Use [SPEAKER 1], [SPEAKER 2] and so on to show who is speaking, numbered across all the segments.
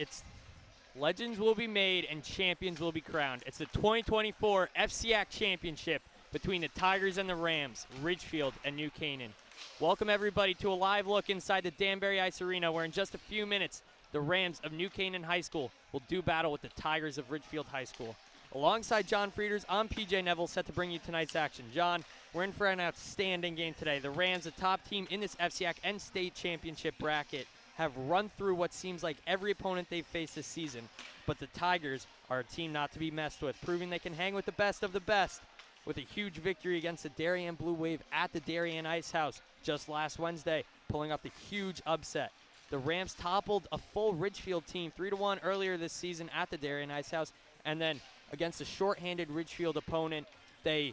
[SPEAKER 1] It's legends will be made and champions will be crowned. It's the 2024 FCIAC Championship between the Tigers and the Rams, Ridgefield and New Canaan. Welcome everybody to a live look inside the Danbury Ice Arena, where in just a few minutes, the Rams of New Canaan High School will do battle with the Tigers of Ridgefield High School. Alongside John Frieders, I'm PJ Neville, set to bring you tonight's action. John, we're in for an outstanding game today. The Rams, the top team in this FCIAC and state championship bracket, have run through what seems like every opponent they've faced this season. But the Tigers are a team not to be messed with, proving they can hang with the best of the best with a huge victory against the Darien Blue Wave at the Darien Ice House just last Wednesday, pulling off the huge upset. The Rams toppled a full Ridgefield team 3-1 earlier this season at the Darien Ice House, and then against a short-handed Ridgefield opponent, they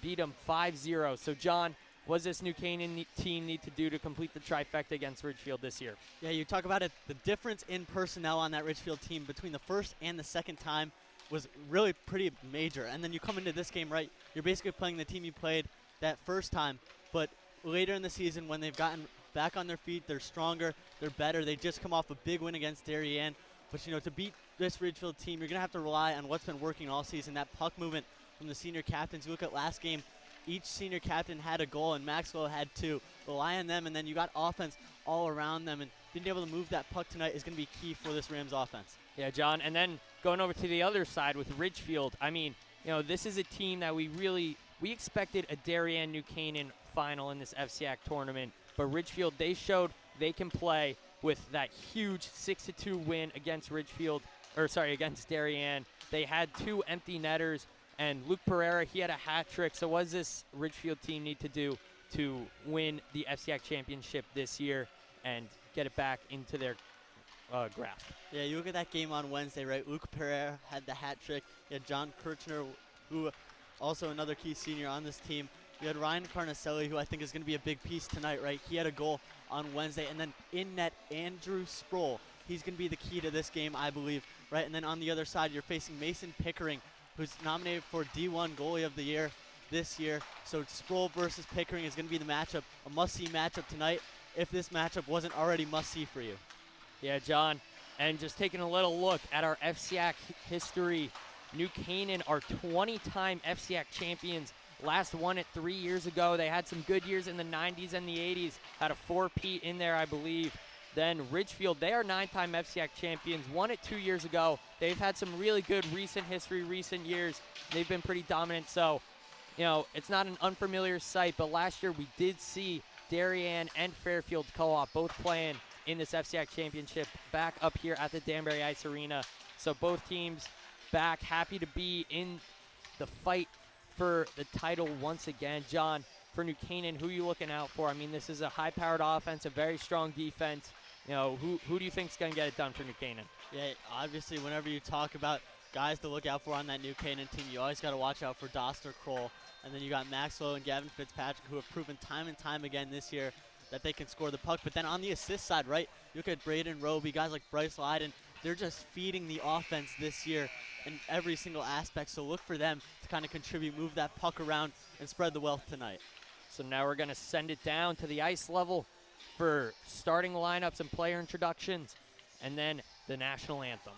[SPEAKER 1] beat them 5-0. So, John, what does this New Canaan team need to do to complete the trifecta against Ridgefield this year?
[SPEAKER 2] Yeah, you talk about it. The difference in personnel on that Ridgefield team between the first and the second time was really pretty major. And then you come into this game, right, you're basically playing the team you played that first time, but later in the season when they've gotten back on their feet, they're stronger, they're better. They just come off a big win against Darien. But, you know, to beat this Ridgefield team, you're going to have to rely on what's been working all season, that puck movement from the senior captains. You look at last game, each senior captain had a goal, and Maxwell had two. Rely on them, and then you got offense all around them. And being able to move that puck tonight is going to be key for this Rams offense.
[SPEAKER 1] Yeah, John, and then going over to the other side with Ridgefield, I mean, you know, this is a team that we expected a Darien New Canaan final in this FCIAC tournament, but Ridgefield, they showed they can play with that huge 6-2 win against against Darien. They had two empty netters, and Luke Pereira, he had a hat trick. So what does this Ridgefield team need to do to win the FCIAC championship this year and get it back into their grasp?
[SPEAKER 2] Yeah, you look at that game on Wednesday, right? Luke Pereira had the hat trick. You had John Kirchner, who also another key senior on this team. You had Ryan Carnacelli, who I think is going to be a big piece tonight, right? He had a goal on Wednesday. And then in net, Andrew Sproul. He's going to be the key to this game, I believe, right? And then on the other side, you're facing Mason Pickering, who's nominated for D1 Goalie of the Year this year. So Sproul versus Pickering is going to be the matchup, a must-see matchup tonight, if this matchup wasn't already must-see for you.
[SPEAKER 1] Yeah, John, and just taking a little look at our FCIAC history, New Canaan are 20-time FCIAC champions. Last won it 3 years ago. They had some good years in the 90s and the 80s. Had a 4-peat in there, I believe. Then Ridgefield, they are 9-time FCIAC champions. Won it 2 years ago. They've had some really good recent history, recent years. They've been pretty dominant. So, you know, it's not an unfamiliar sight, but last year we did see Darien and Fairfield Co-op both playing in this FCIAC championship back up here at the Danbury Ice Arena. So both teams back, happy to be in the fight for the title once again. John, for New Canaan, who are you looking out for? I mean, this is a high-powered offense, a very strong defense. You know, who do you think is going to get it done for New Canaan?
[SPEAKER 2] Yeah, obviously, whenever you talk about guys to look out for on that New Canaan team, you always got to watch out for Doster Kroll. And then you got Maxwell and Gavin Fitzpatrick, who have proven time and time again this year that they can score the puck. But then on the assist side, right, you look at Braden Roby, guys like Bryce Lyden, they're just feeding the offense this year in every single aspect. So look for them to kind of contribute, move that puck around, and spread the wealth tonight.
[SPEAKER 1] So now we're going to send it down to the ice level for starting lineups and player introductions, and then the national anthem.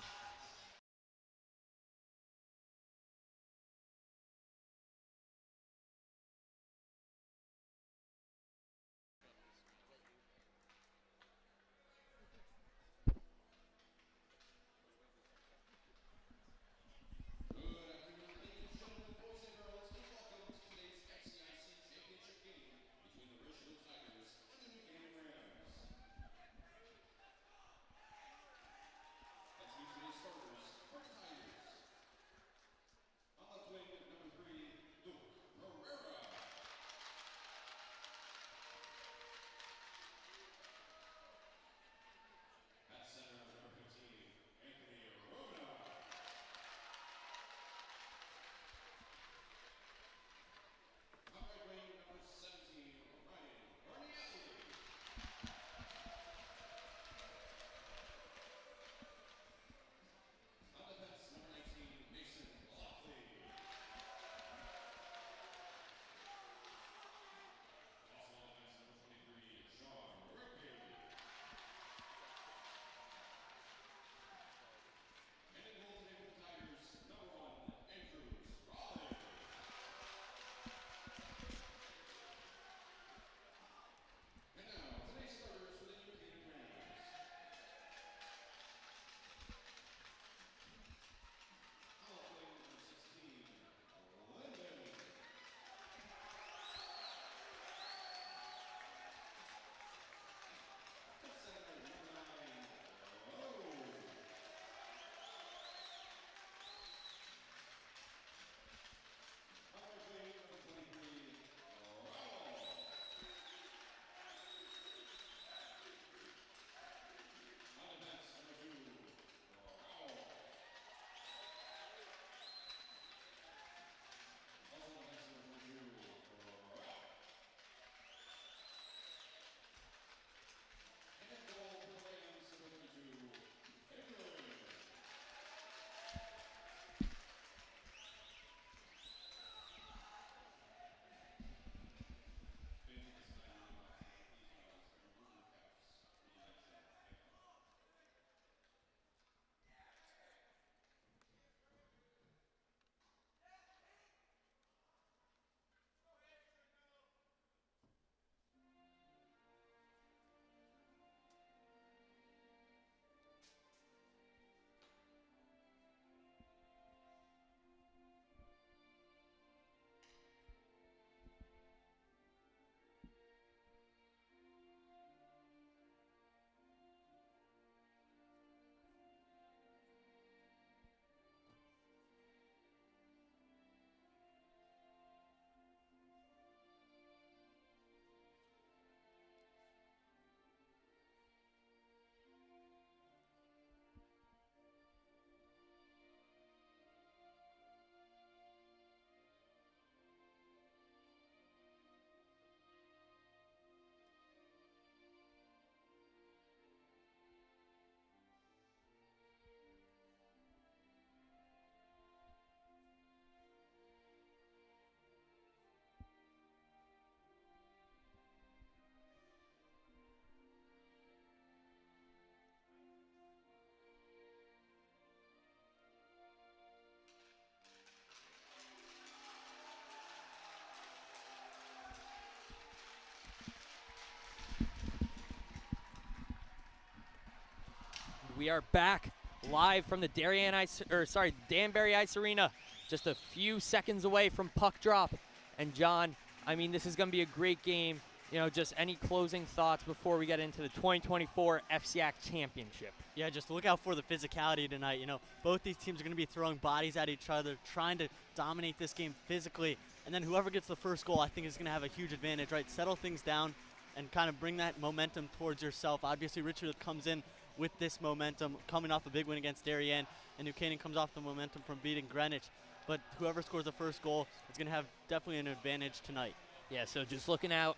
[SPEAKER 1] we are back live from the Danbury Ice Arena, just a few seconds away from puck drop. And John, I mean, this is going to be a great game. You know, just any closing thoughts before we get into the 2024 FCIAC Championship?
[SPEAKER 2] Yeah, just look out for the physicality tonight. You know, both these teams are going to be throwing bodies at each other, trying to dominate this game physically. And then whoever gets the first goal, I think, is going to have a huge advantage, right? Settle things down and kind of bring that momentum towards yourself. Obviously, Ridgefield comes in with this momentum, coming off a big win against Darien, and New Canaan comes off the momentum from beating Greenwich. But whoever scores the first goal is going to have definitely an advantage tonight.
[SPEAKER 1] Yeah, so just looking at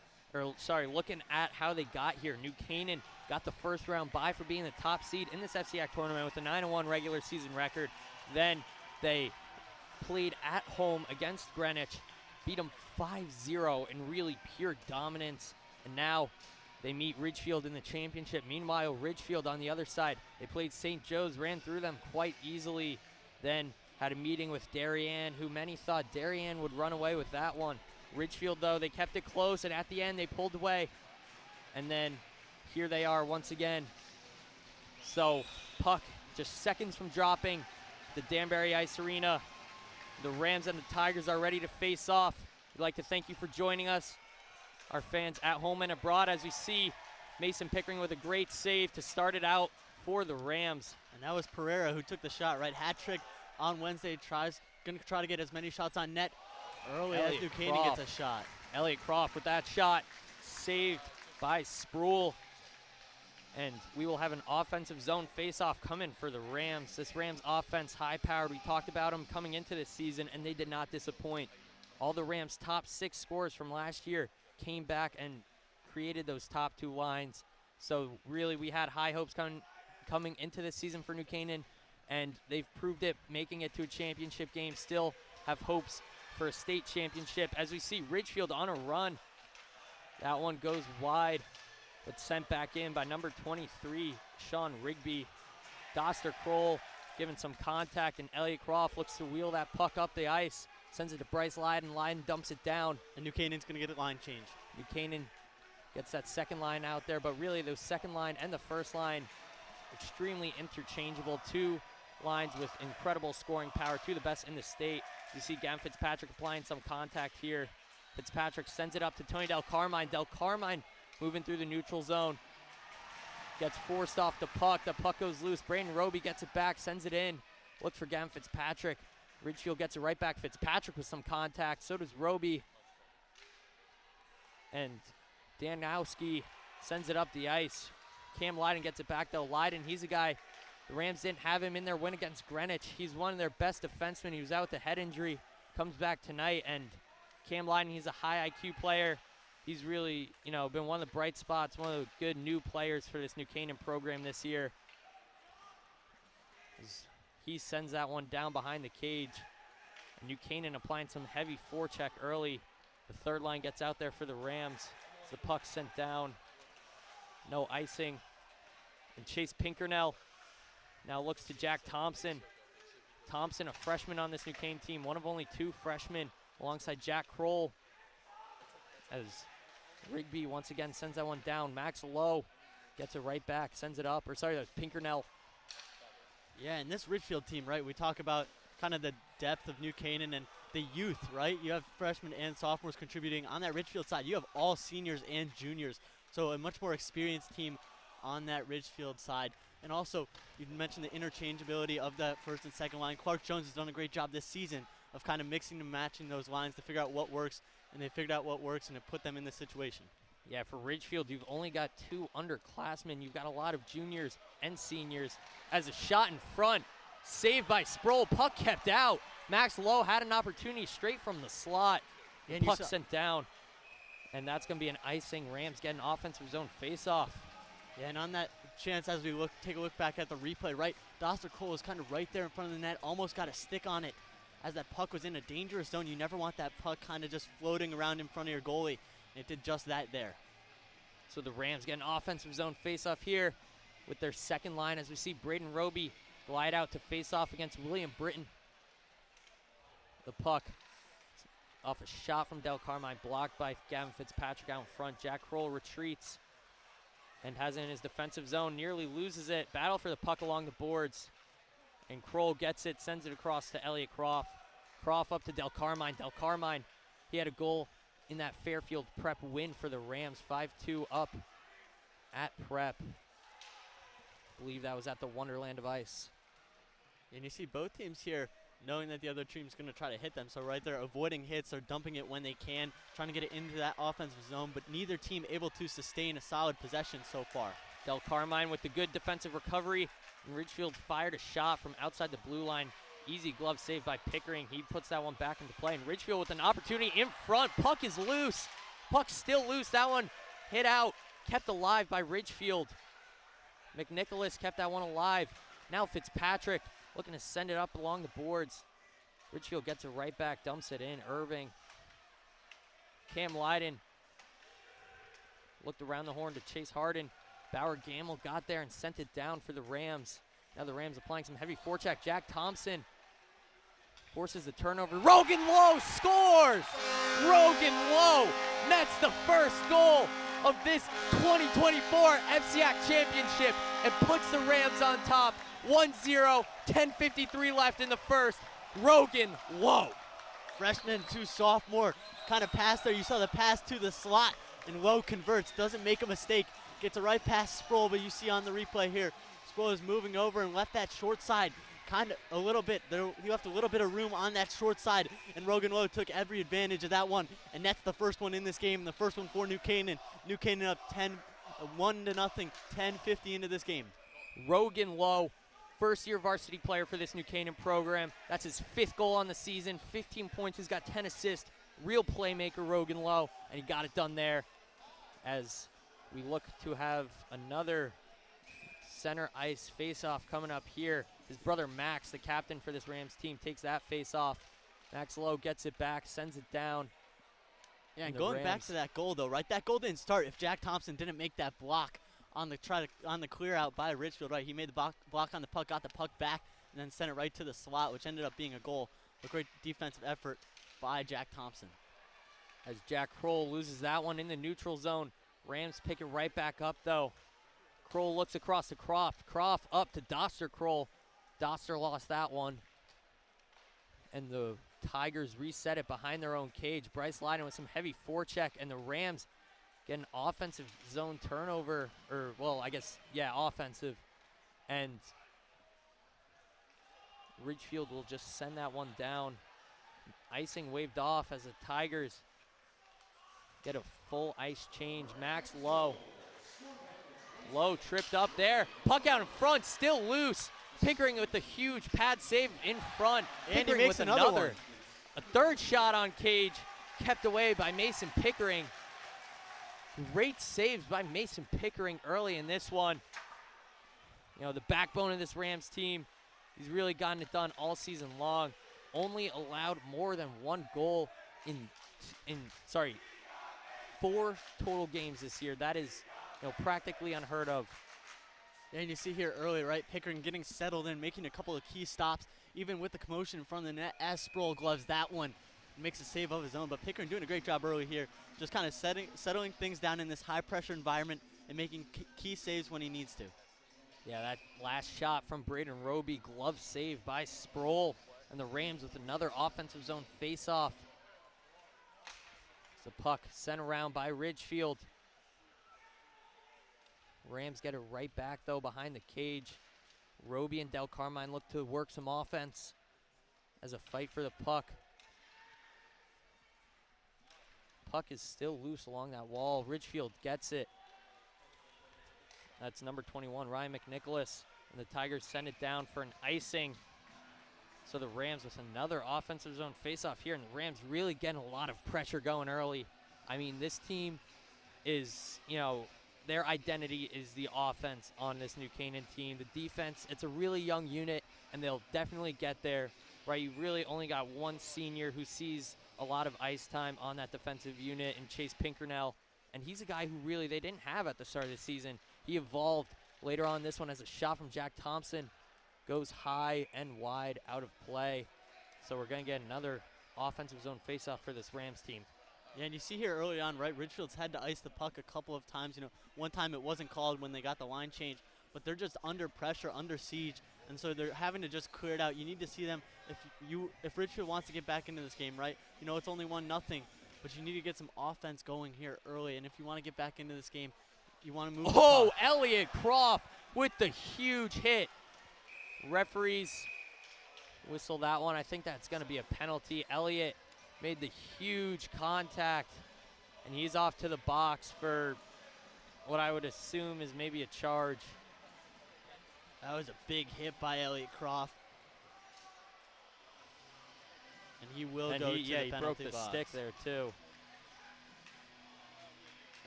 [SPEAKER 1] how they got here. New Canaan got the first round bye for being the top seed in this FCIAC tournament with a 9-1 regular season record. Then they played at home against Greenwich, beat them 5-0 in really pure dominance. And now they meet Ridgefield in the championship. Meanwhile, Ridgefield on the other side, they played St. Joe's, ran through them quite easily. Then had a meeting with Darien, who many thought Darien would run away with that one. Ridgefield, though, they kept it close, and at the end, they pulled away. And then here they are once again. So puck just seconds from dropping. The Danbury Ice Arena. The Rams and the Tigers are ready to face off. We'd like to thank you for joining us, our fans at home and abroad, as we see Mason Pickering with a great save to start it out for the Rams.
[SPEAKER 2] And that was Pereira who took the shot, right? Hat trick on Wednesday. Going to try to get as many shots on net early as New Canaan gets a shot.
[SPEAKER 1] Elliot Croft with that shot, saved by Sproul. And we will have an offensive zone face-off coming for the Rams. This Rams offense, high-powered. We talked about them coming into this season, and they did not disappoint. All the Rams' top 6 scorers from last year came back and created those top 2 lines. So really, we had high hopes coming into this season for New Canaan, and they've proved it, making it to a championship game. Still have hopes for a state championship as we see Ridgefield on a run. That one goes wide, but sent back in by number 23, Sean Rigby. Doster Kroll giving some contact, and Elliot Croft looks to wheel that puck up the ice, sends it to Bryce Lyden. Lyden dumps it down.
[SPEAKER 2] And New Canaan's going to get a line change.
[SPEAKER 1] New Canaan gets that second line out there, but really those second line and the first line extremely interchangeable. 2 lines with incredible scoring power, 2 of the best in the state. You see Gavin Fitzpatrick applying some contact here. Fitzpatrick sends it up to Tony Del Carmine. Del Carmine moving through the neutral zone. Gets forced off the puck. The puck goes loose. Brandon Roby gets it back, sends it in. Look for Gavin Fitzpatrick. Ridgefield gets it right back. Fitzpatrick with some contact. So does Roby. And Danowski sends it up the ice. Cam Lyden gets it back, though. Lyden, he's a guy. The Rams didn't have him in their win against Greenwich. He's one of their best defensemen. He was out with a head injury. Comes back tonight, and Cam Lyden, he's a high IQ player. He's really, been one of the bright spots, one of the good new players for this New Canaan program this year. He sends that one down behind the cage. And New Canaan applying some heavy forecheck early. The third line gets out there for the Rams. As the puck sent down. No icing. And Chase Pinkernell now looks to Jack Thompson. Thompson, a freshman on this New Canaan team, one of only 2 freshmen, alongside Jack Kroll. As Rigby once again sends that one down. Max Lowe gets it right back, sends it up. That was Pinkernell.
[SPEAKER 2] Yeah, and this Ridgefield team, right, we talk about kind of the depth of New Canaan and the youth, right? You have freshmen and sophomores contributing. On that Ridgefield side, you have all seniors and juniors. So a much more experienced team on that Ridgefield side. And also, you mentioned the interchangeability of that first and second line. Clark Jones has done a great job this season of kind of mixing and matching those lines to figure out what works, and they figured out what works, and it put them in this situation.
[SPEAKER 1] Yeah, for Ridgefield, you've only got 2 underclassmen. You've got a lot of juniors and seniors. As a shot in front, saved by Sproul, puck kept out. Max Lowe had an opportunity straight from the slot. The puck sent down, and that's going to be an icing. Rams get an offensive zone faceoff.
[SPEAKER 2] Yeah, and on that chance, as we take a look back at the replay, right, Doster Cole was kind of right there in front of the net, almost got a stick on it as that puck was in a dangerous zone. You never want that puck kind of just floating around in front of your goalie, and it did just that there.
[SPEAKER 1] So the Rams get an offensive zone faceoff here with their second line as we see Braden Roby glide out to face off against William Britton. The puck off a shot from Del Carmine, blocked by Gavin Fitzpatrick out in front. Jack Kroll retreats. and has it in his defensive zone, nearly loses it. Battle for the puck along the boards. And Kroll gets it, sends it across to Elliot Croft. Croft up to Del Carmine. Del Carmine, he had a goal in that Fairfield Prep win for the Rams, 5-2 up at Prep. I believe that was at the Wonderland of Ice.
[SPEAKER 2] And you see both teams here knowing that the other team's going to try to hit them. So right there, avoiding hits or dumping it when they can, trying to get it into that offensive zone, but neither team able to sustain a solid possession so far.
[SPEAKER 1] Del Carmine with the good defensive recovery. And Ridgefield fired a shot from outside the blue line. Easy glove save by Pickering. He puts that one back into play. And Ridgefield with an opportunity in front. Puck is loose. Puck's still loose. That one hit out. Kept alive by Ridgefield. McNicholas kept that one alive. Now Fitzpatrick looking to send it up along the boards. Ridgefield gets it right back. Dumps it in. Irving. Cam Lyden looked around the horn to chase Harden. Bauer Gamble got there and sent it down for the Rams. Now the Rams applying some heavy forecheck. Jack Thompson forces the turnover. Rogan Lowe scores! Rogan Lowe nets the first goal of this 2024 FCIAC championship and puts the Rams on top. 1-0, 10:53 left in the first. Rogan Lowe.
[SPEAKER 2] Freshman to sophomore kind of pass there. You saw the pass to the slot, and Lowe converts. Doesn't make a mistake. Gets a right past Sproul, but you see on the replay here, Sproul is moving over and left that short side kind of a little bit. He left a little bit of room on that short side, and Rogan Lowe took every advantage of that one, and that's the first one in this game, the first one for New Canaan. New Canaan up 1-0, 10:50 into this game.
[SPEAKER 1] Rogan Lowe, first-year varsity player for this New Canaan program. That's his 5th goal on the season, 15 points. He's got 10 assists. Real playmaker, Rogan Lowe, and he got it done there as we look to have another center ice face-off coming up here. His brother Max, the captain for this Rams team, takes that face-off. Max Lowe gets it back, sends it down.
[SPEAKER 2] Yeah, and going back to that goal, though, right? That goal didn't start if Jack Thompson didn't make that block on the clear out by Ridgefield, right? He made the block on the puck, got the puck back, and then sent it right to the slot, which ended up being a goal. A great defensive effort by Jack Thompson.
[SPEAKER 1] As Jack Kroll loses that one in the neutral zone. Rams pick it right back up, though. Kroll looks across to Croft. Croft up to Doster Kroll. Doster lost that one. And the Tigers reset it behind their own cage. Bryce Lyden with some heavy forecheck, and the Rams get an offensive zone turnover. Offensive. And Ridgefield will just send that one down. Icing waved off as the Tigers get a full ice change. Max Lowe. Lowe tripped up there. Puck out in front, still loose. Pickering with the huge pad save in front.
[SPEAKER 2] And he makes another one.
[SPEAKER 1] A third shot on cage, kept away by Mason Pickering. Great saves by Mason Pickering early in this one. You know, the backbone of this Rams team. He's really gotten it done all season long. Only allowed more than 1 goal in 4 total games this year. That is, practically unheard of.
[SPEAKER 2] And you see here early, right, Pickering getting settled in, making a couple of key stops, even with the commotion in front of the net as Sproul gloves that one. Makes a save of his own, but Pickering doing a great job early here, just kind of settling things down in this high-pressure environment and making key saves when he needs to.
[SPEAKER 1] Yeah, that last shot from Braden Roby, glove save by Sproul, and the Rams with another offensive zone face-off. The puck sent around by Ridgefield. Rams get it right back, though, behind the cage. Roby and Del Carmine look to work some offense as a fight for the puck. Puck is still loose along that wall. Ridgefield gets it. That's number 21, Ryan McNicholas. And the Tigers send it down for an icing. So the Rams with another offensive zone faceoff here, and the Rams really getting a lot of pressure going early. I mean, this team is, their identity is the offense on this New Canaan team. The defense, it's a really young unit, and they'll definitely get there, right? You really only got one senior who sees a lot of ice time on that defensive unit, and Chase Pinkernell, and he's a guy who really they didn't have at the start of the season. He evolved later on this one as a shot from Jack Thompson. Goes high and wide out of play. So we're going to get another offensive zone faceoff for this Rams team.
[SPEAKER 2] Yeah, and you see here early on, right, Ridgefield's had to ice the puck a couple of times. You know, one time it wasn't called when they got the line change, but they're just under pressure, under siege, and so they're having to just clear it out. You need to see them, if Ridgefield wants to get back into this game, right, you know, it's only 1-0, but you need to get some offense going here early, and if you want to get back into this game, you want to move.
[SPEAKER 1] Oh, Elliot Croft with the huge hit. Referees whistle that one. I think that's going to be a penalty. Elliot made the huge contact, and he's off to the box for what I would assume is maybe a charge.
[SPEAKER 2] That was a big hit by Elliot Croft. And he will go to the penalty box.
[SPEAKER 1] Yeah, he broke the stick there too.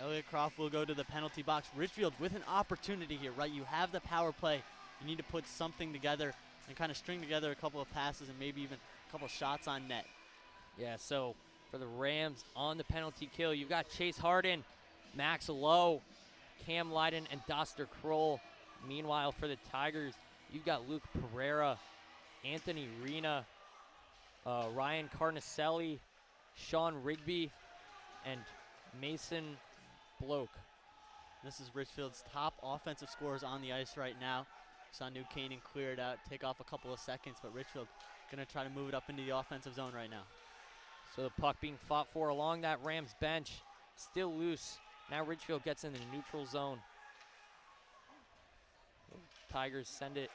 [SPEAKER 2] Elliot Croft will go to the penalty box. Ridgefield with an opportunity here, right? You have the power play. You need to put something together and kind of string together a couple of passes and maybe even a couple shots on net.
[SPEAKER 1] Yeah, so for the Rams on the penalty kill, you've got Chase Harden, Max Lowe, Cam Lydon, and Doster Kroll. Meanwhile, for the Tigers, you've got Luke Pereira, Anthony Rena, Ryan Carnicelli, Sean Rigby, and Mason Bloke.
[SPEAKER 2] This is Ridgefield's top offensive scorers on the ice right now. Saw New Canaan clear it out, take off a couple of seconds, but Ridgefield going to try to move it up into the offensive zone right now.
[SPEAKER 1] So the puck being fought for along that Rams bench, still loose. Now Ridgefield gets into the neutral zone. Tigers send it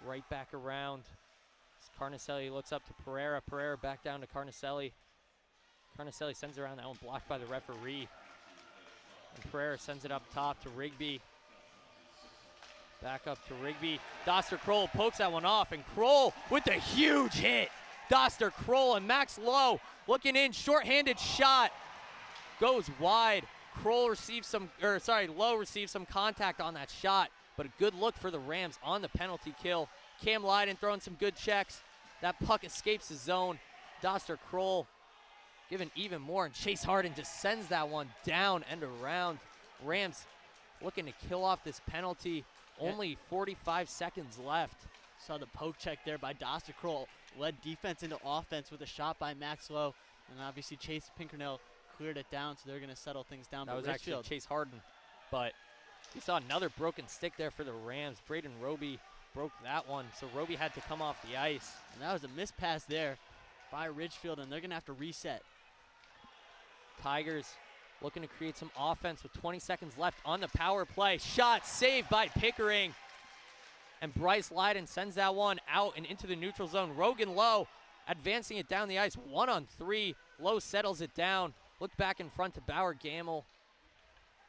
[SPEAKER 1] right back around. Carnicelli looks up to Pereira. Pereira back down to Carnicelli. Carnicelli sends it around, that one blocked by the referee. And Pereira sends it up top to Rigby. Back up to Rigby. Doster Kroll pokes that one off, and Kroll with the huge hit. Doster Kroll and Max Lowe looking in, shorthanded shot. Goes wide. Lowe receives some contact on that shot, but a good look for the Rams on the penalty kill. Cam Lydon throwing some good checks. That puck escapes the zone. Doster Kroll giving even more, and Chase Harden just sends that one down and around. Rams looking to kill off this penalty. Only 45 seconds left.
[SPEAKER 2] Saw the poke check there by Doster Kroll. Led defense into offense with a shot by Max Lowe. And obviously Chase Pinkernell cleared it down, so they're going to settle things down.
[SPEAKER 1] That was actually Chase Harden. But we saw another broken stick there for the Rams. Braden Roby broke that one, so Roby had to come off the ice.
[SPEAKER 2] And that was a missed pass there by Ridgefield, and they're going to have to reset.
[SPEAKER 1] Tigers looking to create some offense with 20 seconds left on the power play. Shot saved by Pickering. And Bryce Lydon sends that one out and into the neutral zone. Rogan Lowe advancing it down the ice, 1-on-3. Lowe settles it down. Look back in front to Bauer Gamble.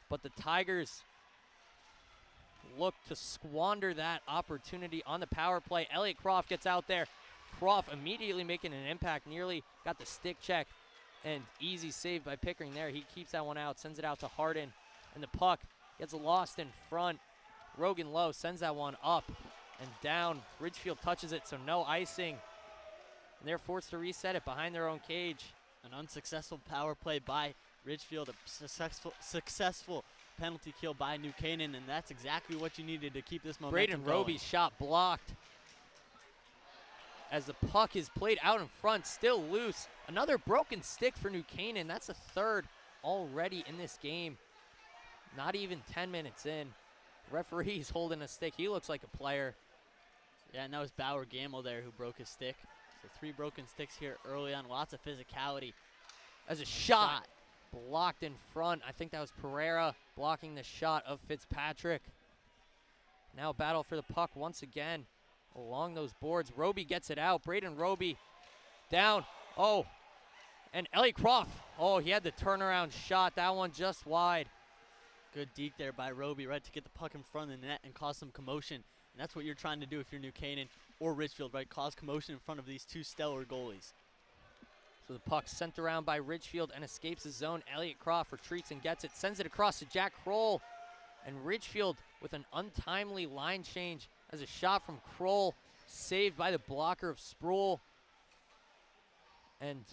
[SPEAKER 1] But the Tigers look to squander that opportunity on the power play. Elliot Croft gets out there. Croft immediately making an impact, nearly got the stick check. And easy save by Pickering there. He keeps that one out, sends it out to Harden. And the puck gets lost in front. Rogan Lowe sends that one up and down. Ridgefield touches it, so no icing. And they're forced to reset it behind their own cage.
[SPEAKER 2] An unsuccessful power play by Ridgefield. A successful penalty kill by New Canaan, and that's exactly what you needed to keep this momentum
[SPEAKER 1] Braden Roby's shot blocked. As the puck is played out in front, still loose. Another broken stick for New Canaan. That's a third already in this game. Not even 10 minutes in. Referee's holding a stick. He looks like a player.
[SPEAKER 2] Yeah, and that was Bauer Gamble there who broke his stick. So 3 broken sticks here early on. Lots of physicality.
[SPEAKER 1] As a shot blocked in front. I think that was Pereira blocking the shot of Fitzpatrick. Now a battle for the puck once again along those boards. Roby gets it out. Braden Roby down. Oh, and Elliot Croft. Oh, he had the turnaround shot. That one just wide.
[SPEAKER 2] Good deke there by Roby, right, to get the puck in front of the net and cause some commotion. And that's what you're trying to do if you're New Canaan or Ridgefield, right? Cause commotion in front of these 2 stellar goalies.
[SPEAKER 1] So the puck sent around by Ridgefield and escapes the zone. Elliot Croft retreats and gets it. Sends it across to Jack Kroll. And Ridgefield with an untimely line change as a shot from Kroll. Saved by the blocker of Sproul. And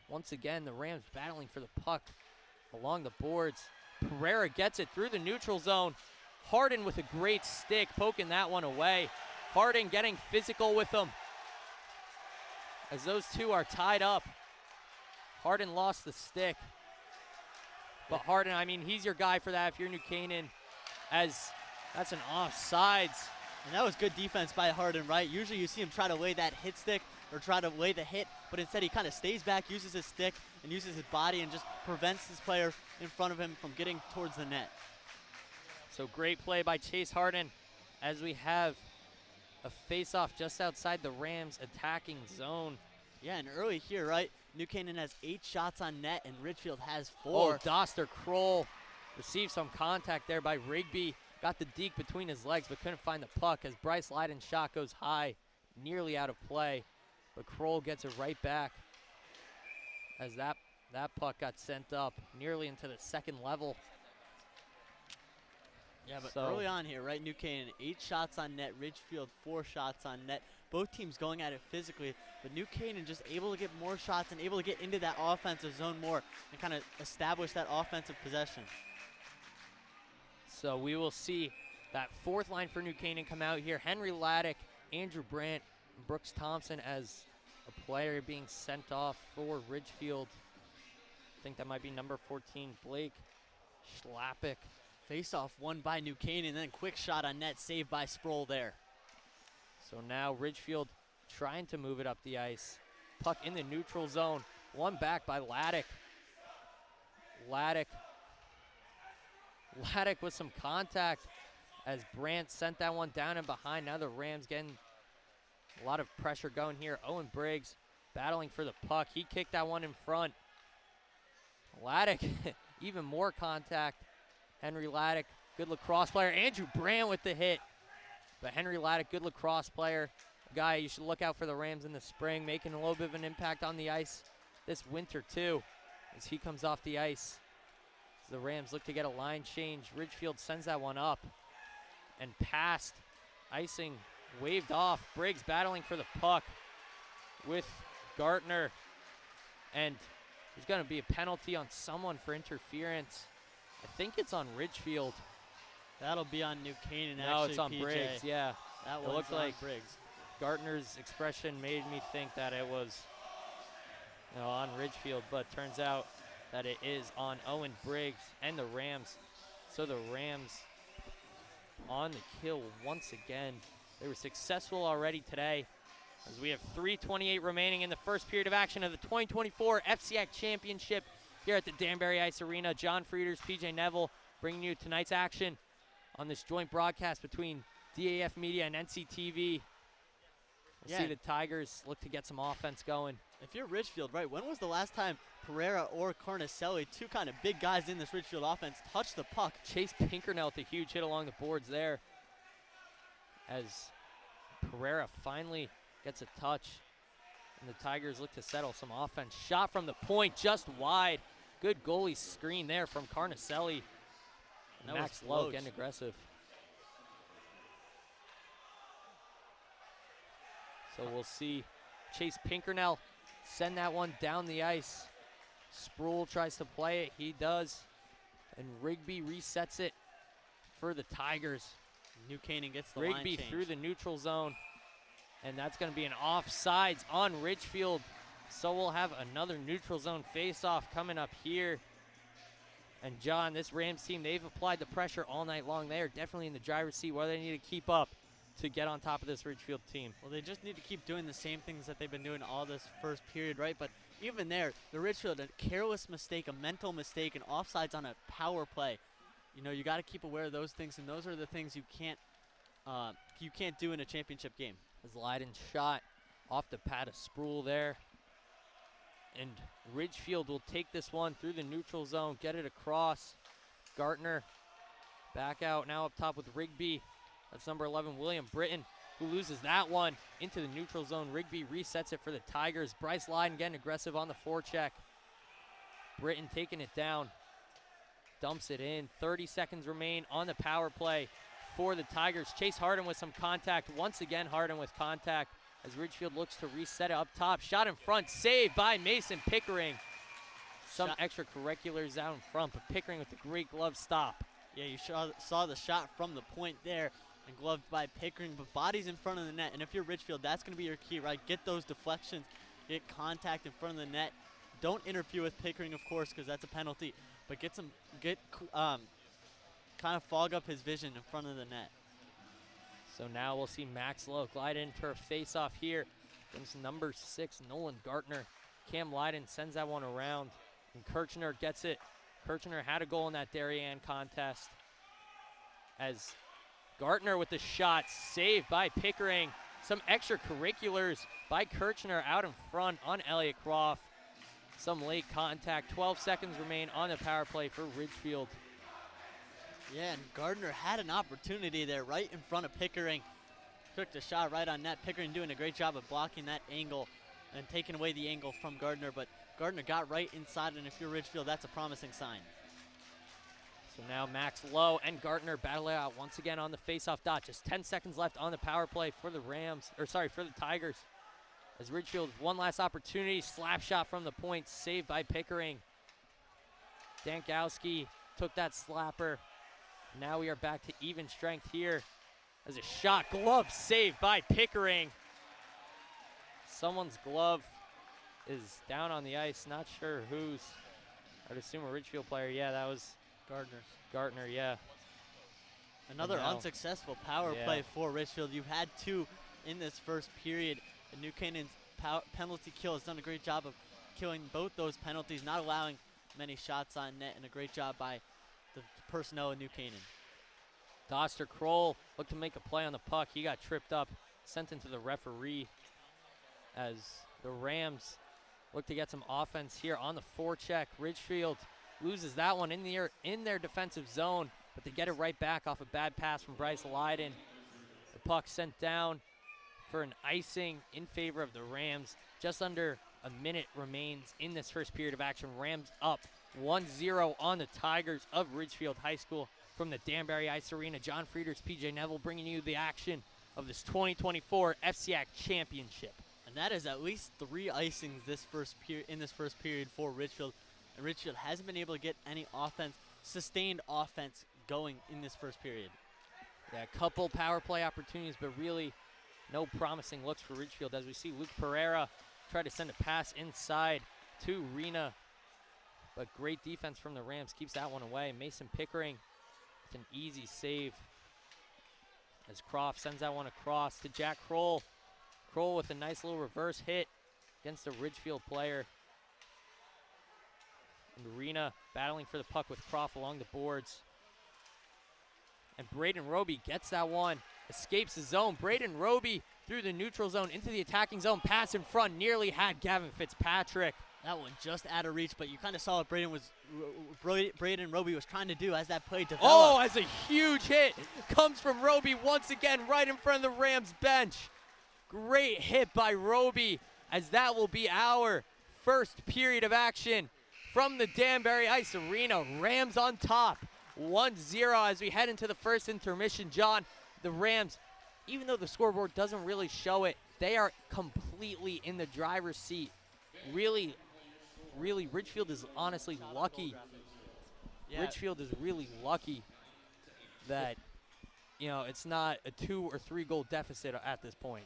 [SPEAKER 1] once again, the Rams battling for the puck along the boards. Pereira gets it through the neutral zone. Harden with a great stick, poking that one away. Harden getting physical with them as those two are tied up. Harden lost the stick. But Harden, I mean, he's your guy for that if you're New Canaan, as that's an offsides.
[SPEAKER 2] And that was good defense by Harden, right? Usually you see him try to lay that hit stick or try to lay the hit, but instead he kind of stays back, uses his stick, and uses his body and just prevents his player in front of him from getting towards the net.
[SPEAKER 1] So great play by Chase Harden as we have a face-off just outside the Rams attacking zone.
[SPEAKER 2] Yeah, and early here, right, New Canaan has 8 shots on net and Ridgefield has 4.
[SPEAKER 1] Oh, Doster Kroll received some contact there by Rigby. Got the deke between his legs but couldn't find the puck as Bryce Leiden's shot goes high, nearly out of play. But Kroll gets it right back as that puck got sent up nearly into the second level.
[SPEAKER 2] Yeah, but early on here, right, New Canaan, 8 shots on net, Ridgefield 4 shots on net. Both teams going at it physically, but New Canaan just able to get more shots and able to get into that offensive zone more and kind of establish that offensive possession.
[SPEAKER 1] So we will see that fourth line for New Canaan come out here. Henry Laddick, Andrew Brandt, and Brooks Thompson as a player being sent off for Ridgefield. I think that might be number 14, Blake Schlappik.
[SPEAKER 2] Face-off won by New Canaan, then quick shot on net, saved by Sproul there.
[SPEAKER 1] So now Ridgefield trying to move it up the ice. Puck in the neutral zone. One back by Laddick. Laddick with some contact as Brandt sent that one down and behind. Now the Rams getting a lot of pressure going here. Owen Briggs battling for the puck. He kicked that one in front. Laddick, even more contact. Henry Laddick, good lacrosse player. Andrew Brandt with the hit. But Henry Laddick, good lacrosse player. A guy you should look out for the Rams in the spring, making a little bit of an impact on the ice this winter too, as he comes off the ice. As the Rams look to get a line change. Ridgefield sends that one up and past. Icing waved off. Briggs battling for the puck with Gartner. And there's going to be a penalty on someone for interference. I think it's on Ridgefield.
[SPEAKER 2] That'll be on New Canaan,
[SPEAKER 1] no,
[SPEAKER 2] actually,
[SPEAKER 1] No, it's on
[SPEAKER 2] PJ.
[SPEAKER 1] Briggs, yeah.
[SPEAKER 2] That
[SPEAKER 1] it looked like
[SPEAKER 2] Briggs.
[SPEAKER 1] Gartner's expression made me think that it was on Ridgefield, but turns out that it is on Owen Briggs and the Rams. So the Rams on the kill once again. They were successful already today, as we have 3:28 remaining in the first period of action of the 2024 FCIAC Championship here at the Danbury Ice Arena. John Frieders, PJ Neville bringing you tonight's action on this joint broadcast between DAF Media and NCTV. We'll see the Tigers look to get some offense going.
[SPEAKER 2] If you're Ridgefield, right, when was the last time Pereira or Carnicelli, two kind of big guys in this Ridgefield offense, touched the puck?
[SPEAKER 1] Chase Pinkernell with a huge hit along the boards there, as Pereira finally gets a touch, and the Tigers look to settle some offense. Shot from the point, just wide. Good goalie screen there from Carnicelli. Max Lowe getting aggressive. So we'll see Chase Pinkernell send that one down the ice. Sproul tries to play it. He does. And Rigby resets it for the Tigers.
[SPEAKER 2] New Canaan gets the line
[SPEAKER 1] Rigby
[SPEAKER 2] change.
[SPEAKER 1] through the neutral zone. And that's going to be an offsides on Ridgefield. So we'll have another neutral zone face-off coming up here. And John, this Rams team, they've applied the pressure all night long. They are definitely in the driver's seat where they need to keep up to get on top of this Ridgefield team.
[SPEAKER 2] Well, they just need to keep doing the same things that they've been doing all this first period, right? But even there, the Ridgefield, a careless mistake, a mental mistake, and offsides on a power play. You know, you got to keep aware of those things, and those are the things you can't do in a championship game.
[SPEAKER 1] As Leiden shot off the pad of Sproul there. And Ridgefield will take this one through the neutral zone, get it across. Gartner back out now up top with Rigby. That's number 11, William Britton, who loses that one into the neutral zone. Rigby resets it for the Tigers. Bryce Leiden getting aggressive on the forecheck. Britton taking it down, dumps it in. 30 seconds remain on the power play for the Tigers. Chase Harden with some contact. Once again, Harden with contact as Ridgefield looks to reset it up top. Shot in front, saved by Mason Pickering. Some extracurriculars out in front, but Pickering with the great glove stop.
[SPEAKER 2] Yeah, you saw the shot from the point there and gloved by Pickering, but body's in front of the net. And if you're Ridgefield, that's going to be your key, right? Get those deflections, get contact in front of the net, Don't interfere with Pickering, of course, because that's a penalty. But kind of fog up his vision in front of the net.
[SPEAKER 1] So now we'll see Max Lowe glide in for a face-off here against number 6, Nolan Gartner. Cam Lyden sends that one around, and Kirchner gets it. Kirchner had a goal in that Darien contest. As Gartner with the shot, saved by Pickering. Some extracurriculars by Kirchner out in front on Elliott Croft. Some late contact. 12 seconds remain on the power play for Ridgefield.
[SPEAKER 2] Yeah, and Gardner had an opportunity there right in front of Pickering. Took the shot right on net. Pickering doing a great job of blocking that angle and taking away the angle from Gardner, but Gardner got right inside, and if you're Ridgefield, that's a promising sign.
[SPEAKER 1] So now Max Lowe and Gardner battle it out once again on the faceoff dot. Just 10 seconds left on the power play for the for the Tigers. As Ridgefield, one last opportunity, slap shot from the point, saved by Pickering. Dankowski took that slapper. Now we are back to even strength here. As a shot, glove saved by Pickering. Someone's glove is down on the ice. Not sure whose. I'd assume a Ridgefield player. Yeah, that was
[SPEAKER 2] Gardner's.
[SPEAKER 1] Gartner, yeah.
[SPEAKER 2] Another unsuccessful power play for Ridgefield. You've had 2 in this first period. And New Canaan's penalty kill has done a great job of killing both those penalties, not allowing many shots on net, and a great job by the personnel in New Canaan.
[SPEAKER 1] Doster Kroll looked to make a play on the puck. He got tripped up, sent into the referee, as the Rams look to get some offense here on the forecheck. Ridgefield loses that one in their defensive zone, but they get it right back off a bad pass from Bryce Lyden. The puck sent down for an icing in favor of the Rams. Just under a minute remains in this first period of action. Rams up 1-0 on the Tigers of Ridgefield High School. From the Danbury Ice Arena, John Frieders, PJ Neville bringing you the action of this 2024 FCIAC Championship.
[SPEAKER 2] And that is at least 3 icings in this first period for Ridgefield. And Ridgefield hasn't been able to get any sustained offense going in this first period.
[SPEAKER 1] Yeah, a couple power play opportunities, but really no promising looks for Ridgefield, as we see Luke Pereira try to send a pass inside to Rena. But great defense from the Rams keeps that one away. Mason Pickering with an easy save as Croft sends that one across to Jack Kroll. Kroll with a nice little reverse hit against a Ridgefield player. And Rena battling for the puck with Croft along the boards. And Braden Roby gets that one, escapes the zone. Braden Roby through the neutral zone into the attacking zone. Pass in front, nearly had Gavin Fitzpatrick.
[SPEAKER 2] That one just out of reach, but you kind of saw what Braden Roby was trying to do as that play developed.
[SPEAKER 1] Oh, as a huge hit comes from Roby once again right in front of the Rams bench. Great hit by Roby, as that will be our first period of action from the Danbury Ice Arena. Rams on top, 1-0 as we head into the first intermission. John, the Rams, even though the scoreboard doesn't really show it, they are completely in the driver's seat. Really, Ridgefield is honestly lucky. Yeah. Ridgefield is really lucky that, it's not a 2 or 3 goal deficit at this point.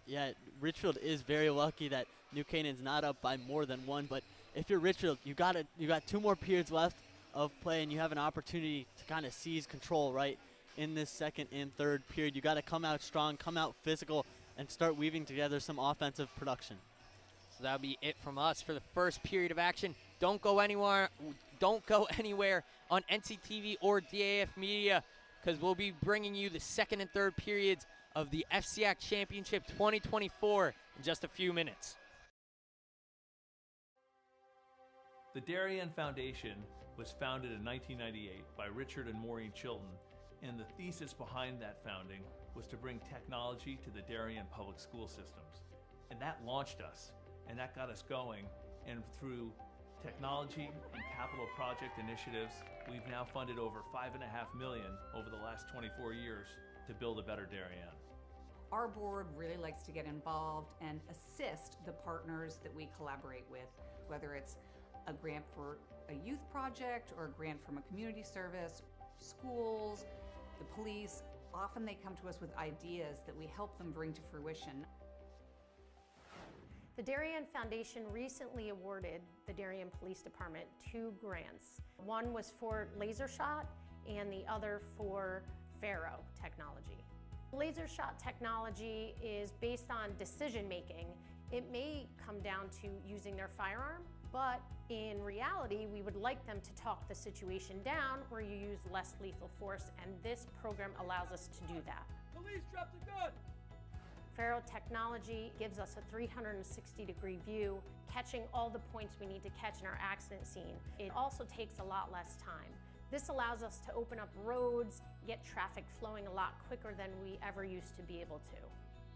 [SPEAKER 2] Yeah, Ridgefield is very lucky that New Canaan's not up by more than 1, but if you're Ridgefield, you got 2 more periods left of play, and you have an opportunity to kind of seize control right in this second and third period. You got to come out strong, come out physical, and start weaving together some offensive production.
[SPEAKER 1] So that'll be it from us for the first period of action. Don't go anywhere on NCTV or DAF Media, because we'll be bringing you the second and third periods of the FCIAC Championship 2024 in just a few minutes.
[SPEAKER 3] The Darien Foundation was founded in 1998 by Richard and Maureen Chilton, and the thesis behind that founding was to bring technology to the Darien public school systems. And that launched us, and that got us going, and through technology and capital project initiatives, we've now funded over $5.5 million over the last 24 years to build a better Darien.
[SPEAKER 4] Our board really likes to get involved and assist the partners that we collaborate with, whether it's a grant for a youth project or a grant from a community service, schools, the police. Often they come to us with ideas that we help them bring to fruition.
[SPEAKER 5] The Darien Foundation recently awarded the Darien Police Department 2 grants. One was for laser shot and the other for Faro technology. Laser shot technology is based on decision making. It may come down to using their firearm, but in reality, we would like them to talk the situation down where you use less lethal force, and this program allows us to do that.
[SPEAKER 6] Police, drop the gun!
[SPEAKER 5] Faro technology gives us a 360-degree view, catching all the points we need to catch in our accident scene. It also takes a lot less time. This allows us to open up roads, get traffic flowing a lot quicker than we ever used to be able to.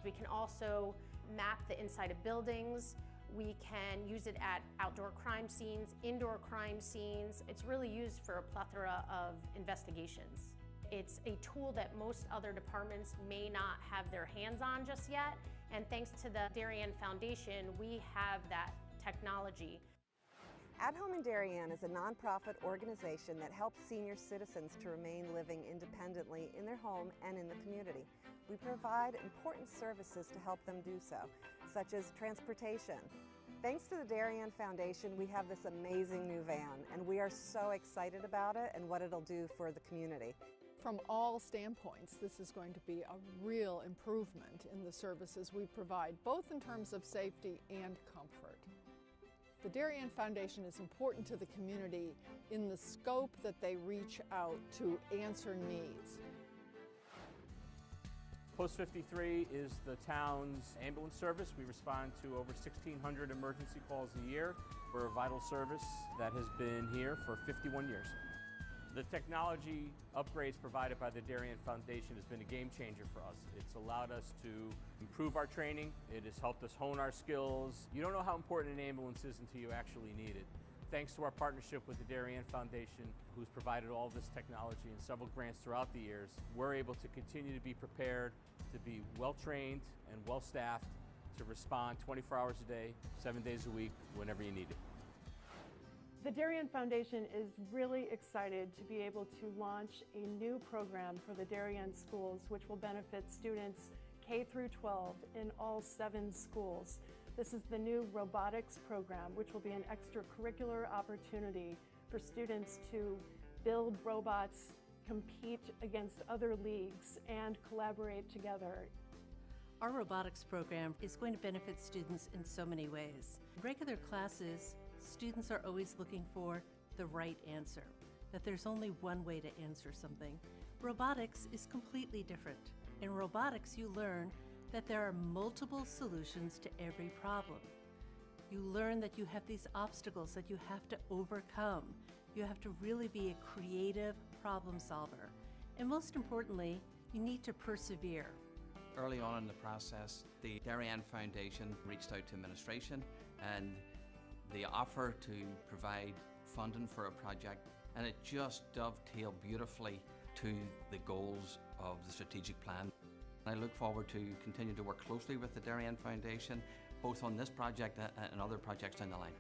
[SPEAKER 5] We can also map the inside of buildings. We can use it at outdoor crime scenes, indoor crime scenes. It's really used for a plethora of investigations. It's a tool that most other departments may not have their hands on just yet, and thanks to the Darien Foundation, we have that technology.
[SPEAKER 7] At Home in Darien is a nonprofit organization that helps senior citizens to remain living independently in their home and in the community. We provide important services to help them do so, such as transportation. Thanks to the Darien Foundation, we have this amazing new van, and we are so excited about it and what it'll do for the community.
[SPEAKER 8] From all standpoints, this is going to be a real improvement in the services we provide, both in terms of safety and comfort. The Darien Foundation is important to the community in the scope that they reach out to answer needs.
[SPEAKER 9] Post 53 is the town's ambulance service. We respond to over 1,600 emergency calls a year. We're a vital service that has been here for 51 years. The technology upgrades provided by the Darien Foundation has been a game changer for us. It's allowed us to improve our training. It has helped us hone our skills. You don't know how important an ambulance is until you actually need it. Thanks to our partnership with the Darien Foundation, who's provided all this technology and several grants throughout the years, we're able to continue to be prepared, to be well-trained and well-staffed, to respond 24 hours a day, 7 days a week, whenever you need it.
[SPEAKER 10] The Darien Foundation is really excited to be able to launch a new program for the Darien schools, which will benefit students K through 12 in all 7 schools. This is the new robotics program, which will be an extracurricular opportunity for students to build robots, compete against other leagues, and collaborate together.
[SPEAKER 11] Our robotics program is going to benefit students in so many ways. In regular classes, students are always looking for the right answer, that there's only one way to answer something. Robotics is completely different. In robotics, you learn that there are multiple solutions to every problem. You learn that you have these obstacles that you have to overcome. You have to really be a creative problem solver. And most importantly, you need to persevere.
[SPEAKER 12] Early on in the process, the Darien Foundation reached out to administration and the offer to provide funding for a project, and it just dovetailed beautifully to the goals of the strategic plan. I look forward to continue to work closely with the Darien Foundation, both on this project and other projects down the line.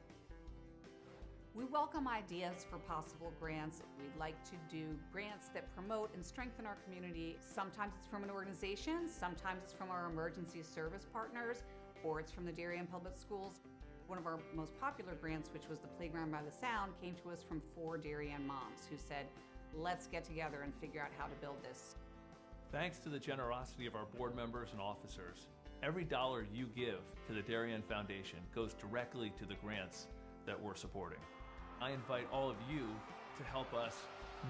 [SPEAKER 4] We welcome ideas for possible grants. We'd like to do grants that promote and strengthen our community. Sometimes it's from an organization, sometimes it's from our emergency service partners, or it's from the Darien Public Schools. One of our most popular grants, which was the Playground by the Sound, came to us from 4 Darien moms who said, let's get together and figure out how to build this.
[SPEAKER 3] Thanks to the generosity of our board members and officers, every dollar you give to the Darien Foundation goes directly to the grants that we're supporting. I invite all of you to help us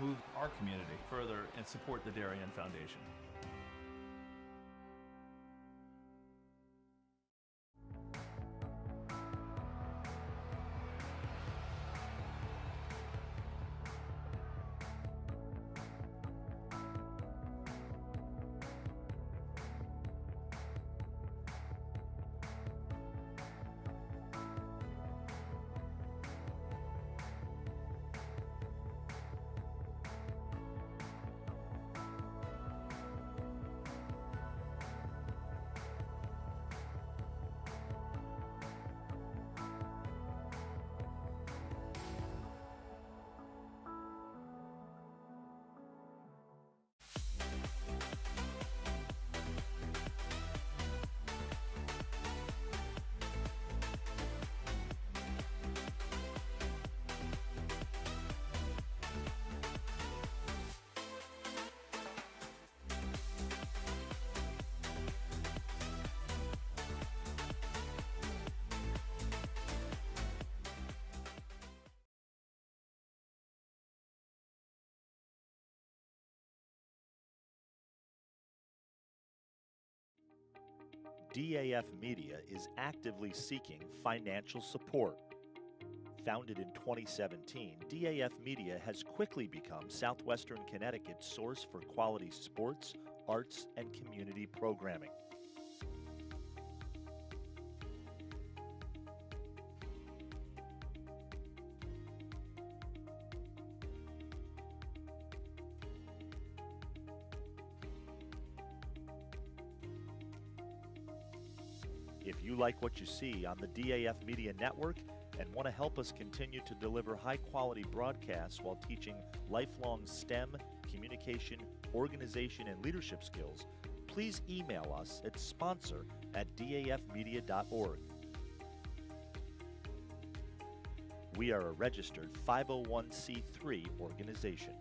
[SPEAKER 3] move our community further and support the Darien Foundation.
[SPEAKER 6] DAF Media is actively seeking financial support. Founded in 2017, DAF Media has quickly become Southwestern Connecticut's source for quality sports, arts, and community programming. If you like what you see on the DAF Media Network and want to help us continue to deliver high-quality broadcasts while teaching lifelong STEM, communication, organization, and leadership skills, please email us at sponsor@dafmedia.org. We are a registered 501c3 organization.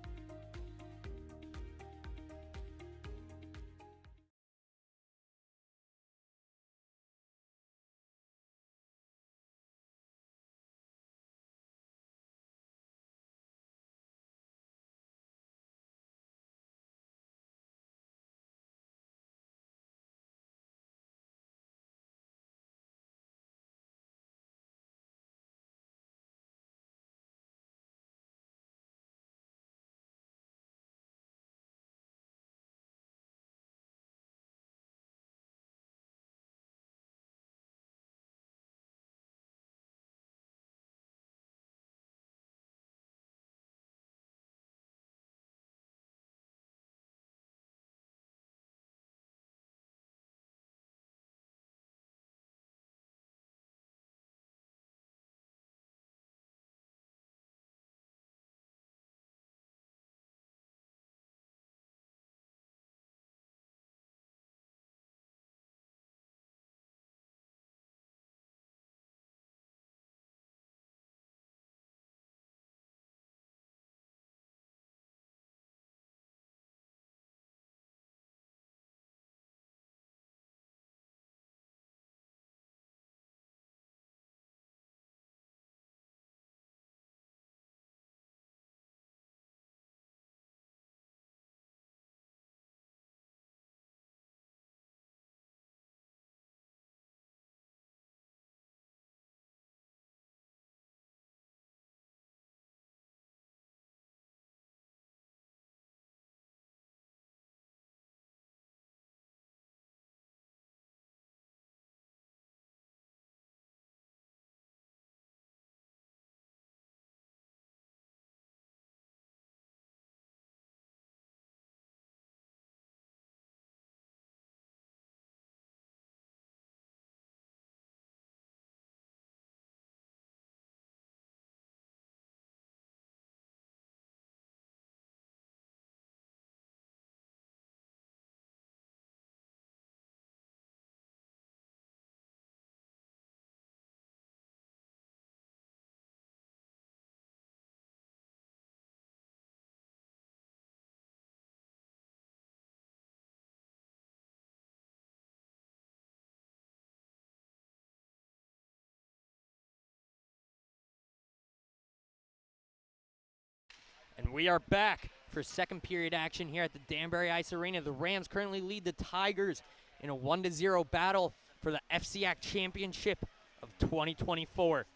[SPEAKER 1] And we are back for second period action here at the Danbury Ice Arena. The Rams currently lead the Tigers in a 1-0 battle for the FCIAC Championship of 2024.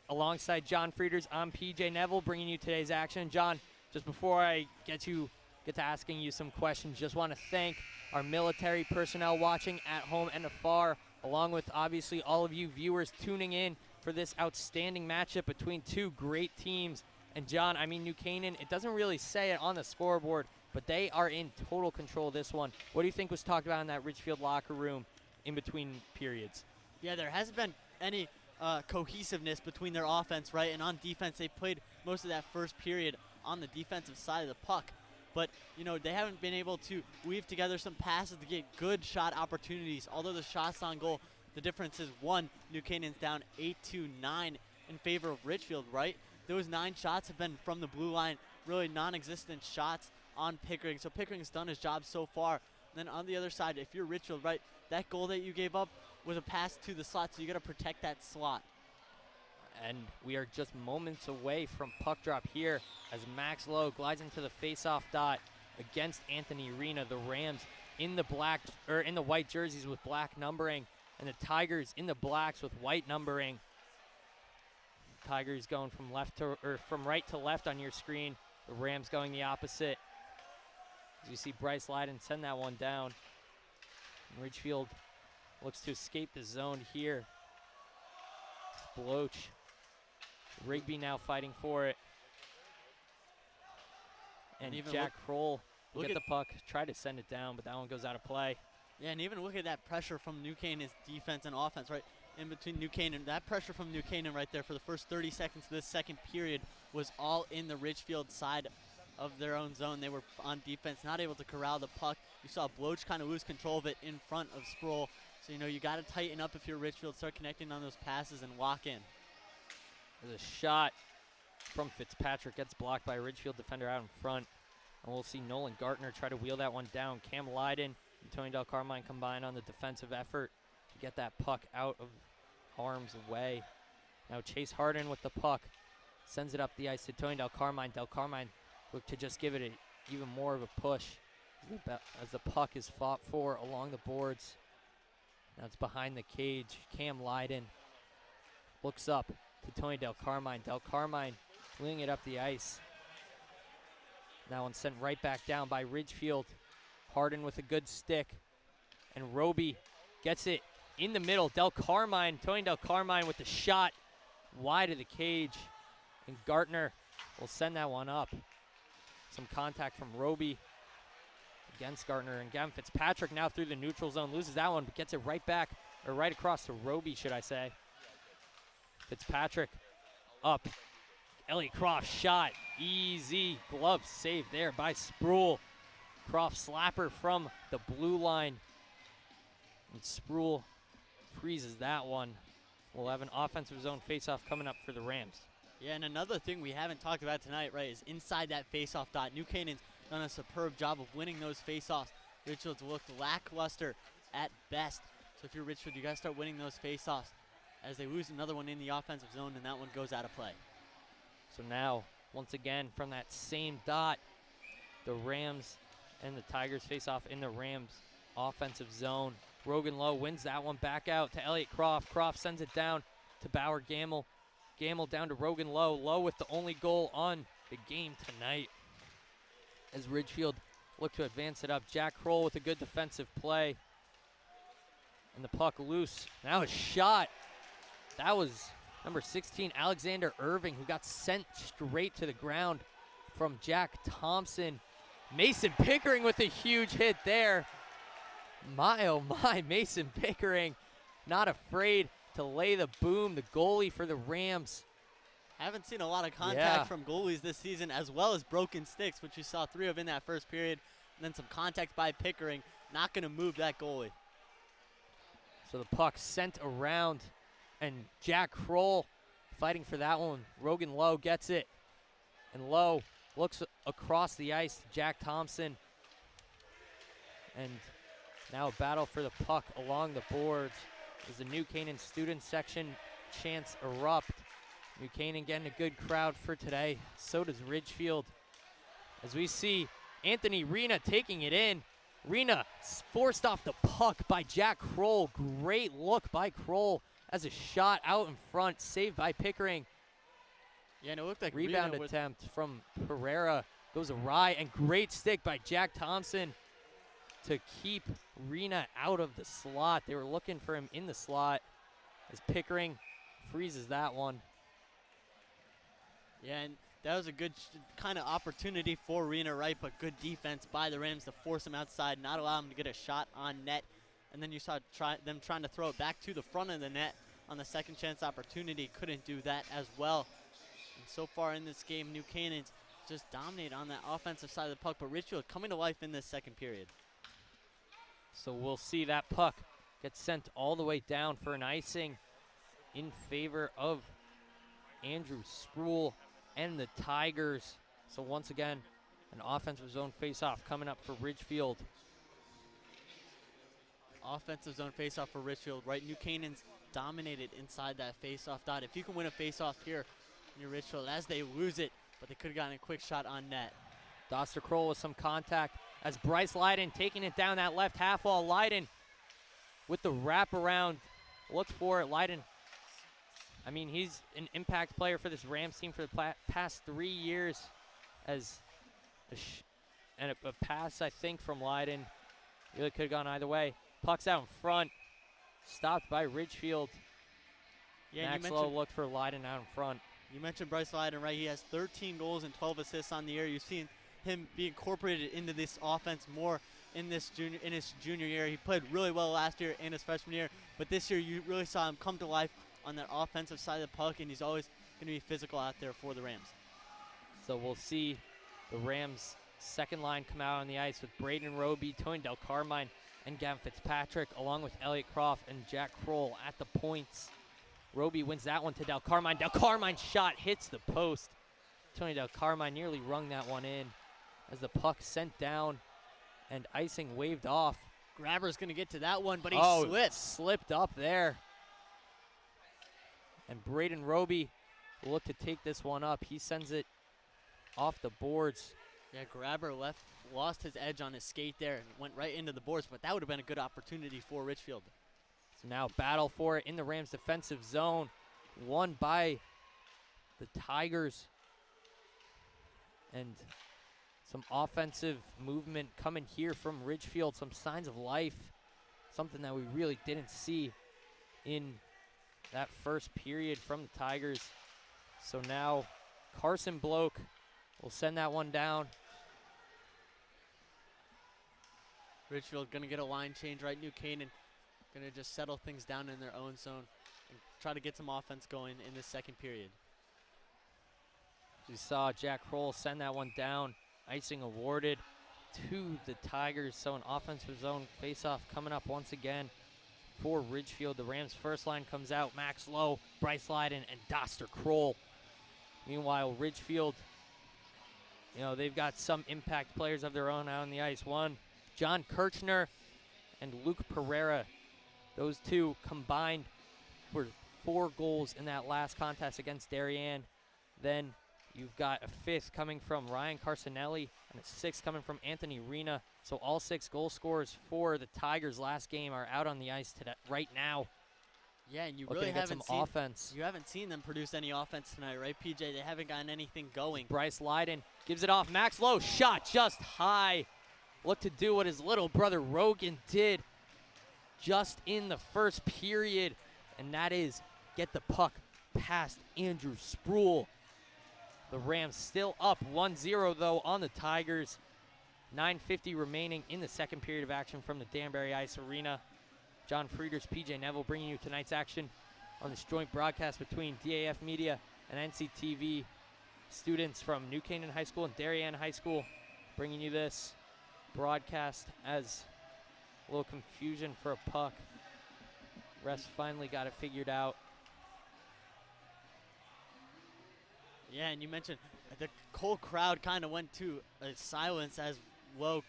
[SPEAKER 1] Alongside John Frieders, I'm PJ Neville bringing you today's action. John, just before I get to asking you some questions, just want to thank our military personnel watching at home and afar, along with obviously all of you viewers tuning in for this outstanding matchup between two great teams. And John, I mean, New Canaan, it doesn't really say it on the scoreboard, but they are in total control of this one. What do you think was talked about in that Ridgefield locker room in between periods?
[SPEAKER 2] Yeah, there hasn't been any cohesiveness between their offense, right? And on defense, they played most of that first period on the defensive side of the puck. But, you know, they haven't been able to weave together some passes to get good shot opportunities. Although the shots on goal, the difference is one. New Canaan's down 8-9 in favor of Ridgefield, right? Those 9 shots have been from the blue line, really non-existent shots on Pickering. So Pickering's done his job so far. And then on the other side, if you're Ridgefield, right, that goal that you gave up was a pass to the slot, so you got to protect that slot.
[SPEAKER 1] And we are just moments away from puck drop here as Max Lowe glides into the face-off dot against Anthony Rena. The Rams in the black or in the white jerseys with black numbering, and the Tigers in the blacks with white numbering. Tigers going from right to left on your screen. The Rams going the opposite. As you see Bryce Lyden send that one down. And Ridgefield looks to escape the zone here. Bloch. Rigby now fighting for it. And
[SPEAKER 2] even
[SPEAKER 1] Jack Kroll will
[SPEAKER 2] look
[SPEAKER 1] get
[SPEAKER 2] at
[SPEAKER 1] the puck, try to send it down, but that one goes out of play.
[SPEAKER 2] Yeah, and even look at that pressure from New Canaan's defense and offense, right? In between New Canaan, that pressure from New Canaan right there for the first 30 seconds of this second period was all in the Ridgefield side of their own zone. They were on defense, not able to corral the puck. You saw Bloch kind of lose control of it in front of Sproul. So, you know, you got to tighten up if you're Ridgefield, start connecting on those passes and lock in.
[SPEAKER 1] There's a shot from Fitzpatrick, gets blocked by a Ridgefield defender out in front. And we'll see Nolan Gartner try to wheel that one down. Cam Lyden and Tony Del Carmine combine on the defensive effort to get that puck out of harm's way. Now Chase Harden with the puck. Sends it up the ice to Tony Del Carmine. Del Carmine look to just give it even more of a push as the puck is fought for along the boards. Now it's behind the cage. Cam Lyden looks up to Tony Del Carmine. Del Carmine wheeling it up the ice. That one sent right back down by Ridgefield. Harden with a good stick. And Roby gets it in the middle. Del Carmine, Tony Del Carmine with the shot wide of the cage. And Gartner will send that one up. Some contact from Roby against Gartner. And Gavin Fitzpatrick now through the neutral zone. Loses that one, but gets it right back, or right across to Roby, should I say. Fitzpatrick up. Elliot Croft shot. Easy glove save there by Sproul. Croft slapper from the blue line. And Sproul freezes that one. We'll have an offensive zone faceoff coming up for the Rams.
[SPEAKER 2] Yeah, and another thing we haven't talked about tonight, right, is inside that faceoff dot. New Canaan's done a superb job of winning those faceoffs. Ridgefield's looked lackluster at best. So if you're Ridgefield, you got to start winning those faceoffs as they lose another one in the offensive zone, and that one goes out of play.
[SPEAKER 1] So now, once again, from that same dot, the Rams and the Tigers face off in the Rams offensive zone. Rogan Lowe wins that one back out to Elliot Croft. Croft sends it down to Bauer Gamble. Gamble down to Rogan Lowe. Lowe with the only goal on the game tonight. As Ridgefield look to advance it up. Jack Kroll with a good defensive play. And the puck loose. Now a shot. That was number 16, Alexander Irving, who got sent straight to the ground from Jack Thompson. Mason Pickering with a huge hit there. My, oh my, Mason Pickering not afraid to lay the boom, the goalie for the Rams.
[SPEAKER 2] Haven't seen a lot of contact from goalies this season, as well as broken sticks, which you saw 3 of in that first period. And then some contact by Pickering. Not going to move that goalie.
[SPEAKER 1] So the puck sent around, and Jack Kroll fighting for that one. Rogan Lowe gets it. And Lowe looks across the ice to Jack Thompson. And now a battle for the puck along the boards as the New Canaan student section chants erupt. New Canaan getting a good crowd for today. So does Ridgefield. As we see Anthony Rena taking it in. Rena forced off the puck by Jack Kroll. Great look by Kroll as a shot out in front, saved by Pickering.
[SPEAKER 2] Yeah, and it looked like
[SPEAKER 1] rebound attempt from Pereira goes awry, and great stick by Jack Thompson to keep Rena out of the slot. They were looking for him in the slot as Pickering freezes that one.
[SPEAKER 2] Yeah, and that was a good kind of opportunity for Rena, right? But good defense by the Rams to force him outside, not allow him to get a shot on net. And then you saw them trying to throw it back to the front of the net on the second chance opportunity. Couldn't do that as well. And so far in this game, New Canaan's just dominate on that offensive side of the puck. But Ridgefield coming to life in this second period.
[SPEAKER 1] So we'll see that puck get sent all the way down for an icing in favor of Andrew Sproul and the Tigers. So once again, an offensive zone faceoff coming up for Ridgefield.
[SPEAKER 2] Offensive zone faceoff for Ridgefield, right? New Canaan's dominated inside that faceoff dot. If you can win a faceoff here near Ridgefield as they lose it, but they could have gotten a quick shot on net.
[SPEAKER 1] Doster Kroll with some contact as Bryce Leiden taking it down that left half wall. Leiden with the wraparound. Look for it. Leiden, I mean, he's an impact player for this Rams team for the past 3 years, as a pass, I think, from Leiden really could have gone either way. Puck's out in front, stopped by Ridgefield.
[SPEAKER 2] Yeah,
[SPEAKER 1] Maxwell looked for Leiden out in front.
[SPEAKER 2] You mentioned Bryce Leiden, right? He has 13 goals and 12 assists on the year. You've seen him be incorporated into this offense more in his junior year. He played really well last year and his freshman year, but this year you really saw him come to life on that offensive side of the puck, and he's always going to be physical out there for the Rams.
[SPEAKER 1] So we'll see the Rams' second line come out on the ice with Braden Roby, Tony Del Carmine, and Gavin Fitzpatrick, along with Elliot Croft and Jack Kroll at the points. Roby wins that one to Del Carmine. Del Carmine's shot hits the post. Tony Del Carmine nearly rung that one in as the puck sent down and icing waved off.
[SPEAKER 2] Grabber's going to get to that one, but he
[SPEAKER 1] slipped up there. And Braden Roby will look to take this one up. He sends it off the boards.
[SPEAKER 2] Yeah, Grabber lost his edge on his skate there and went right into the boards, but that would have been a good opportunity for Ridgefield.
[SPEAKER 1] So now battle for it in the Rams' defensive zone, won by the Tigers. And some offensive movement coming here from Ridgefield, some signs of life, something that we really didn't see in that first period from the Tigers. So now Carson Bloke will send that one down.
[SPEAKER 2] Ridgefield going to get a line change, right? New Canaan going to just settle things down in their own zone and try to get some offense going in this second period.
[SPEAKER 1] We saw Jack Kroll send that one down. Icing awarded to the Tigers. So an offensive zone faceoff coming up once again for Ridgefield. The Rams' first line comes out. Max Lowe, Bryce Leiden, and Doster Kroll. Meanwhile, Ridgefield, they've got some impact players of their own out on the ice. One, John Kirchner and Luke Pereira. Those two combined for 4 goals in that last contest against Darien. Then you've got a 5th coming from Ryan Carcinelli and a 6th coming from Anthony Rena. So all 6 goal scorers for the Tigers last game are out on the ice today, right now.
[SPEAKER 2] Yeah, and you
[SPEAKER 1] looking
[SPEAKER 2] really
[SPEAKER 1] to get
[SPEAKER 2] haven't
[SPEAKER 1] some offense.
[SPEAKER 2] You haven't seen them produce any offense tonight, right, PJ? They haven't gotten anything going.
[SPEAKER 1] Bryce Leiden gives it off. Max Lowe, shot just high. Look to do what his little brother Rogan did just in the first period, and that is get the puck past Andrew Sproul. The Rams still up 1-0, though, on the Tigers. 9:50 remaining in the second period of action from the Danbury Ice Arena. John Frieders, PJ Neville bringing you tonight's action on this joint broadcast between DAF Media and NCTV. Students from New Canaan High School and Darien High School bringing you this broadcast as a little confusion for a puck. Refs finally got it figured out.
[SPEAKER 2] Yeah, and you mentioned the whole crowd kind of went to silence as Lowe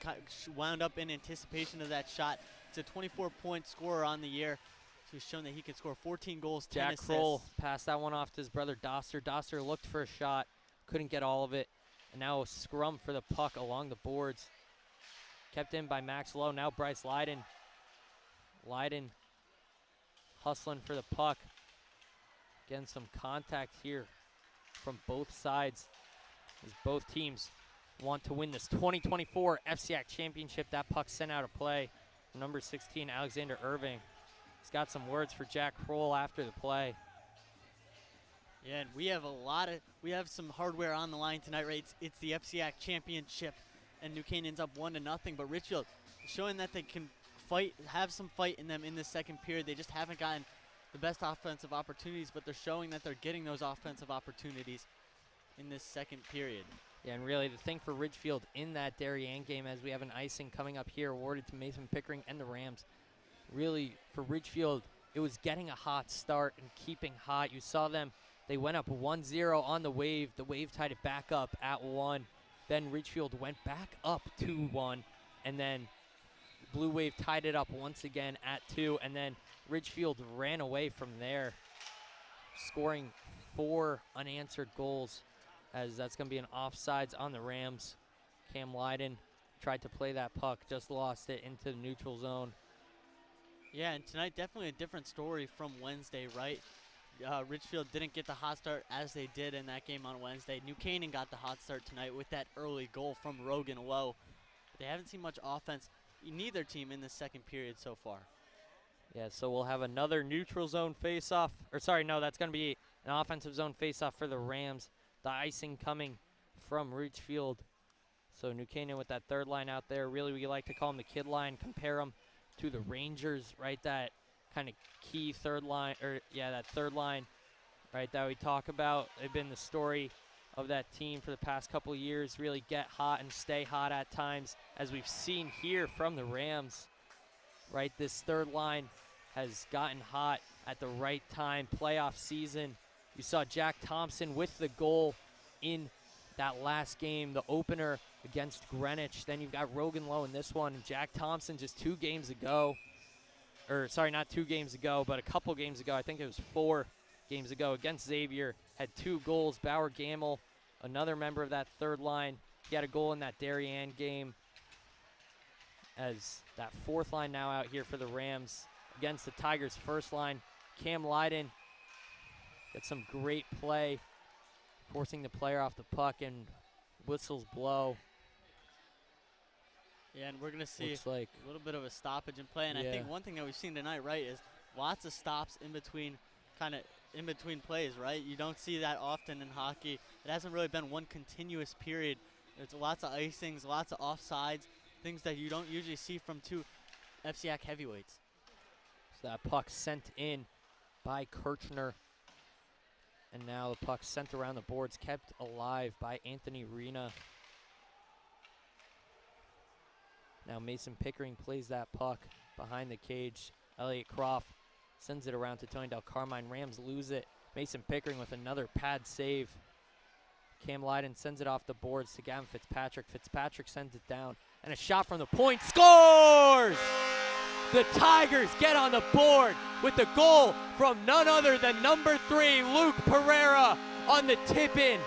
[SPEAKER 2] wound up in anticipation of that shot. It's a 24-point scorer on the year. So he's shown that he can score 14 goals, 10 assists.
[SPEAKER 1] Jack Kroll passed that one off to his brother Doster. Doster looked for a shot, couldn't get all of it. And now a scrum for the puck along the boards. Kept in by Max Lowe. Now Bryce Leiden. Leiden hustling for the puck. Getting some contact here from both sides as both teams want to win this 2024 FCIAC championship. That puck sent out of play. Number 16, Alexander Irving. He's got some words for Jack Kroll after the play.
[SPEAKER 2] Yeah, and we have some hardware on the line tonight, right? It's the FCIAC championship, and New Canaan's up 1-0, but Ridgefield showing that they can fight, have some fight in them in this second period. They just haven't gotten the best offensive opportunities, but they're showing that they're getting those offensive opportunities in this second period.
[SPEAKER 1] Yeah, and really the thing for Ridgefield in that Darien game, as we have an icing coming up here awarded to Mason Pickering and the Rams, really for Ridgefield, it was getting a hot start and keeping hot. You saw them, they went up 1-0 on the Wave. The Wave tied it back up at 1. Then Ridgefield went back up 2-1, and then Blue Wave tied it up once again at 2, and then Ridgefield ran away from there, scoring 4 unanswered goals, as that's going to be an offsides on the Rams. Cam Leiden tried to play that puck, just lost it into the neutral zone.
[SPEAKER 2] Yeah, and tonight definitely a different story from Wednesday, right? Ridgefield didn't get the hot start as they did in that game on Wednesday. New Canaan got the hot start tonight with that early goal from Rogan Lowe. They haven't seen much offense in neither team in the second period so far.
[SPEAKER 1] Yeah, so we'll have another neutral zone face-off. Or sorry, no, that's going to be an offensive zone face-off for the Rams. The icing coming from Ridgefield. So New Canaan with that third line out there. Really, we like to call them the kid line. Compare them to the Rangers, right? That kind of key third line, or yeah, that third line, right, that we talk about. They've been the story of that team for the past couple of years. Really get hot and stay hot at times, as we've seen here from the Rams, right? This third line has gotten hot at the right time. Playoff season. You saw Jack Thompson with the goal in that last game, the opener against Greenwich. Then you've got Rogan Lowe in this one. Jack Thompson just 2 games ago, or sorry, not 2 games ago, but a couple games ago. I think it was 4 games ago against Xavier. Had 2 goals. Bauer Gamble, another member of that third line. He had a goal in that Darien game. As that fourth line now out here for the Rams against the Tigers' first line. Cam Lyden gets some great play, forcing the player off the puck, and whistles blow.
[SPEAKER 2] Yeah, and we're going to see
[SPEAKER 1] like
[SPEAKER 2] a little bit of a stoppage in play. And I think one thing that we've seen tonight, right, is lots of stops in between, in between plays, right? You don't see that often in hockey. It hasn't really been one continuous period. There's lots of icings, lots of offsides, things that you don't usually see from 2 FCIAC heavyweights.
[SPEAKER 1] So that puck sent in by Kirchner. And now the puck sent around the boards, kept alive by Anthony Rena. Now Mason Pickering plays that puck behind the cage. Elliot Croft sends it around to Tony Del Carmine. Rams lose it. Mason Pickering with another pad save. Cam Lyden sends it off the boards to Gavin Fitzpatrick. Fitzpatrick sends it down. And a shot from the point. Scores! The Tigers get on the board with the goal from none other than number 3, Luke Pereira, on the tip-in.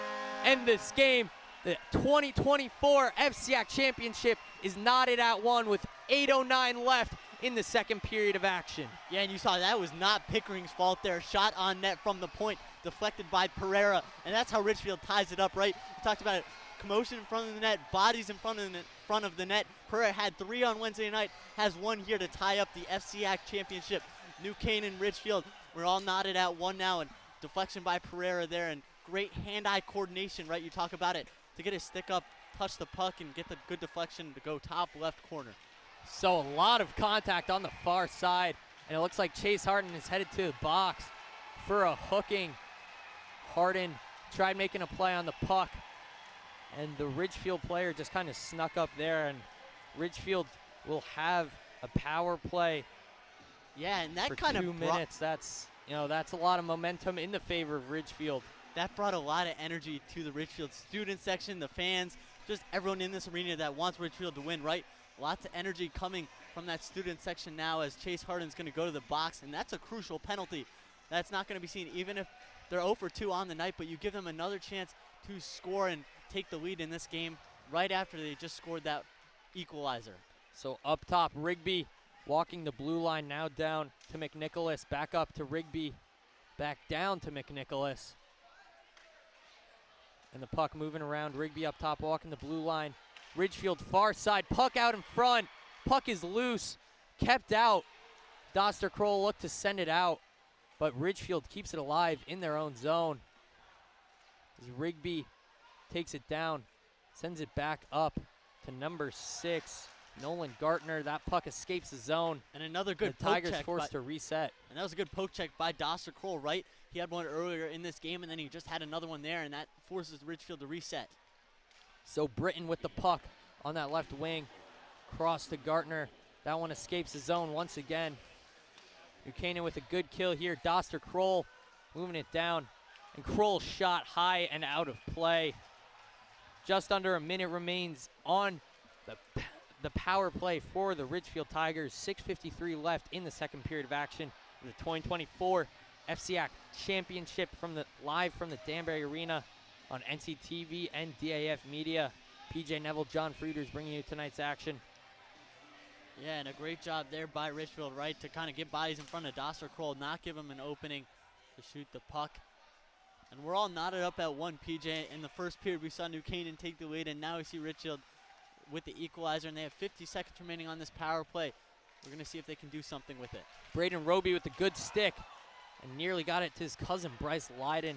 [SPEAKER 1] And this game, the 2024 FCIAC Championship, is knotted at 1 with 8:09 left in the second period of action.
[SPEAKER 2] Yeah, and you saw that was not Pickering's fault there. Shot on net from the point, deflected by Pereira. And that's how Ridgefield ties it up, right? We talked about it. Commotion in front of the net, bodies in front of the net. Pereira had 3 on Wednesday night, has 1 here to tie up the FCIAC Championship. New Canaan, Ridgefield, we're all knotted at 1 now, and deflection by Pereira there, and great hand-eye coordination, right? You talk about it, to get his stick up, touch the puck, and get the good deflection to go top left corner.
[SPEAKER 1] So a lot of contact on the far side, and it looks like Chase Harden is headed to the box for a hooking. Harden tried making a play on the puck, and the Ridgefield player just kind of snuck up there, and Ridgefield will have a power play.
[SPEAKER 2] Yeah, and that
[SPEAKER 1] for
[SPEAKER 2] kind of
[SPEAKER 1] 2 minutes. That's a lot of momentum in the favor of Ridgefield.
[SPEAKER 2] That brought a lot of energy to the Ridgefield student section, the fans, just everyone in this arena that wants Ridgefield to win, right? Lots of energy coming from that student section now as Chase Harden's going to go to the box, and that's a crucial penalty. That's not going to be seen even if they're 0 for 2 on the night, but you give them another chance to score and take the lead in this game right after they just scored that equalizer.
[SPEAKER 1] So up top, Rigby walking the blue line, now down to McNicholas, back up to Rigby, back down to McNicholas. And the puck moving around, Rigby up top walking the blue line. Ridgefield far side, puck out in front. Puck is loose, kept out. Doster Kroll looked to send it out, but Ridgefield keeps it alive in their own zone. As Rigby takes it down, sends it back up to number 6, Nolan Gartner. That puck escapes the zone.
[SPEAKER 2] And another good
[SPEAKER 1] the
[SPEAKER 2] poke
[SPEAKER 1] Tigers
[SPEAKER 2] check
[SPEAKER 1] forced to reset.
[SPEAKER 2] And that was a good poke check by Doster Kroll, right? He had one earlier in this game, and then he just had another one there, and that forces Ridgefield to reset.
[SPEAKER 1] So Britton with the puck on that left wing. Cross to Gartner. That one escapes the zone once again. Buchanan with a good kill here. Doster Kroll moving it down. And Kroll shot high and out of play. Just under a minute remains on the power play for the Ridgefield Tigers. 6:53 left in the second period of action. The 2024 FCIAC Championship live from the Danbury Arena on NCTV and DAF Media. PJ Neville, John Frieders bringing you tonight's action.
[SPEAKER 2] Yeah, and a great job there by Ridgefield, right, to kind of get bodies in front of Dostler Kroll, not give him an opening to shoot the puck. And we're all knotted up at 1, PJ. In the first period, we saw New Canaan take the lead, and now we see Ridgefield with the equalizer, and they have 50 seconds remaining on this power play. We're going to see if they can do something with it.
[SPEAKER 1] Braden Roby with a good stick and nearly got it to his cousin, Bryce Lyden.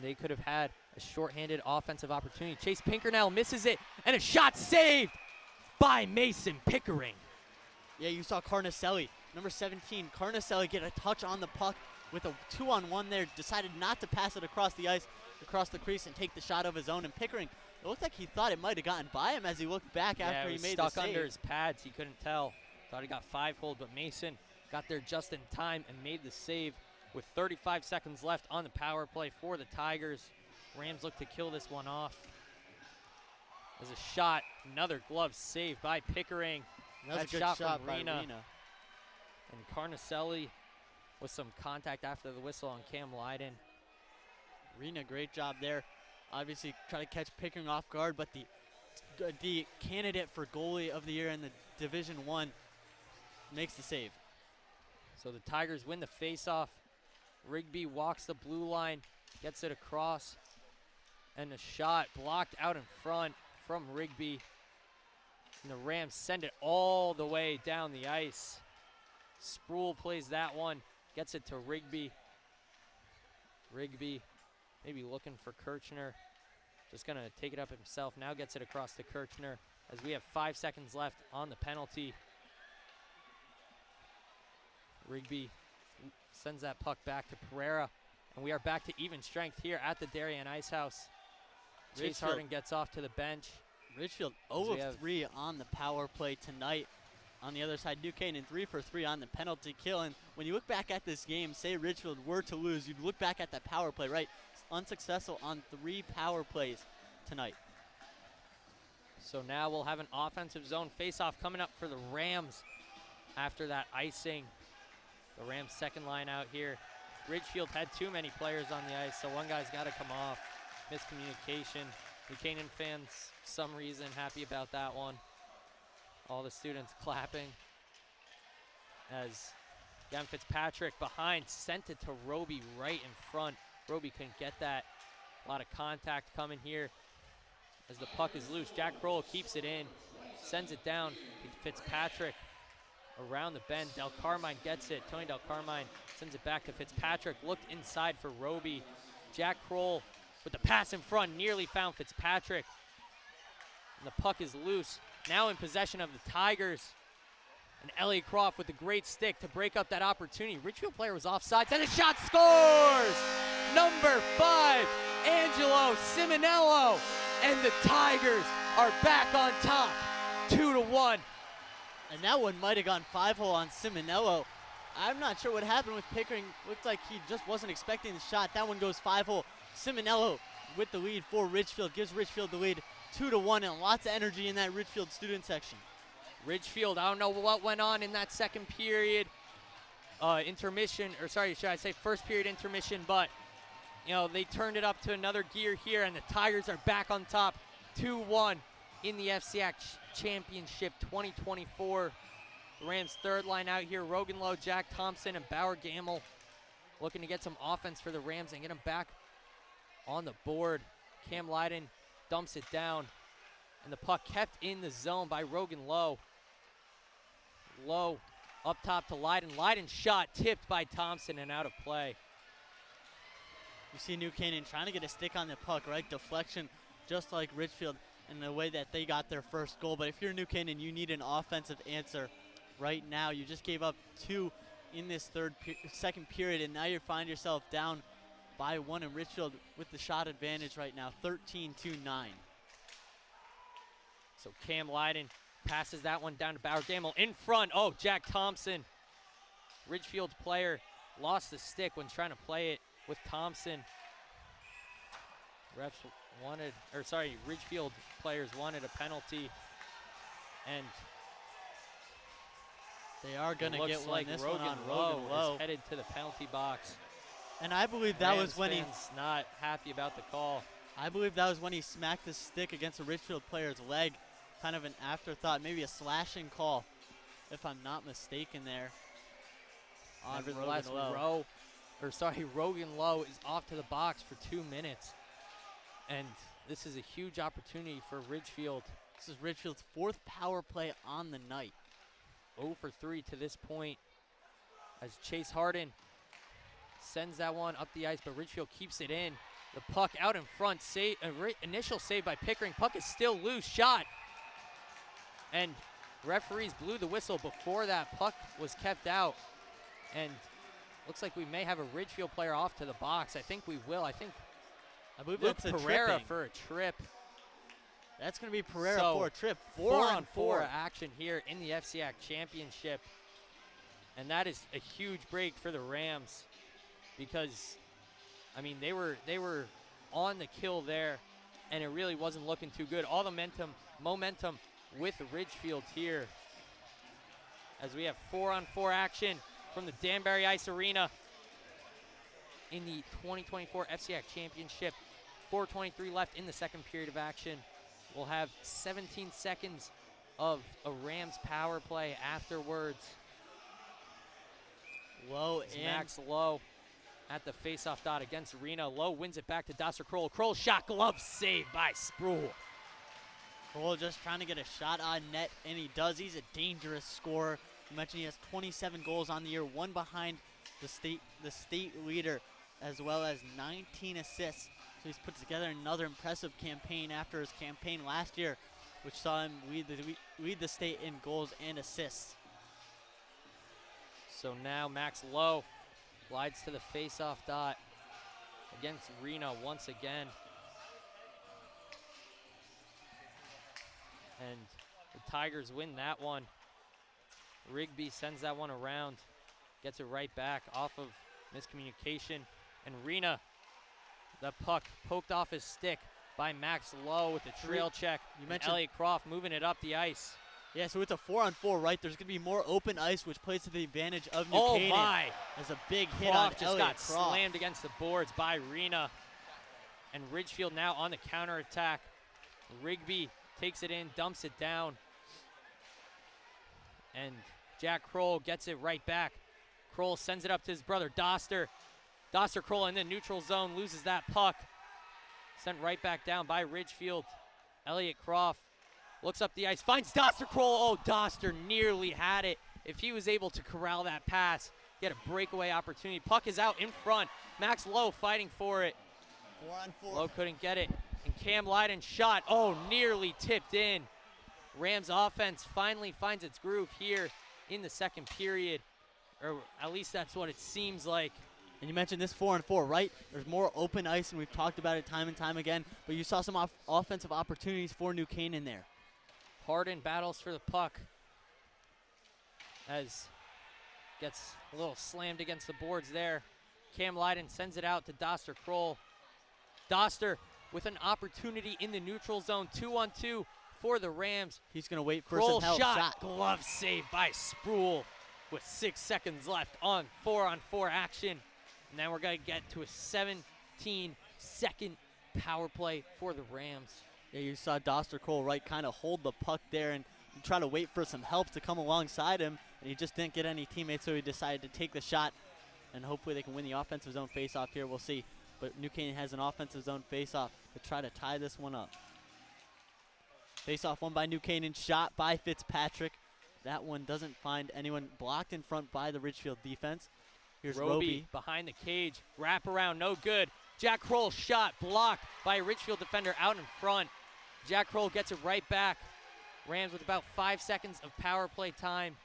[SPEAKER 1] They could have had a shorthanded offensive opportunity. Chase Pinkernell misses it, and a shot saved by Mason Pickering.
[SPEAKER 2] Yeah, you saw Carnicelli, number 17, Carnicelli get a touch on the puck with a 2-on-1 there, decided not to pass it across the ice, across the crease, and take the shot of his own. And Pickering, it looked like he thought it might have gotten by him as he looked back after he made the save.
[SPEAKER 1] Stuck under his pads. He couldn't tell. Thought he got 5-hold, but Mason got there just in time and made the save with 35 seconds left on the power play for the Tigers. Rams look to kill this one off. There's a shot, another glove save by Pickering.
[SPEAKER 2] That was a good shot
[SPEAKER 1] from
[SPEAKER 2] by
[SPEAKER 1] Rena.
[SPEAKER 2] Rena.
[SPEAKER 1] And Carnicelli with some contact after the whistle on Cam Lyden.
[SPEAKER 2] Rena, great job there. Obviously try to catch Pickering off guard, but the candidate for goalie of the year in the Division I makes the save.
[SPEAKER 1] So the Tigers win the faceoff. Rigby walks the blue line, gets it across, and a shot blocked out in front from Rigby. And the Rams send it all the way down the ice. Sproul plays that one, gets it to Rigby. Rigby maybe looking for Kirchner. Just gonna take it up himself. Now gets it across to Kirchner as we have 5 seconds left on the penalty. Rigby sends that puck back to Pereira. And we are back to even strength here at the Darien Ice House. Chase Harden gets off to the bench.
[SPEAKER 2] Ridgefield 0 of 3 on the power play tonight. On the other side, New Canaan 3 for 3 on the penalty kill. And when you look back at this game, say Ridgefield were to lose, you'd look back at that power play, right? Unsuccessful on 3 power plays tonight.
[SPEAKER 1] So now we'll have an offensive zone faceoff coming up for the Rams after that icing. The Rams' second line out here. Ridgefield had too many players on the ice, so one guy's got to come off. Miscommunication. New Canaan fans, for some reason, happy about that one. All the students clapping as Gavin Fitzpatrick behind sent it to Roby right in front. Roby couldn't get that. A lot of contact coming here as the puck is loose. Jack Kroll keeps it in, sends it down. Fitzpatrick around the bend. Del Carmine gets it. Tony Del Carmine sends it back to Fitzpatrick. Looked inside for Roby. Jack Kroll with the pass in front nearly found Fitzpatrick. And the puck is loose. Now in possession of the Tigers. And Elliot Croft with a great stick to break up that opportunity. Ridgefield player was offsides, and a shot scores! Number 5, Angelo Simonello. And the Tigers are back on top, 2-1.
[SPEAKER 2] And that one might have gone 5-hole on Simonello. I'm not sure what happened with Pickering. Looked like he just wasn't expecting the shot. That one goes 5-hole. Simonello with the lead for Ridgefield, gives Ridgefield the lead 2-1, and lots of energy in that Ridgefield student section.
[SPEAKER 1] Ridgefield, I don't know what went on in that second period intermission, or sorry, should I say first period intermission, but you know, they turned it up to another gear here, and the Tigers are back on top 2-1 in the FCIAC Championship 2024. The Rams' third line out here, Rogan Lowe, Jack Thompson, and Bauer Gamble looking to get some offense for the Rams and get them back on the board. Cam Lyden dumps it down, and the puck kept in the zone by Rogan Lowe. Lowe up top to Lyden. Lyden's shot tipped by Thompson and out of play.
[SPEAKER 2] You see New Canaan trying to get a stick on the puck, right? Deflection, just like Ridgefield in the way that they got their first goal. But if you're New Canaan, you need an offensive answer right now. You just gave up 2 in this second period, and now you find yourself down by 1 in Ridgefield with the shot advantage right now, 13-9.
[SPEAKER 1] So Cam Lyden passes that one down to Bauer Gamble in front. Oh, Jack Thompson. Ridgefield player lost the stick when trying to play it with Thompson. Ridgefield players wanted a penalty, and
[SPEAKER 2] they are going to get one.
[SPEAKER 1] Like
[SPEAKER 2] this
[SPEAKER 1] Rogan
[SPEAKER 2] one on
[SPEAKER 1] Lowe
[SPEAKER 2] Rogan Lowe
[SPEAKER 1] is headed to the penalty box.
[SPEAKER 2] And I believe that was when
[SPEAKER 1] not happy about the call.
[SPEAKER 2] I believe that was when he smacked his stick against a Ridgefield player's leg. Kind of an afterthought, maybe a slashing call, if I'm not mistaken there.
[SPEAKER 1] Nevertheless, Rogan Lowe is off to the box for 2 minutes. And this is a huge opportunity for Ridgefield.
[SPEAKER 2] This is Ridgefield's 4th power play on the night.
[SPEAKER 1] 0 for 3 to this point as Chase Harden sends that one up the ice, but Ridgefield keeps it in. The puck out in front, initial save by Pickering. Puck is still loose, shot. And referees blew the whistle before that puck was kept out. And looks like we may have a Ridgefield player off to the box. I think we will. I believe
[SPEAKER 2] that's
[SPEAKER 1] Luke
[SPEAKER 2] a
[SPEAKER 1] Pereira
[SPEAKER 2] tripping.
[SPEAKER 1] for a trip.
[SPEAKER 2] That's going to be Pereira
[SPEAKER 1] So,
[SPEAKER 2] for a trip.
[SPEAKER 1] 4-on-4 action here in the FCIAC championship. And that is a huge break for the Rams because, I mean, they were on the kill there, and it really wasn't looking too good. All the momentum with Ridgefield here as we have 4-on-4 action from the Danbury Ice Arena in the 2024 FCIAC championship. 4:23 left in the second period of action. We'll have 17 seconds of a Rams power play afterwards.
[SPEAKER 2] Lowe
[SPEAKER 1] It's
[SPEAKER 2] and
[SPEAKER 1] Max Lowe at the faceoff dot against Arena. Lowe wins it back to Doster Kroll. Kroll shot, glove save by Spruill.
[SPEAKER 2] Kroll just trying to get a shot on net, and he does. He's a dangerous scorer. You mentioned he has 27 goals on the year, one behind the state leader, as well as 19 assists. So he's put together another impressive campaign after his campaign last year, which saw him lead the state in goals and assists.
[SPEAKER 1] So now Max Lowe glides to the faceoff dot against Rena once again. And the Tigers win that one. Rigby sends that one around, gets it right back off of miscommunication. And Rena, the puck poked off his stick by Max Lowe with the trail check.
[SPEAKER 2] You mentioned
[SPEAKER 1] Elliot Croft moving it up the ice.
[SPEAKER 2] Yeah, so it's a 4-on-4, right? There's going to be more open ice, which plays to the advantage of New
[SPEAKER 1] Oh
[SPEAKER 2] Canaan.
[SPEAKER 1] my!
[SPEAKER 2] There's a big hit
[SPEAKER 1] Croft
[SPEAKER 2] on
[SPEAKER 1] just
[SPEAKER 2] Elliot
[SPEAKER 1] got
[SPEAKER 2] Croft.
[SPEAKER 1] slammed against the boards by Rena. And Ridgefield now on the counterattack. Rigby takes it in, dumps it down. And Jack Kroll gets it right back. Kroll sends it up to his brother, Doster. Doster Kroll in the neutral zone, loses that puck. Sent right back down by Ridgefield. Elliot Croft looks up the ice, finds Doster Kroll. Oh, Doster nearly had it. If he was able to corral that pass, get a breakaway opportunity. Puck is out in front. Max Lowe fighting for it.
[SPEAKER 2] 4-on-4.
[SPEAKER 1] Lowe couldn't get it. And Cam Lydon shot. Oh, nearly tipped in. Rams offense finally finds its groove here in the second period. Or at least that's what it seems like.
[SPEAKER 2] And you mentioned this 4-on-4, right? There's more open ice, and we've talked about it time and time again. But you saw some offensive opportunities for New Canaan there.
[SPEAKER 1] Harden battles for the puck as gets a little slammed against the boards there. Cam Lydon sends it out to Doster Kroll. Doster with an opportunity in the neutral zone, 2-on-2 for the Rams.
[SPEAKER 2] He's going to wait for
[SPEAKER 1] Kroll
[SPEAKER 2] some help.
[SPEAKER 1] shot, glove save by Spruill with 6 seconds left on 4-on-4 action. And then we're going to get to a 17-second power play for the Rams.
[SPEAKER 2] Yeah, you saw Doster Kroll, right, kind of hold the puck there and try to wait for some help to come alongside him. And he just didn't get any teammates, so he decided to take the shot. And hopefully they can win the offensive zone faceoff here. We'll see. But New Canaan has an offensive zone faceoff to try to tie this one up. Faceoff won by New Canaan, shot by Fitzpatrick. That one doesn't find anyone, blocked in front by the Ridgefield defense. Here's Roby
[SPEAKER 1] behind the cage, wrap around, no good. Jack Kroll shot, blocked by a Ridgefield defender out in front. Jack Kroll gets it right back. Rams with about 5 seconds of power play time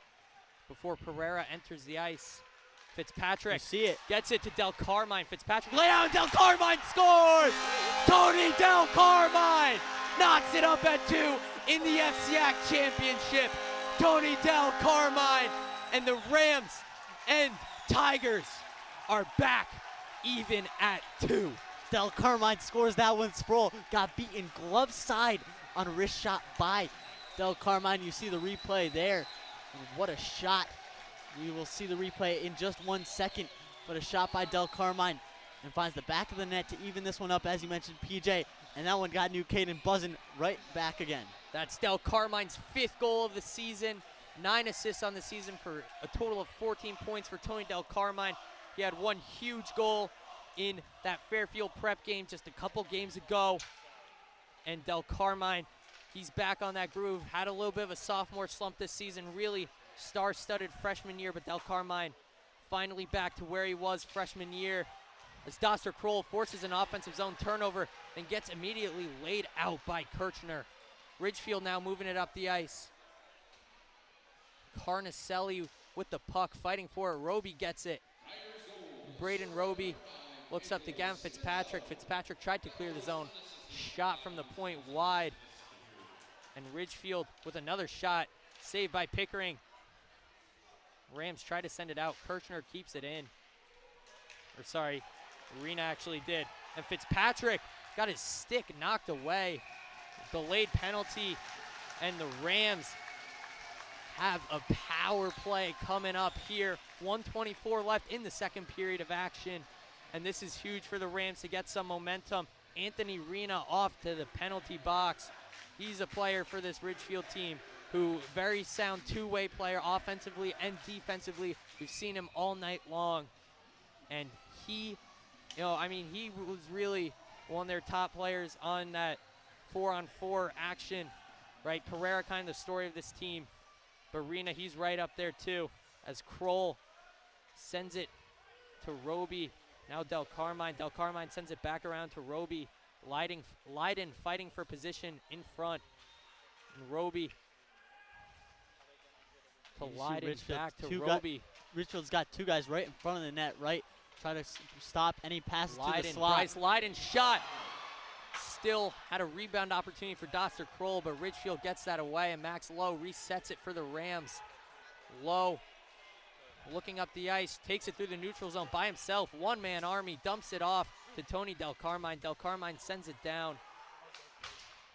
[SPEAKER 1] before Pereira enters the ice. Fitzpatrick gets it to Del Carmine. Fitzpatrick lay down, Del Carmine scores! Tony Del Carmine knocks it up at 2 in the FCIAC championship. Tony Del Carmine and the Rams and Tigers are back even at 2.
[SPEAKER 2] Del Carmine scores that one. Sproul got beaten glove side on a wrist shot by Del Carmine. You see the replay there. And what a shot. We will see the replay in just 1 second. But a shot by Del Carmine and finds the back of the net to even this one up. As you mentioned, PJ, And that one got New Canaan buzzing right back again.
[SPEAKER 1] That's Del Carmine's 5th goal of the season. 9 assists on the season for a total of 14 points for Tony Del Carmine. He had one huge goal in that Fairfield Prep game just a couple games ago. And Del Carmine, he's back on that groove. Had a little bit of a sophomore slump this season. Really star-studded freshman year, but Del Carmine finally back to where he was freshman year. As Doster Kroll forces an offensive zone turnover and gets immediately laid out by Kirchner. Ridgefield now moving it up the ice. Carnicelli with the puck, fighting for it. Roby gets it. Braden Roby looks up to Gavin Fitzpatrick. Fitzpatrick tried to clear the zone. Shot from the point wide. And Ridgefield with another shot. Saved by Pickering. Rams try to send it out. Kirchner keeps it in. Or sorry, Arena actually did. And Fitzpatrick got his stick knocked away. Delayed penalty. And the Rams have a power play coming up here. 1:24 left in the second period of action. And this is huge for the Rams to get some momentum. Anthony Rena off to the penalty box. He's a player for this Ridgefield team who very sound two-way player offensively and defensively. We've seen him all night long. And he, he was really one of their top players on that 4-on-4 action, right? Pereira kind of the story of this team. But Rena, he's right up there too, as Kroll sends it to Roby. Now Del Carmine. Del Carmine sends it back around to Roby. Leiden fighting for position in front. And Roby to Leiden, back to Roby.
[SPEAKER 2] Ridgefield's got 2 guys right in front of the net, right? Try to stop any passes to the slot.
[SPEAKER 1] Bryce Leiden shot. Still had a rebound opportunity for Doster Kroll, but Ridgefield gets that away, and Max Lowe resets it for the Rams. Lowe looking up the ice, takes it through the neutral zone by himself. One-man army, dumps it off to Tony Del Carmine. Del Carmine sends it down.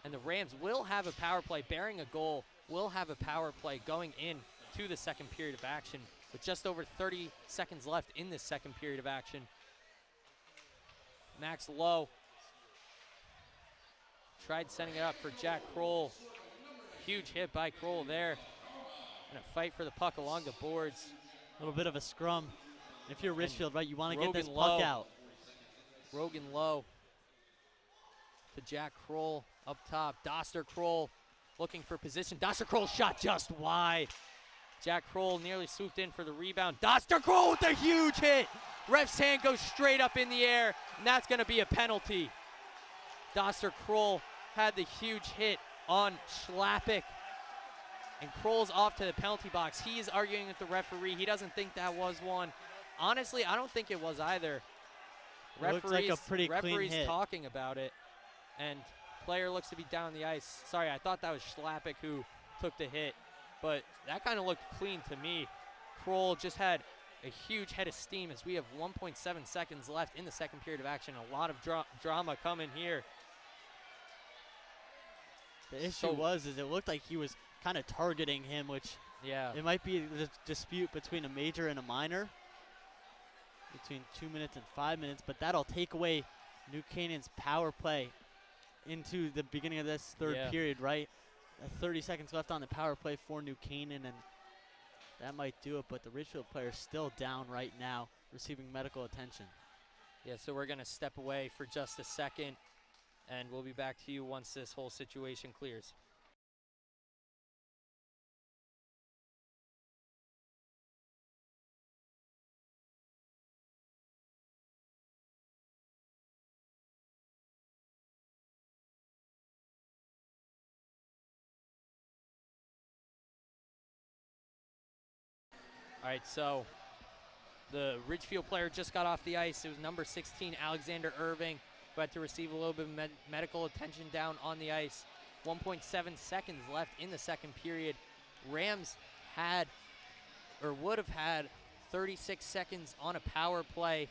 [SPEAKER 1] And the Rams will have a power play, bearing a goal, will have a power play going in to the second period of action with just over 30 seconds left in this second period of action. Max Lowe tried sending it up for Jack Kroll. Huge hit by Kroll there. And a fight for the puck along the boards.
[SPEAKER 2] A little bit of a scrum. If you're Ridgefield, right, you want to get this puck out.
[SPEAKER 1] Rogan Lowe to Jack Kroll up top. Doster Kroll looking for position. Doster Kroll shot just wide. Jack Kroll nearly swooped in for the rebound. Doster Kroll with a huge hit. Ref's hand goes straight up in the air, and that's going to be a penalty. Doster Kroll had the huge hit on Schlappik. And Kroll's off to the penalty box. He is arguing with the referee. He doesn't think that was one. Honestly, I don't think it was either.
[SPEAKER 2] Looks like a pretty clean hit.
[SPEAKER 1] Talking about it. And player looks to be down the ice. Sorry, I thought that was Schlappik who took the hit. But that kind of looked clean to me. Kroll just had a huge head of steam as we have 1.7 seconds left in the second period of action. A lot of drama coming here.
[SPEAKER 2] The issue is it looked like he was kind of targeting him, which it might be a dispute between a major and a minor, between 2 minutes and 5 minutes, but that'll take away New Canaan's power play into the beginning of this third period, right? 30 seconds left on the power play for New Canaan, and that might do it, but the Ridgefield player is still down right now, receiving medical attention.
[SPEAKER 1] Yeah, so we're going to step away for just a second, and we'll be back to you once this whole situation clears. All right, so the Ridgefield player just got off the ice. It was number 16, Alexander Irving, who had to receive a little bit of medical attention down on the ice. 1.7 seconds left in the second period. Rams had, or would have had, 36 seconds on a power play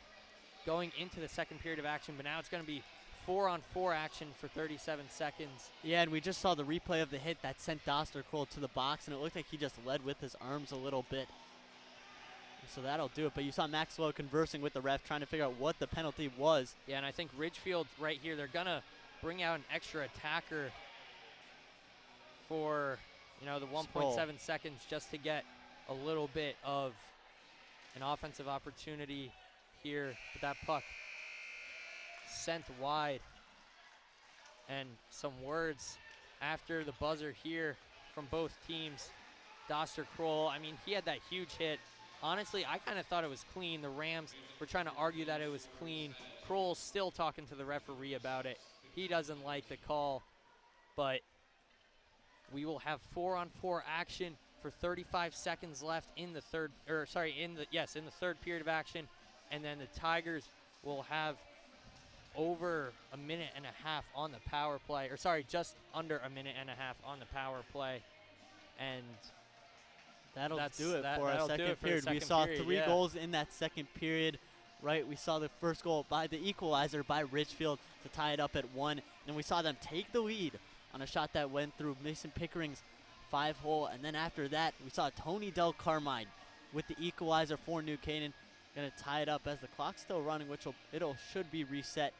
[SPEAKER 1] going into the second period of action, but now it's going to be 4-on-4 action for 37 seconds.
[SPEAKER 2] Yeah, and we just saw the replay of the hit that sent Doster Kroll to the box, and it looked like he just led with his arms a little bit. So that'll do it. But you saw Max Lowe conversing with the ref, trying to figure out what the penalty was.
[SPEAKER 1] Yeah, and I think Ridgefield right here, they're going to bring out an extra attacker for, you know, the 1.7 seconds just to get a little bit of an offensive opportunity here. But that puck sent wide. And some words after the buzzer here from both teams. Doster Kroll, I mean, he had that huge hit. Honestly, I kind of thought it was clean. The Rams were trying to argue that it was clean. Kroll's still talking to the referee about it. He doesn't like the call, but we will have 4-on-4 action for 35 seconds left in the third, in the third period of action. And then the Tigers will have over a minute and a half on the power play, just under a minute and a half on the power play. And
[SPEAKER 2] that'll do it for our second period. We saw three goals in that second period, right? We saw the first goal by the equalizer by Ridgefield to tie it up at 1. And we saw them take the lead on a shot that went through Mason Pickering's 5-hole. And then after that, we saw Tony Del Carmine with the equalizer for New Canaan. Going to tie it up as the clock's still running, which should be reset.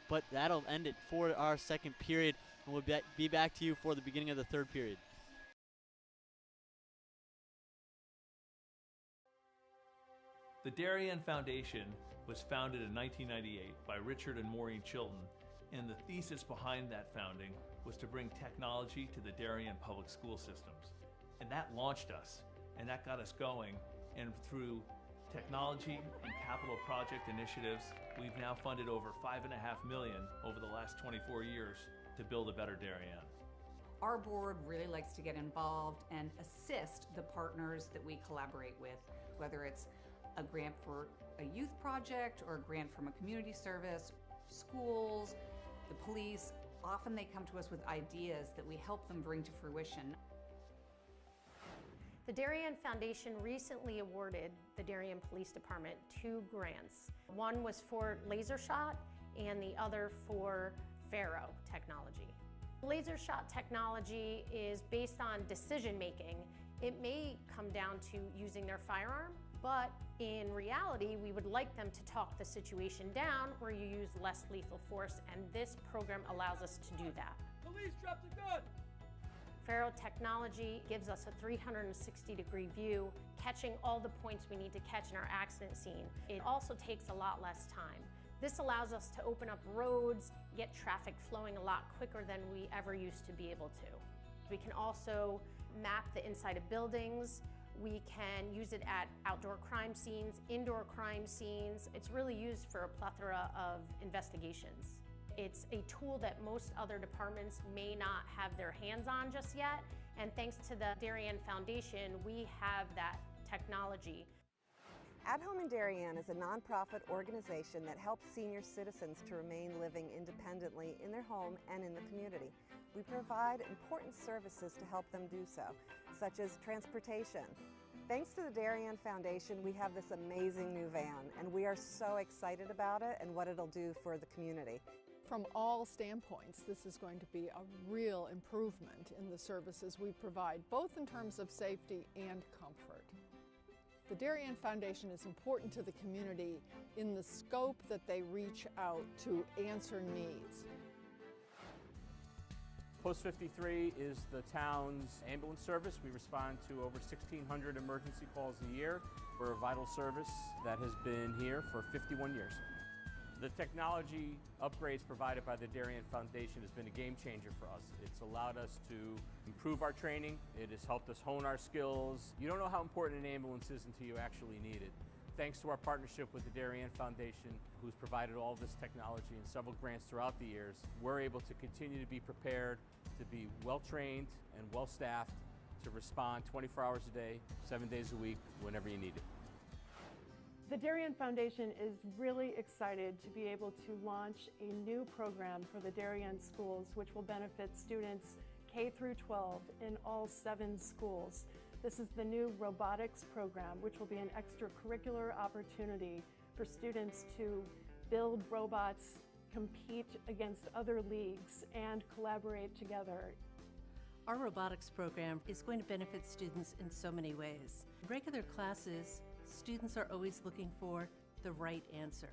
[SPEAKER 2] But that'll end it for our second period. And we'll be back to you for the beginning of the third period.
[SPEAKER 3] The Darien Foundation was founded in 1998 by Richard and Maureen Chilton, and the thesis behind that founding was to bring technology to the Darien public school systems. And that launched us, and that got us going, and through technology and capital project initiatives, we've now funded over $5.5 million over the last 24 years to build a better Darien.
[SPEAKER 4] Our board really likes to get involved and assist the partners that we collaborate with, whether it's a grant for a youth project or a grant from a community service, schools, the police. Often they come to us with ideas that we help them bring to fruition.
[SPEAKER 5] The Darien Foundation recently awarded the Darien Police Department 2 grants. One was for laser shot and the other for Faro technology. Laser shot technology is based on decision making. It may come down to using their firearm, but in reality, we would like them to talk the situation down where you use less lethal force, and this program allows us to do that.
[SPEAKER 13] Police, drop the gun!
[SPEAKER 5] Faro technology gives us a 360-degree view, catching all the points we need to catch in our accident scene. It also takes a lot less time. This allows us to open up roads, get traffic flowing a lot quicker than we ever used to be able to. We can also map the inside of buildings. We can use it at outdoor crime scenes, indoor crime scenes. It's really used for a plethora of investigations. It's a tool that most other departments may not have their hands on just yet, and thanks to the Darien Foundation, we have that technology.
[SPEAKER 7] At Home in Darien is a nonprofit organization that helps senior citizens to remain living independently in their home and in the community. We provide important services to help them do so, such as transportation. Thanks to the Darien Foundation, we have this amazing new van, and we are so excited about it and what it'll do for the community.
[SPEAKER 8] From all standpoints, this is going to be a real improvement in the services we provide, both in terms of safety and comfort. The Darien Foundation is important to the community in the scope that they reach out to answer needs.
[SPEAKER 9] Post 53 is the town's ambulance service. We respond to over 1,600 emergency calls a year. We're a vital service that has been here for 51 years. The technology upgrades provided by the Darien Foundation has been a game changer for us. It's allowed us to improve our training. It has helped us hone our skills. You don't know how important an ambulance is until you actually need it. Thanks to our partnership with the Darien Foundation, who's provided all this technology and several grants throughout the years, we're able to continue to be prepared, to be well-trained and well-staffed, to respond 24 hours a day, 7 days a week, whenever you need it.
[SPEAKER 10] The Darien Foundation is really excited to be able to launch a new program for the Darien schools, which will benefit students K through 12 in all 7 schools. This is the new robotics program, which will be an extracurricular opportunity for students to build robots, compete against other leagues, and collaborate together.
[SPEAKER 11] Our robotics program is going to benefit students in so many ways. In regular classes, students are always looking for the right answer,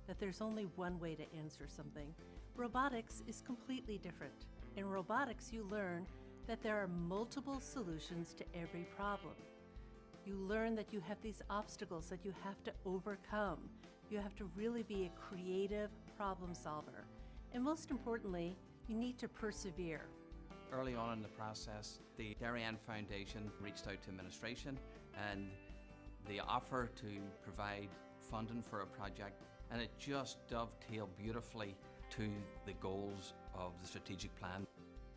[SPEAKER 11] that there's only one way to answer something. Robotics is completely different. In robotics, you learn that there are multiple solutions to every problem. You learn that you have these obstacles that you have to overcome. You have to really be a creative problem solver. And most importantly, you need to persevere.
[SPEAKER 12] Early on in the process, the Darien Foundation reached out to administration and the offer to provide funding for a project, and it just dovetailed beautifully to the goals of the strategic plan.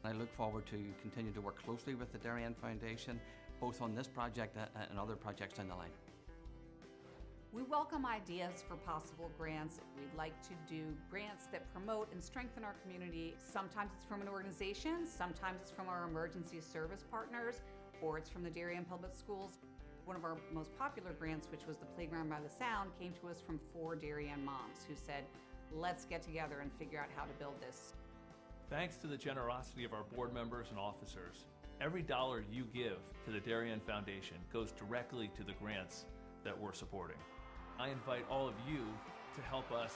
[SPEAKER 12] I look forward to continuing to work closely with the Darien Foundation, both on this project and other projects down the line.
[SPEAKER 4] We welcome ideas for possible grants. We'd like to do grants that promote and strengthen our community. Sometimes it's from an organization, sometimes it's from our emergency service partners, or it's from the Darien Public Schools. One of our most popular grants, which was the Playground by the Sound, came to us from 4 Darien moms who said, let's get together and figure out how to build this.
[SPEAKER 3] Thanks to the generosity of our board members and officers, every dollar you give to the Darien Foundation goes directly to the grants that we're supporting. I invite all of you to help us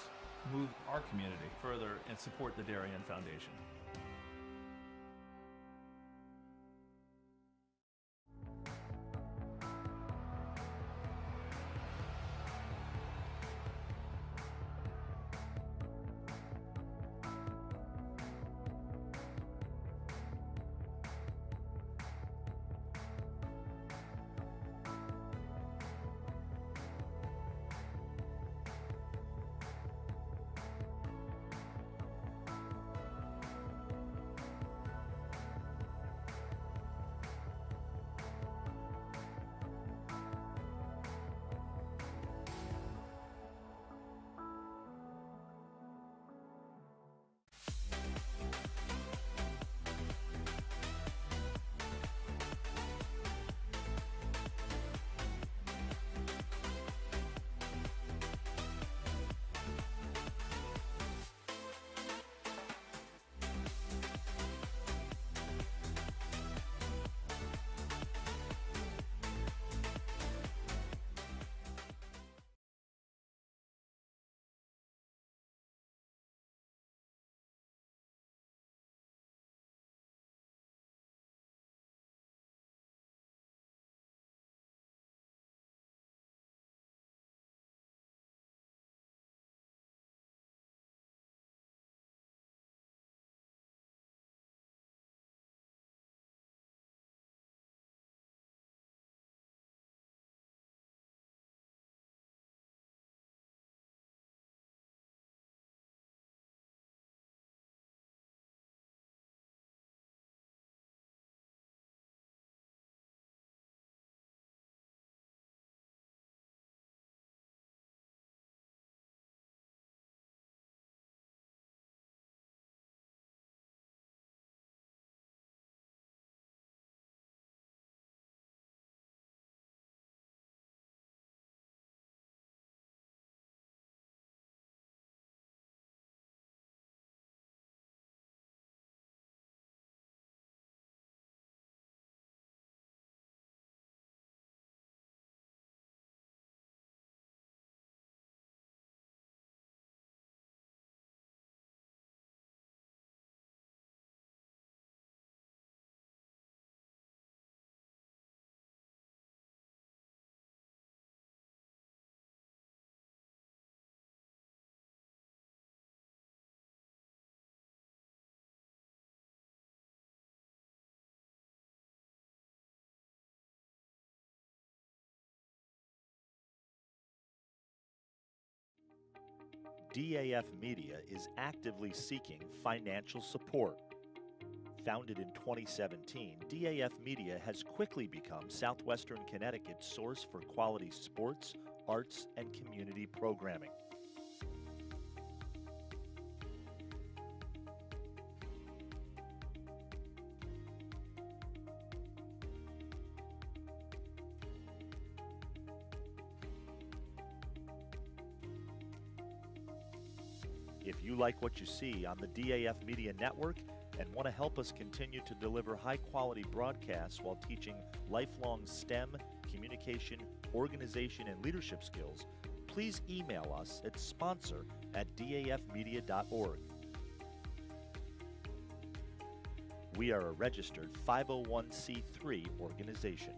[SPEAKER 3] move our community further and support the Darien Foundation.
[SPEAKER 6] DAF Media is actively seeking financial support. Founded in 2017, DAF Media has quickly become Southwestern Connecticut's source for quality sports, arts, and community programming. If you like what you see on the DAF Media Network and want to help us continue to deliver high-quality broadcasts while teaching lifelong STEM, communication, organization, and leadership skills, please email us at sponsor@dafmedia.org. We are a registered 501c3 organization.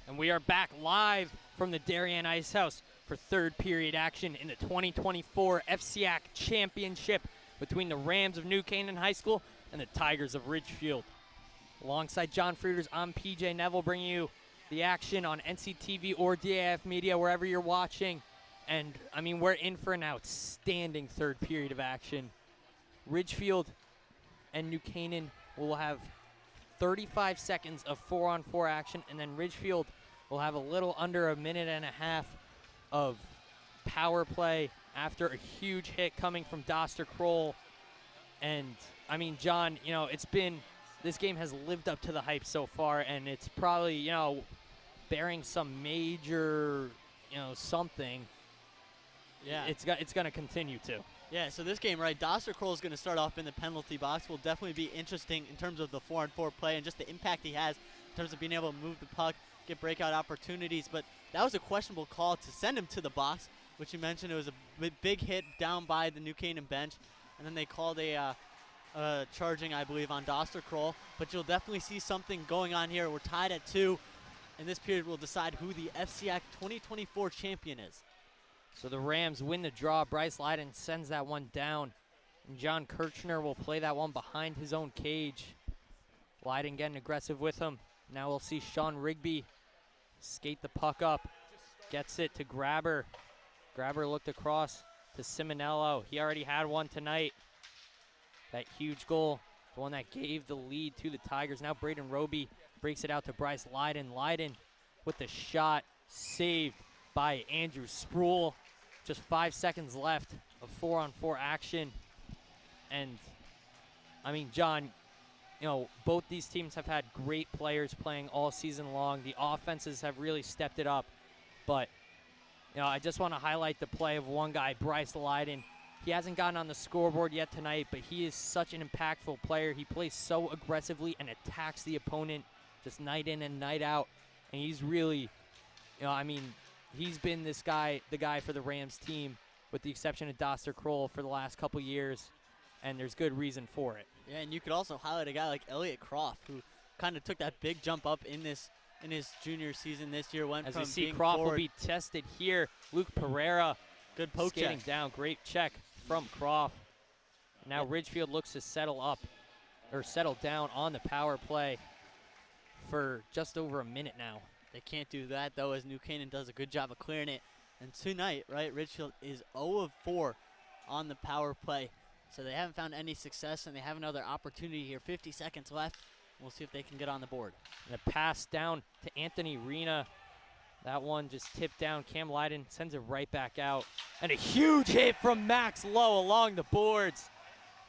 [SPEAKER 1] And we are back live from the Darien Ice House for third period action in the 2024 FCIAC Championship between the Rams of New Canaan High School and the Tigers of Ridgefield. Alongside John Frieders, I'm PJ Neville, bringing you the action on NCTV or DAF Media, wherever you're watching. And, I mean, we're in for an outstanding third period of action. Ridgefield and New Canaan will have 35 seconds of 4-on-4 action, and then Ridgefield will have a little under a minute and a half of power play after a huge hit coming from Doster Kroll. And, I mean, John, you know, this game has lived up to the hype so far, and it's probably, you know, bearing some major, you know, something.
[SPEAKER 2] Yeah.
[SPEAKER 1] It's going to continue to.
[SPEAKER 2] Yeah, so this game, right, Doster Kroll is going to start off in the penalty box. Will definitely be interesting in terms of the 4-on-4 play and just the impact he has in terms of being able to move the puck, get breakout opportunities. But that was a questionable call to send him to the box, which you mentioned. It was a big hit down by the New Canaan bench. And then they called a charging, I believe, on Doster Kroll. But you'll definitely see something going on here. We're tied at 2. And this period will decide who the FCIAC 2024 champion is.
[SPEAKER 1] So the Rams win the draw. Bryce Leiden sends that one down. And John Kirchner will play that one behind his own cage. Leiden getting aggressive with him. Now we'll see Sean Rigby skate the puck up. Gets it to Grabber. Grabber looked across to Simonello. He already had one tonight. That huge goal, the one that gave the lead to the Tigers. Now Braden Roby breaks it out to Bryce Leiden. Leiden with the shot, saved by Andrew Sproul. Just 5 seconds left of 4-on-4 action. And, I mean, John, you know, both these teams have had great players playing all season long. The offenses have really stepped it up. But, you know, I just want to highlight the play of one guy, Bryce Leiden. He hasn't gotten on the scoreboard yet tonight, but he is such an impactful player. He plays so aggressively and attacks the opponent just night in and night out. And he's really, you know, I mean, he's been the guy for the Rams team, with the exception of Doster Kroll, for the last couple years, and there's good reason for it.
[SPEAKER 2] Yeah, and you could also highlight a guy like Elliot Croft, who kind of took that big jump up in his junior season this year. Went
[SPEAKER 1] as
[SPEAKER 2] from
[SPEAKER 1] we see,
[SPEAKER 2] being
[SPEAKER 1] Croft
[SPEAKER 2] forward.
[SPEAKER 1] will be tested here. Luke Pereira,
[SPEAKER 2] good poke
[SPEAKER 1] skating
[SPEAKER 2] check
[SPEAKER 1] down, great check from Croft. Now Ridgefield looks to settle down on the power play for just over a minute now.
[SPEAKER 2] They can't do that, though, as New Canaan does a good job of clearing it. And tonight, right, Ridgefield is 0 of 4 on the power play. So they haven't found any success, and they have another opportunity here. 50 seconds left. We'll see if they can get on the board.
[SPEAKER 1] And a pass down to Anthony Rena. That one just tipped down. Cam Leiden sends it right back out. And a huge hit from Max Lowe along the boards.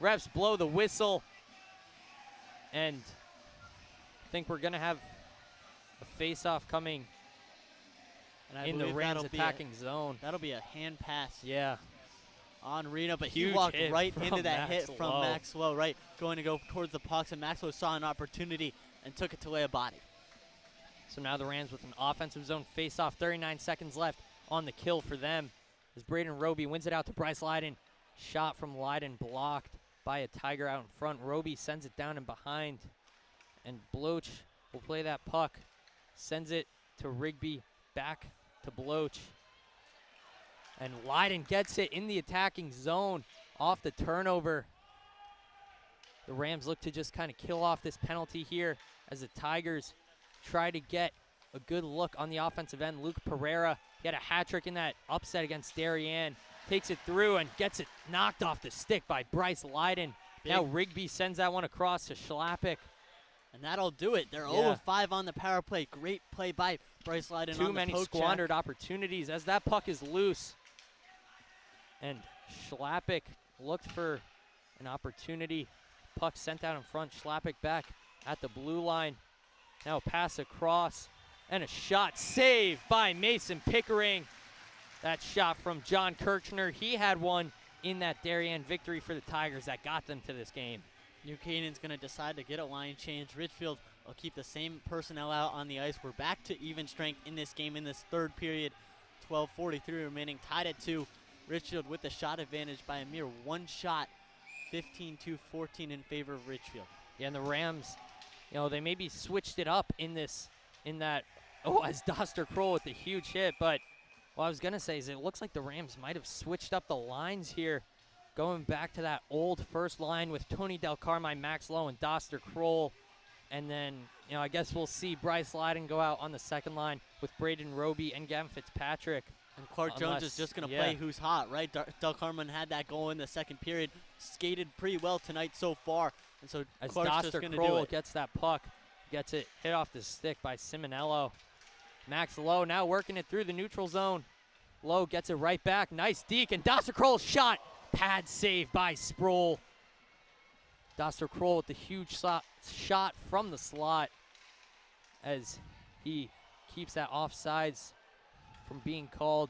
[SPEAKER 1] Refs blow the whistle. And I think we're going to have a face-off coming in the Rams attacking zone.
[SPEAKER 2] That'll be a hand pass.
[SPEAKER 1] Yeah.
[SPEAKER 2] On Rena, but
[SPEAKER 1] Huge
[SPEAKER 2] he walked
[SPEAKER 1] hit
[SPEAKER 2] right
[SPEAKER 1] from
[SPEAKER 2] into that
[SPEAKER 1] Max
[SPEAKER 2] hit from
[SPEAKER 1] Lowe.
[SPEAKER 2] Max Lowe, right, going to go towards the pucks, and Max Lowe saw an opportunity and took it to lay a body.
[SPEAKER 1] So now the Rams with an offensive zone face-off. 39 seconds left on the kill for them as Braden Roby wins it out to Bryce Leiden. Shot from Leiden blocked by a Tiger out in front. Roby sends it down and behind, and Bloch will play that puck sends it to Rigby, back to Bloch. And Leiden gets it in the attacking zone off the turnover. The Rams look to just kind of kill off this penalty here as the Tigers try to get a good look on the offensive end. Luke Pereira, he had a hat trick in that upset against Darien. Takes it through and gets it knocked off the stick by Bryce Leiden. Now Rigby sends that one across to Schlappich.
[SPEAKER 2] And that'll do it. They're 0-5 on the power play. Great play by Bryce Leiden on the
[SPEAKER 1] Too many
[SPEAKER 2] poke
[SPEAKER 1] squandered
[SPEAKER 2] check.
[SPEAKER 1] opportunities as that puck is loose. And Schlappich looked for an opportunity. Puck sent out in front. Schlappich back at the blue line. Now pass across. And a shot saved by Mason Pickering. That shot from John Kirchner. He had one in that Darien victory for the Tigers that got them to this game.
[SPEAKER 2] New Canaan's going to decide to get a line change. Ridgefield will keep the same personnel out on the ice. We're back to even strength in this game in this third period. 12:43 remaining, tied at 2. Ridgefield with the shot advantage by a mere one shot. 15-14 in favor of Ridgefield.
[SPEAKER 1] Yeah, and the Rams, they maybe switched it up as Doster Kroll with the huge hit, but what I was going to say is it looks like the Rams might have switched up the lines here, going back to that old first line with Tony Del Carmine, Max Lowe, and Doster Kroll. And then, I guess we'll see Bryce Leiden go out on the second line with Braden Roby and Gavin Fitzpatrick.
[SPEAKER 2] And Clark Jones is just going to play who's hot, right? Del Carmine had that goal in the second period. Skated pretty well tonight so far. And so
[SPEAKER 1] as
[SPEAKER 2] Clark's just going to do
[SPEAKER 1] Kroll
[SPEAKER 2] it.
[SPEAKER 1] gets that puck, gets it hit off the stick by Simonello. Max Lowe now working it through the neutral zone. Lowe gets it right back. Nice deke, and Doster Kroll shot. Pad save by Sproul. Doster Kroll with the huge shot from the slot as he keeps that offsides from being called.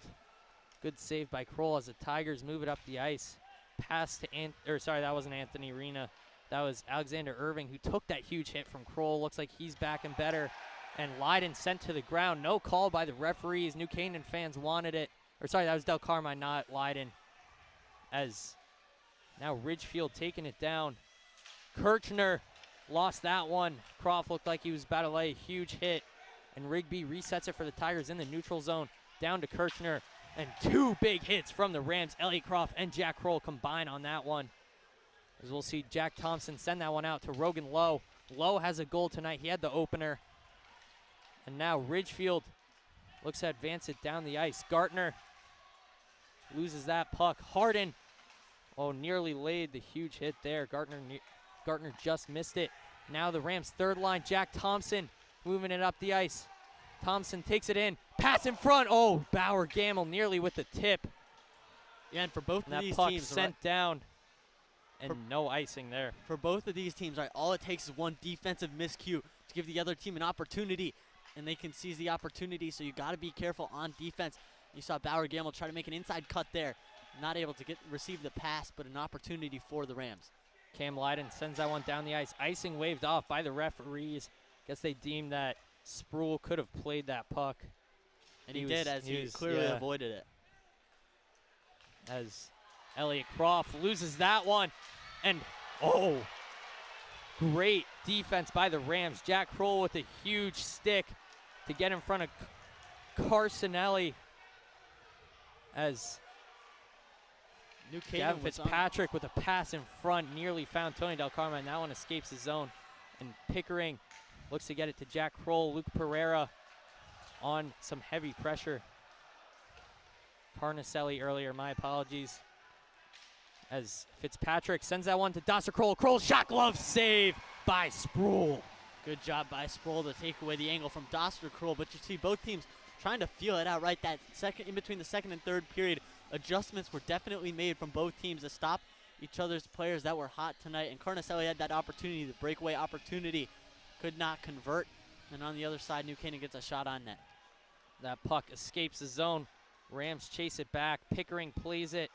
[SPEAKER 1] Good save by Kroll as the Tigers move it up the ice. Pass to that wasn't Anthony Rena. That was Alexander Irving who took that huge hit from Kroll. Looks like he's back and better. And Leiden sent to the ground. No call by the referees. New Canaan fans wanted it. That was Del Carmine, not Leiden. As now Ridgefield taking it down. Kirchner lost that one. Croft looked like he was about to lay a huge hit. And Rigby resets it for the Tigers in the neutral zone. Down to Kirchner. And two big hits from the Rams. Elliot Croft and Jack Kroll combine on that one. As we'll see Jack Thompson send that one out to Rogan Lowe. Lowe has a goal tonight. He had the opener. And now Ridgefield looks to advance it down the ice. Gartner loses that puck. Harden, nearly laid the huge hit there. Gartner just missed it. Now the Rams' third line, Jack Thompson, moving it up the ice. Thompson takes it in. Pass in front. Bauer Gamble nearly with the tip.
[SPEAKER 2] Yeah, and for both of these
[SPEAKER 1] puck
[SPEAKER 2] teams,
[SPEAKER 1] sent down. And no icing there.
[SPEAKER 2] For both of these teams, all it takes is one defensive miscue to give the other team an opportunity, and they can seize the opportunity, so you got to be careful on defense. You saw Bauer Gamble try to make an inside cut there. Not able to receive the pass, but an opportunity for the Rams.
[SPEAKER 1] Cam Leiden sends that one down the ice. Icing waved off by the referees. Guess they deemed that Sproul could have played that puck.
[SPEAKER 2] And he did, as he clearly avoided it.
[SPEAKER 1] As Elliot Croft loses that one. And, great defense by the Rams. Jack Kroll with a huge stick to get in front of Carsonelli. As Gavin Fitzpatrick with a pass in front nearly found Tony Del Carmine. That one escapes the zone. And Pickering looks to get it to Jack Kroll. Luke Pereira on some heavy pressure. Carnicelli earlier, my apologies. As Fitzpatrick sends that one to Doster Kroll. Kroll shot glove save by Sproul.
[SPEAKER 2] Good job by Sproul to take away the angle from Doster Kroll. But you see both teams trying to feel it out, right? That in between the second and third period, adjustments were definitely made from both teams to stop each other's players that were hot tonight. And Carnicelli had that opportunity, the breakaway opportunity, could not convert. And on the other side, New Canaan gets a shot on net.
[SPEAKER 1] That puck escapes the zone. Rams chase it back. Pickering plays it.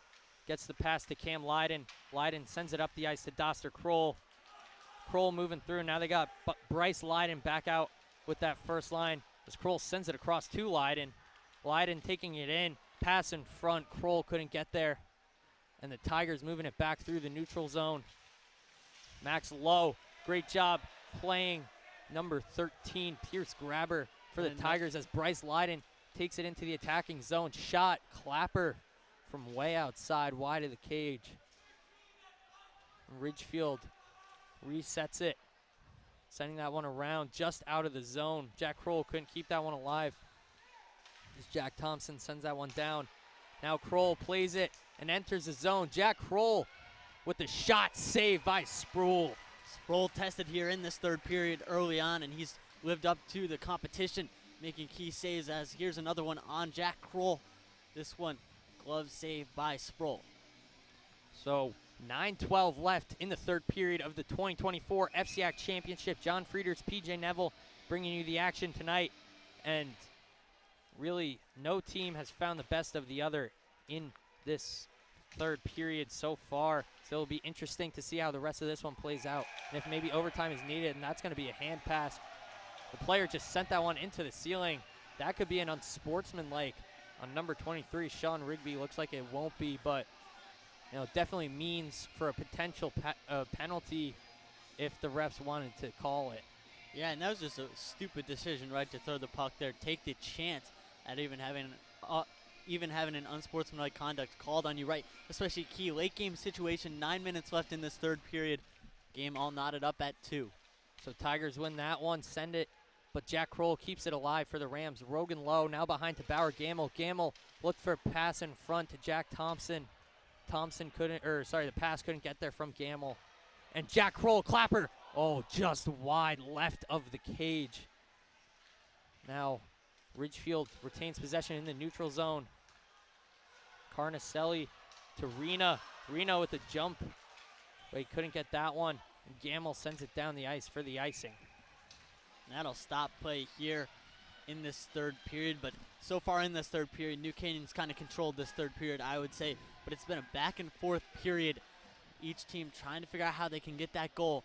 [SPEAKER 1] Gets the pass to Cam Leiden. Leiden sends it up the ice to Doster Kroll. Kroll moving through. Now they got Bryce Leiden back out with that first line. As Kroll sends it across to Leiden. Leiden taking it in. Pass in front. Kroll couldn't get there. And the Tigers moving it back through the neutral zone. Max Lowe, great job playing number 13, Pierce Grabber, for the Tigers as Bryce Lyden takes it into the attacking zone. Shot, Clapper from way outside, wide of the cage. Ridgefield resets it, sending that one around just out of the zone. Jack Kroll couldn't keep that one alive as Jack Thompson sends that one down. Now Kroll plays it and enters the zone. Jack Kroll with the shot saved by Sproul.
[SPEAKER 2] Sproul tested here in this third period early on, and he's lived up to the competition, making key saves as here's another one on Jack Kroll. This one, glove save by Sproul.
[SPEAKER 1] So 9:12 left in the third period of the 2024 FCIAC Championship. John Frieders, PJ Neville bringing you the action tonight. And really, no team has found the best of the other in this third period so far. So it'll be interesting to see how the rest of this one plays out. And if maybe overtime is needed, and that's going to be a hand pass. The player just sent that one into the ceiling. That could be an unsportsmanlike on number 23, Sean Rigby. Looks like it won't be, but you know, definitely means for a potential penalty if the refs wanted to call it.
[SPEAKER 2] Yeah, and that was just a stupid decision, right, to throw the puck there. Take the chance at even having an unsportsmanlike conduct called on you, right? Especially key late game situation. 9 minutes left in this third period. Game all knotted up at 2.
[SPEAKER 1] So Tigers win that one, send it, but Jack Kroll keeps it alive for the Rams. Rogan Lowe now behind to Bauer Gamble. Gamble looked for a pass in front to Jack Thompson. The pass couldn't get there from Gamble. And Jack Kroll, Clapper, just wide left of the cage. Now Ridgefield retains possession in the neutral zone. Carnicelli to Rena. Rena with a jump, but he couldn't get that one. And Gamble sends it down the ice for the icing.
[SPEAKER 2] That'll stop play here in this third period, but so far in this third period, New Canaan's kind of controlled this third period, I would say, but it's been a back and forth period. Each team trying to figure out how they can get that goal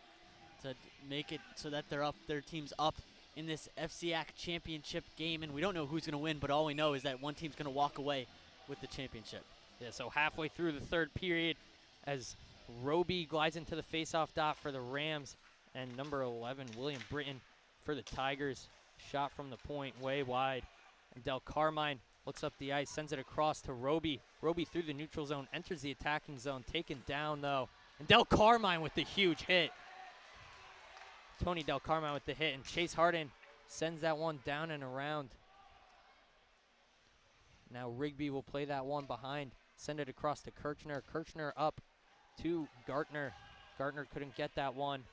[SPEAKER 2] to make it so that their team's up in this FCIAC championship game, and we don't know who's going to win, but all we know is that one team's going to walk away with the championship.
[SPEAKER 1] Yeah, so halfway through the third period as Roby glides into the faceoff dot for the Rams, and number 11, William Britton, for the Tigers. Shot from the point, way wide. And Del Carmine looks up the ice, sends it across to Roby. Roby through the neutral zone, enters the attacking zone, taken down though. And Del Carmine with the huge hit. Tony Del Carmine with the hit, and Chase Harden sends that one down and around. Now Rigby will play that one behind, send it across to Kirchner. Kirchner up to Gartner. Gartner couldn't get that one.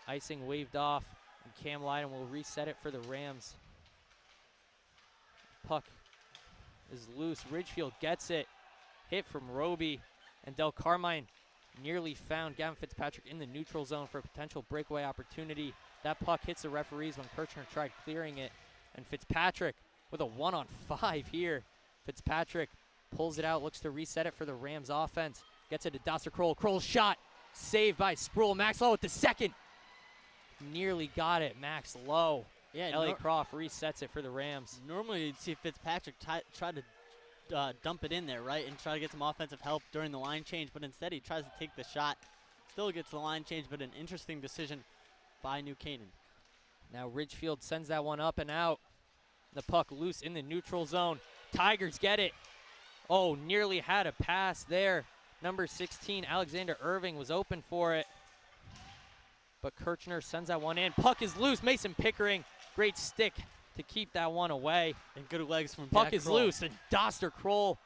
[SPEAKER 1] Icing waved off, and Cam Lyden will reset it for the Rams. Puck is loose. Ridgefield gets it. Hit from Roby, and Del Carmine nearly found Gavin Fitzpatrick in the neutral zone for a potential breakaway opportunity. That puck hits the referees when Kirchner tried clearing it, and Fitzpatrick with a 1-on-5 here. Fitzpatrick pulls it out, looks to reset it for the Rams offense. Gets it to Doster Kroll. Kroll's shot saved by Sproul. Max Lowe with the second. Nearly got it. Max Lowe.
[SPEAKER 2] Yeah,
[SPEAKER 1] Elliot Croft resets it for the Rams.
[SPEAKER 2] Normally you'd see Fitzpatrick try to dump it in there, right, and try to get some offensive help during the line change, but instead he tries to take the shot. Still gets the line change, but an interesting decision by New Canaan.
[SPEAKER 1] Now Ridgefield sends that one up and out. The puck loose in the neutral zone. Tigers get it. Oh, nearly had a pass there. Number 16, Alexander Irving, was open for it, but Kirchner sends that one in. Puck is loose. Mason Pickering, great stick to keep that one away.
[SPEAKER 2] And good legs from
[SPEAKER 1] Puck
[SPEAKER 2] Jack
[SPEAKER 1] is
[SPEAKER 2] Kroll.
[SPEAKER 1] loose, and Doster Kroll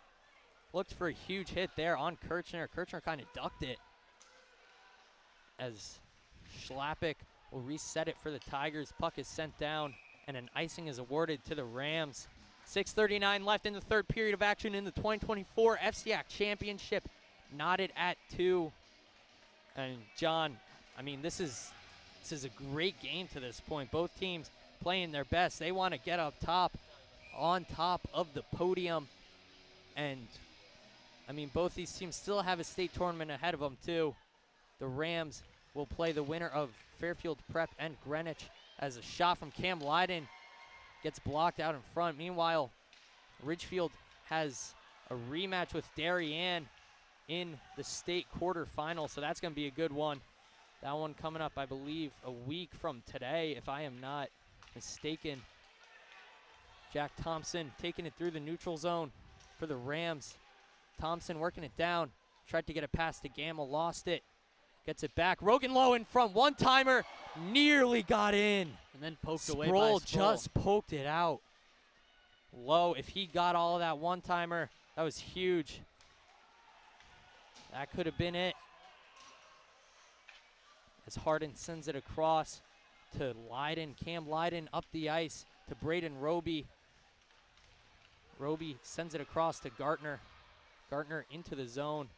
[SPEAKER 1] looked for a huge hit there on Kirchner. Kirchner kind of ducked it as Schlappik will reset it for the Tigers. Puck is sent down, and an icing is awarded to the Rams. 6:39 left in the third period of action in the 2024 FCIAC Championship. Knotted at 2. And John, I mean, this is a great game to this point. Both teams playing their best. They want to get up top, on top of the podium. And, I mean, both these teams still have a state tournament ahead of them, too. The Rams will play the winner of Fairfield Prep and Greenwich, as a shot from Cam Lyden gets blocked out in front. Meanwhile, Ridgefield has a rematch with Darien in the state quarterfinal, so that's going to be a good one. That one coming up, I believe, a week from today, if I am not mistaken. Jack Thompson taking it through the neutral zone for the Rams. Thompson working it down. Tried to get it past to Gamble, lost it. Gets it back. Rogan Lowe in front. One-timer. Nearly got in.
[SPEAKER 2] And then poked away by
[SPEAKER 1] Sproul
[SPEAKER 2] Sproul.
[SPEAKER 1] just poked it out. Lowe, if he got all of that one-timer, that was huge. That could have been it. As Harden sends it across to Leiden. Cam Leiden up the ice to Braden Roby. Roby sends it across to Gartner. Gartner into the zone.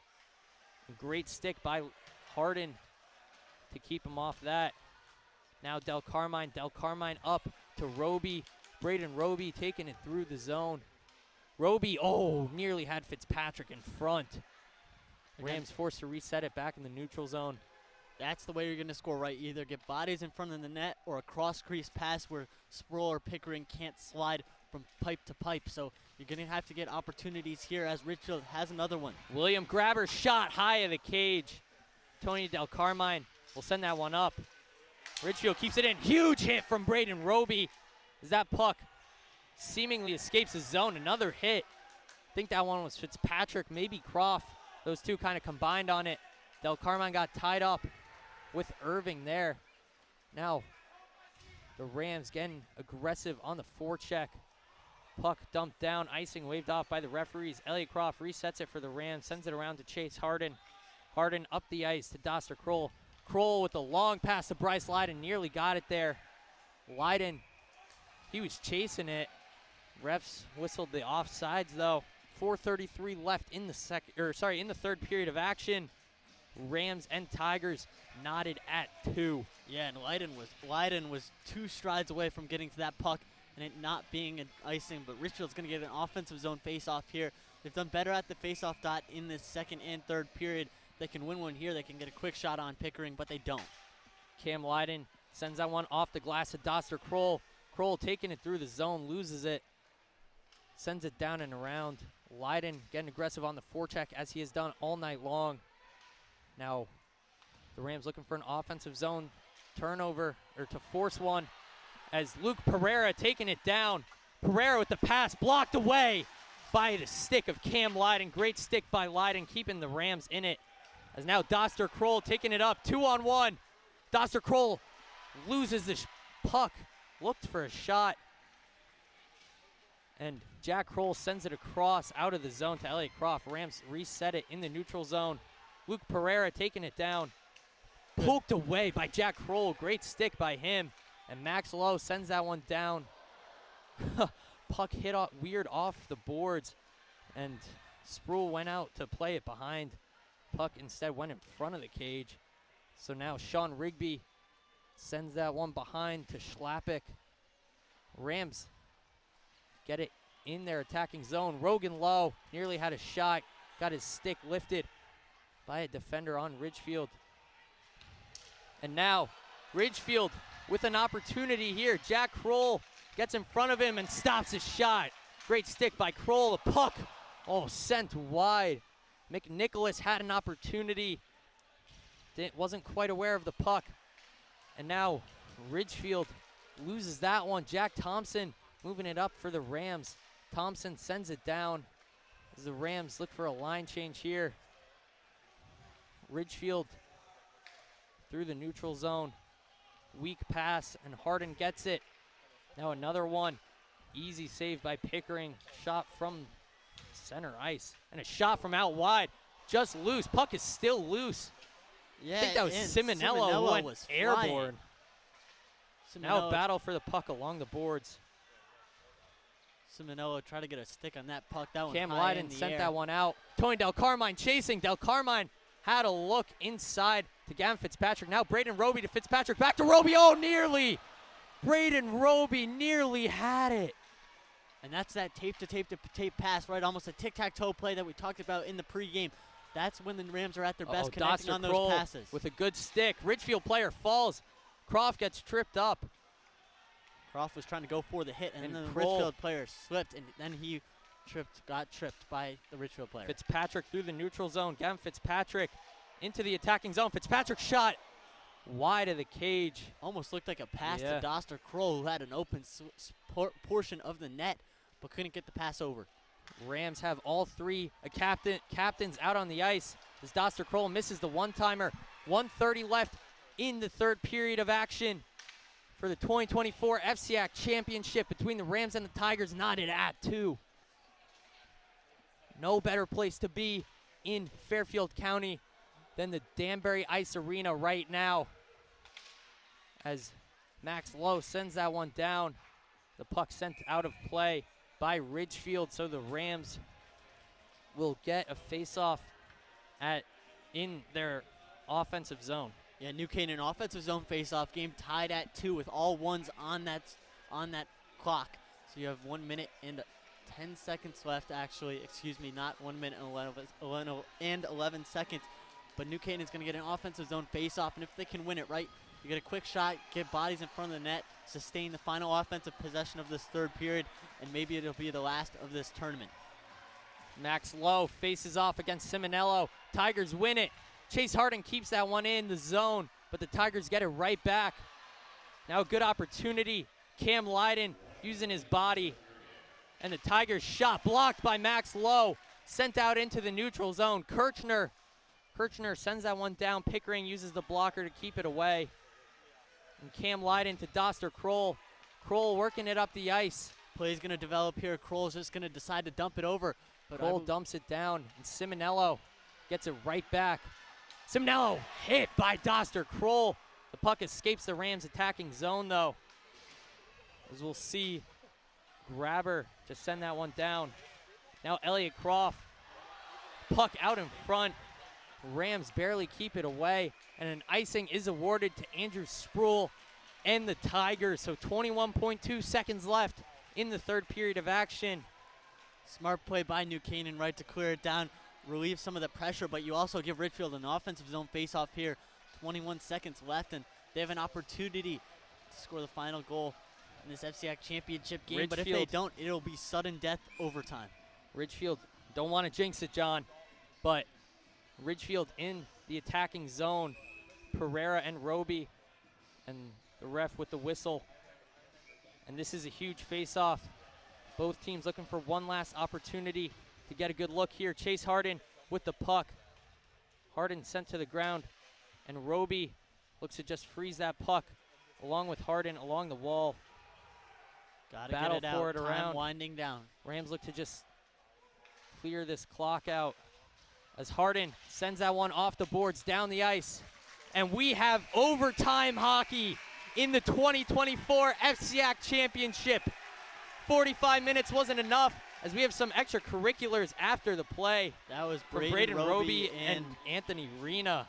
[SPEAKER 1] Great stick by Harden to keep him off that. Now Del Carmine. Del Carmine up to Roby. Braden Roby taking it through the zone. Roby, oh, nearly had Fitzpatrick in front. Rams forced to reset it back in the neutral zone.
[SPEAKER 2] That's the way you're going to score, right? Either get bodies in front of the net or a cross-crease pass where Sproul or Pickering can't slide from pipe to pipe. So you're going to have to get opportunities here as Ridgefield has another one.
[SPEAKER 1] William Grabber shot high of the cage. Tony Del Carmine will send that one up. Ridgefield keeps it in. Huge hit from Braden Roby as that puck seemingly escapes his zone. Another hit. I think that one was Fitzpatrick, maybe Croft. Those two kind of combined on it. Del Carmine got tied up with Irving there. Now the Rams getting aggressive on the forecheck. Puck dumped down, icing waved off by the referees. Elliot Croft resets it for the Rams, sends it around to Chase Harden. Harden up the ice to Doster Kroll. Kroll with a long pass to Bryce Leiden, nearly got it there. Leiden, he was chasing it. Refs whistled the offsides though. 4:33 left in the in the third period of action. Rams and Tigers knotted at 2.
[SPEAKER 2] Yeah, and Leiden was 2 strides away from getting to that puck and it not being an icing, but Richfield's going to get an offensive zone face-off here. They've done better at the face-off dot in the second and third period. They can win one here. They can get a quick shot on Pickering, but they don't.
[SPEAKER 1] Cam Leiden sends that one off the glass to Doster Kroll. Kroll taking it through the zone, loses it, sends it down and around. Leiden getting aggressive on the forecheck as he has done all night long. Now the Rams looking for an offensive zone turnover, or to force one, as Luke Pereira taking it down. Pereira with the pass blocked away by the stick of Cam Leiden. Great stick by Leiden, keeping the Rams in it. As now Doster Kroll taking it up, 2-on-1. Doster Kroll loses the puck, looked for a shot. And Jack Kroll sends it across out of the zone to Elliot Croft. Rams reset it in the neutral zone. Luke Pereira taking it down. Poked away by Jack Kroll. Great stick by him. And Max Lowe sends that one down. Puck hit weird off the boards. And Sproul went out to play it behind. Puck instead went in front of the cage. So now Sean Rigby sends that one behind to Schlappik. Rams get it in their attacking zone. Rogan Lowe nearly had a shot. Got his stick lifted by a defender on Ridgefield. And now Ridgefield with an opportunity here. Jack Kroll gets in front of him and stops his shot. Great stick by Kroll. The puck, sent wide. McNicholas had an opportunity. Wasn't quite aware of the puck. And now Ridgefield loses that one. Jack Thompson moving it up for the Rams. Thompson sends it down as the Rams look for a line change here. Ridgefield through the neutral zone. Weak pass, and Harden gets it. Now another one. Easy save by Pickering. Shot from center ice. And a shot from out wide. Just loose. Puck is still loose.
[SPEAKER 2] Yeah,
[SPEAKER 1] I think that was Simonello went
[SPEAKER 2] was
[SPEAKER 1] airborne. Now a battle for the puck along the boards.
[SPEAKER 2] Simonello tried to get a stick on that puck. That one
[SPEAKER 1] Cam
[SPEAKER 2] high
[SPEAKER 1] Leiden
[SPEAKER 2] in the
[SPEAKER 1] sent
[SPEAKER 2] air.
[SPEAKER 1] that one out. Tony Del Carmine chasing. Del Carmine had a look inside to Gavin Fitzpatrick. Now Braden Roby to Fitzpatrick. Back to Roby. Oh, nearly. Braden Roby nearly had it.
[SPEAKER 2] And that's that tape-to-tape-to-tape pass, right? Almost a tic-tac-toe play that we talked about in the pregame. That's when the Rams are at their best connecting on those passes.
[SPEAKER 1] With a good stick. Ridgefield player falls. Croft gets tripped up.
[SPEAKER 2] Croft was trying to go for the hit, and then the
[SPEAKER 1] Kroll.
[SPEAKER 2] Ridgefield player slipped, and then he got tripped by the Ridgefield player.
[SPEAKER 1] Fitzpatrick through the neutral zone. Gavin Fitzpatrick into the attacking zone. Fitzpatrick shot wide of the cage.
[SPEAKER 2] Almost looked like a pass to Doster Kroll, who had an open portion of the net, but couldn't get the pass over.
[SPEAKER 1] Rams have all three captains out on the ice as Doster Kroll misses the one-timer. 1:30 left in the third period of action for the 2024 FCIAC Championship between the Rams and the Tigers, knotted at 2. No better place to be in Fairfield County than the Danbury Ice Arena right now, as Max Lowe sends that one down. The puck sent out of play by Ridgefield, so the Rams will get a face-off in their offensive zone.
[SPEAKER 2] Yeah, New Canaan offensive zone face-off game tied at 2 with all ones on that clock. So you have 1 minute and 10 seconds left, actually. Excuse me, not 1 minute and 11 seconds. But New Canaan's going to get an offensive zone face-off, and if they can win it right, you get a quick shot, get bodies in front of the net, sustain the final offensive possession of this third period, and maybe it'll be the last of this tournament.
[SPEAKER 1] Max Lowe faces off against Simonello. Tigers win it. Chase Harden keeps that one in the zone, but the Tigers get it right back. Now a good opportunity. Cam Lydon using his body, and the Tigers shot blocked by Max Lowe, sent out into the neutral zone. Kirchner sends that one down. Pickering uses the blocker to keep it away. And Cam Lydon to Doster Kroll. Kroll working it up the ice.
[SPEAKER 2] Play's going to develop here. Kroll's just going to decide to dump it over. But
[SPEAKER 1] Kroll dumps it down, and Simonello gets it right back. Simonello hit by Doster Kroll. The puck escapes the Rams attacking zone, though. As we'll see, Grabber to send that one down. Now Elliott Croft. Puck out in front. Rams barely keep it away, and an icing is awarded to Andrew Sproul and the Tigers. So 21.2 seconds left in the third period of action.
[SPEAKER 2] Smart play by New Canaan, right, to clear it down, relieve some of the pressure, but you also give Ridgefield an offensive zone face-off here. 21 seconds left, and they have an opportunity to score the final goal in this FCIAC championship game. But if they don't, it'll be sudden death overtime.
[SPEAKER 1] Ridgefield, don't want to jinx it, John, but Ridgefield in the attacking zone. Pereira and Roby, and the ref with the whistle. And this is a huge face-off. Both teams looking for one last opportunity to get a good look here. Chase Harden with the puck. Harden sent to the ground, and Roby looks to just freeze that puck along with Harden along the wall.
[SPEAKER 2] Gotta battle get it for out. It around. Time winding down.
[SPEAKER 1] Rams look to just clear this clock out as Harden sends that one off the boards down the ice. And we have overtime hockey in the 2024 FCIAC Championship. 45 minutes wasn't enough, as we have some extracurriculars after the play.
[SPEAKER 2] That was
[SPEAKER 1] from Braden Roby and Anthony Rena.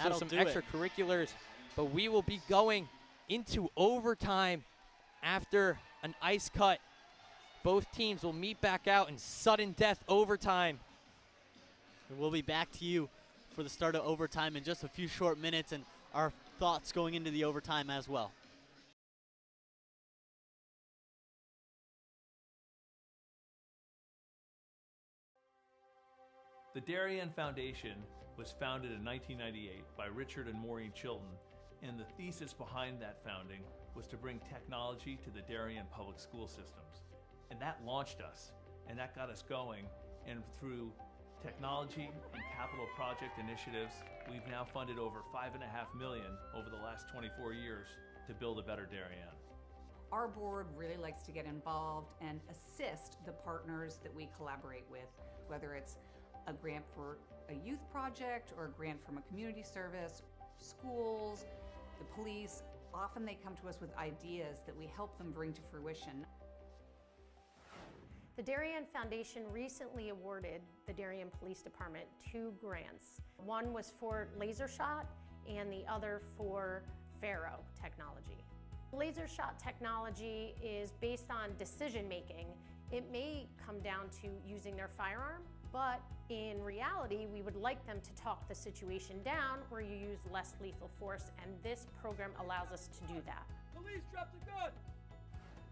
[SPEAKER 1] So some extracurriculars, but we will be going into overtime after an ice cut. Both teams will meet back out in sudden death overtime.
[SPEAKER 2] We'll be back to you for the start of overtime in just a few short minutes, and our thoughts going into the overtime as well.
[SPEAKER 3] The Darien Foundation was founded in 1998 by Richard and Maureen Chilton, and the thesis behind that founding was to bring technology to the Darien public school systems. And that launched us, and that got us going, and through technology and capital project initiatives, we've now funded over $5.5 million over the last 24 years to build a better Darien.
[SPEAKER 4] Our board really likes to get involved and assist the partners that we collaborate with, whether it's a grant for a youth project or a grant from a community service, schools, the police. Often they come to us with ideas that we help them bring to fruition.
[SPEAKER 5] The Darien Foundation recently awarded the Darien Police Department 2 grants. One was for laser shot and the other for Faro technology. Laser shot technology is based on decision making. It may come down to using their firearm, but in reality, we would like them to talk the situation down where you use less lethal force, and this program allows us to do that.
[SPEAKER 13] Police, drop the gun!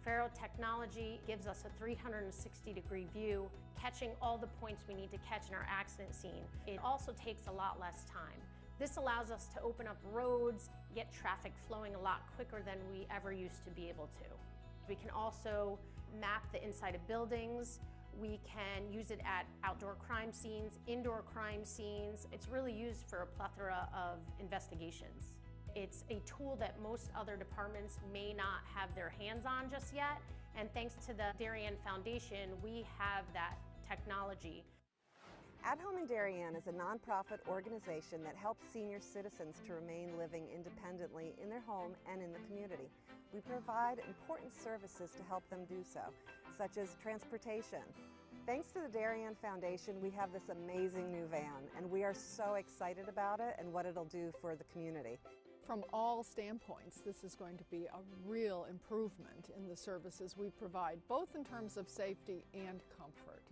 [SPEAKER 5] Faro technology gives us a 360-degree view, catching all the points we need to catch in our accident scene. It also takes a lot less time. This allows us to open up roads, get traffic flowing a lot quicker than we ever used to be able to. We can also map the inside of buildings. We can use it at outdoor crime scenes, indoor crime scenes. It's really used for a plethora of investigations. It's a tool that most other departments may not have their hands on just yet, and thanks to the Darien Foundation, we have that technology.
[SPEAKER 7] At Home in Darien is a nonprofit organization that helps senior citizens to remain living independently in their home and in the community. We provide important services to help them do so, such as transportation. Thanks to the Darien Foundation, we have this amazing new van, and we are so excited about it and what it'll do for the community.
[SPEAKER 8] From all standpoints, this is going to be a real improvement in the services we provide, both in terms of safety and comfort.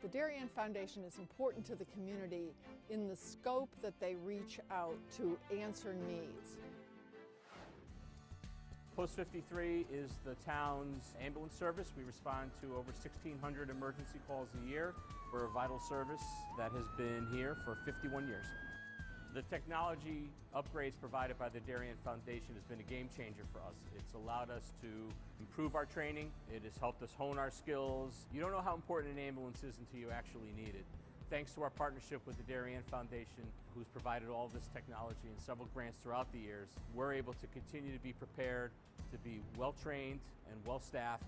[SPEAKER 8] The Darien Foundation is important to the community in the scope that they reach out to answer needs.
[SPEAKER 9] Post 53 is the town's ambulance service. We respond to over 1,600 emergency calls a year. We're a vital service that has been here for 51 years. The technology upgrades provided by the Darien Foundation has been a game changer for us. It's allowed us to improve our training. It has helped us hone our skills. You don't know how important an ambulance is until you actually need it. Thanks to our partnership with the Darien Foundation, who's provided all this technology and several grants throughout the years, we're able to continue to be prepared, to be well-trained and well-staffed,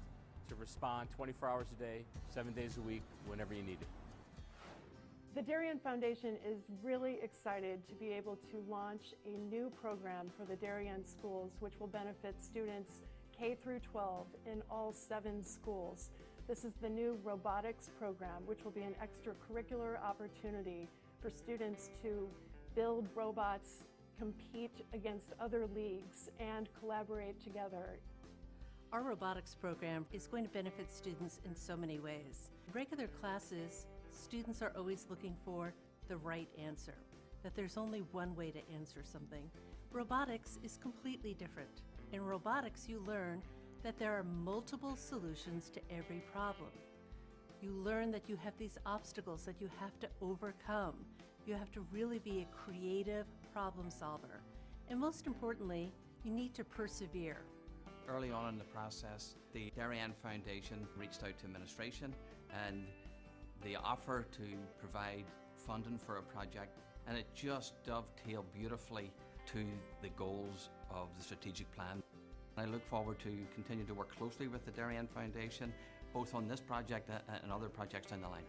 [SPEAKER 9] to respond 24 hours a day, 7 days a week, whenever you need it.
[SPEAKER 10] The Darien Foundation is really excited to be able to launch a new program for the Darien schools, which will benefit students K through 12 in all 7 schools. This is the new robotics program, which will be an extracurricular opportunity for students to build robots, compete against other leagues, and collaborate together.
[SPEAKER 11] Our robotics program is going to benefit students in so many ways. In regular classes, students are always looking for the right answer, that there's only one way to answer something. Robotics is completely different. In robotics, you learn that there are multiple solutions to every problem. You learn that you have these obstacles that you have to overcome. You have to really be a creative problem solver. And most importantly, you need to persevere.
[SPEAKER 12] Early on in the process, the Darien Foundation reached out to administration and the offer to provide funding for a project, and it just dovetailed beautifully to the goals of the strategic plan. I look forward to continue to work closely with the Darien Foundation, both on this project and other projects down the line.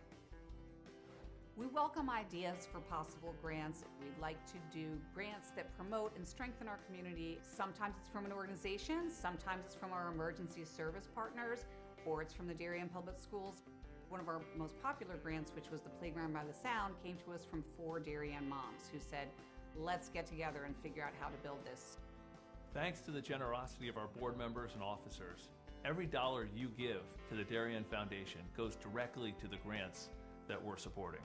[SPEAKER 4] We welcome ideas for possible grants. We'd like to do grants that promote and strengthen our community. Sometimes it's from an organization, sometimes it's from our emergency service partners, or it's from the Darien Public Schools. One of our most popular grants, which was the Playground by the Sound, came to us from 4 Darien moms who said, let's get together and figure out how to build this.
[SPEAKER 3] Thanks to the generosity of our board members and officers, every dollar you give to the Darien Foundation goes directly to the grants that we're supporting.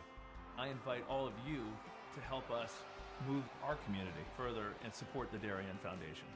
[SPEAKER 3] I invite all of you to help us move our community further and support the Darien Foundation.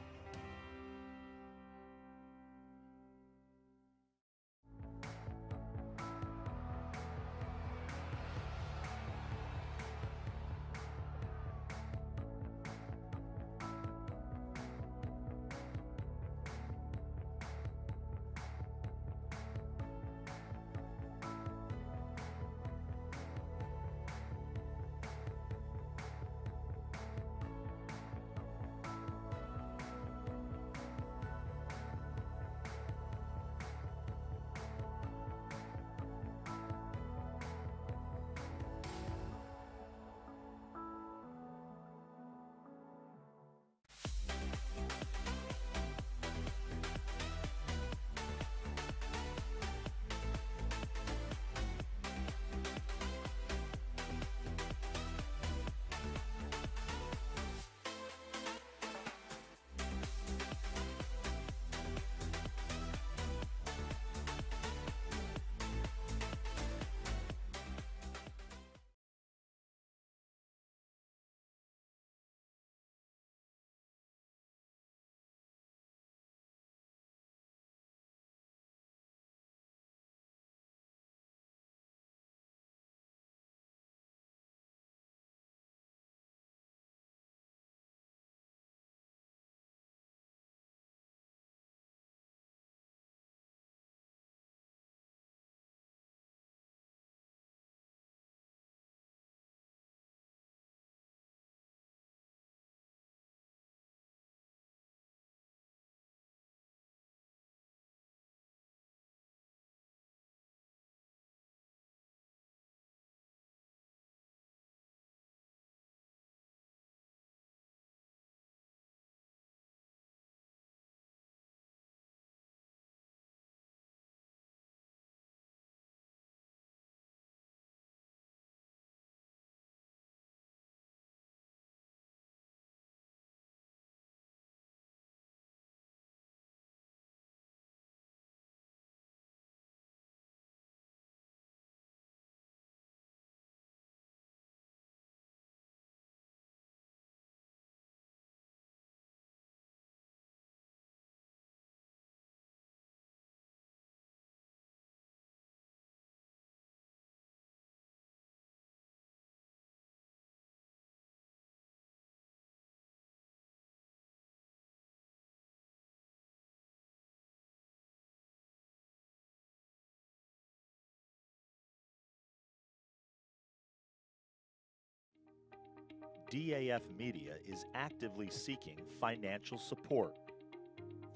[SPEAKER 6] DAF Media is actively seeking financial support.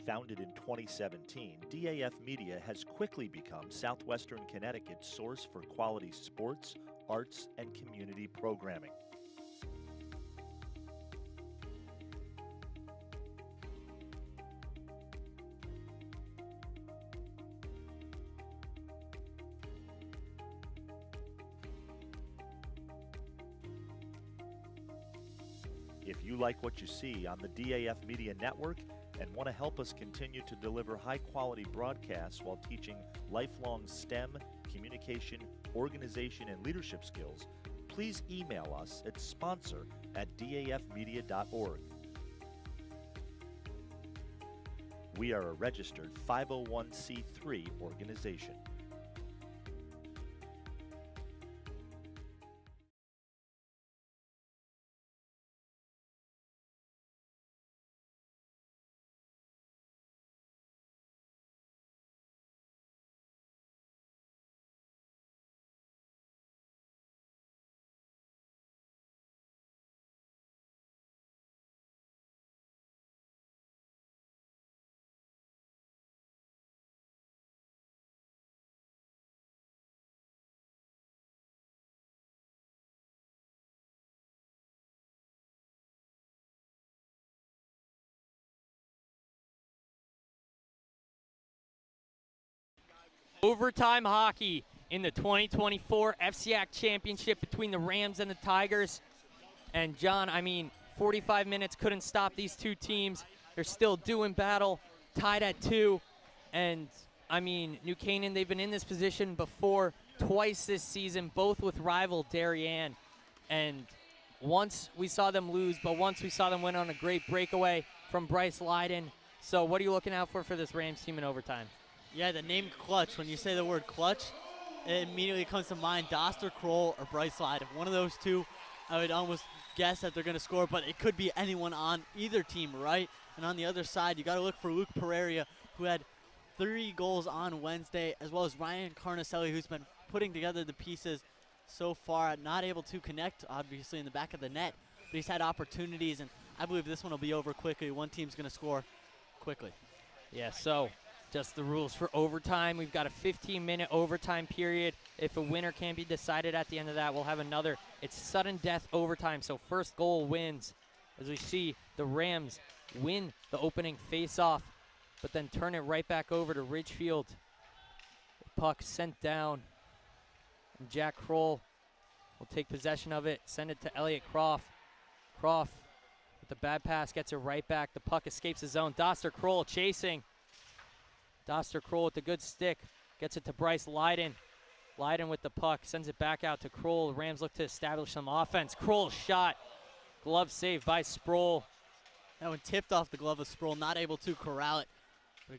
[SPEAKER 6] Founded in 2017, DAF Media has quickly become Southwestern Connecticut's source for quality sports, arts, and community programming. If you like what you see on the DAF Media Network and want to help us continue to deliver high-quality broadcasts while teaching lifelong STEM, communication, organization, and leadership skills, please email us at sponsor@dafmedia.org. We are a registered 501c3 organization.
[SPEAKER 1] Overtime hockey in the 2024 FCIAC Championship between the Rams and the Tigers. And John, I mean, 45 minutes couldn't stop these two teams. They're still doing battle, tied at 2. And, I mean, New Canaan, they've been in this position before twice this season, both with rival Darien. And once we saw them lose, but once we saw them win on a great breakaway from Bryce Leiden. So what are you looking out for this Rams team in overtime?
[SPEAKER 2] Yeah, the name Clutch, when you say the word clutch, it immediately comes to mind Doster Kroll or Bryce Leiden. One of those two, I would almost guess that they're going to score, but it could be anyone on either team, right? And on the other side, you got to look for Luke Pereira, who had 3 goals on Wednesday, as well as Ryan Carnicelli, who's been putting together the pieces so far, not able to connect, obviously, in the back of the net, but he's had opportunities, and I believe this one will be over quickly. One team's going to score quickly.
[SPEAKER 1] Yeah, so just the rules for overtime. We've got a 15-minute overtime period. If a winner can't be decided at the end of that, we'll have another. It's sudden death overtime, so first goal wins. As we see, the Rams win the opening face-off, but then turn it right back over to Ridgefield. The puck sent down, and Jack Kroll will take possession of it, send it to Elliot Croft. Croft with the bad pass gets it right back. The puck escapes the zone. Doster Kroll chasing. Doster Kroll with the good stick, gets it to Bryce Leiden. Leiden with the puck, sends it back out to Kroll. The Rams look to establish some offense. Kroll shot, glove saved by Sproul.
[SPEAKER 2] That one tipped off the glove of Sproul, not able to corral it. But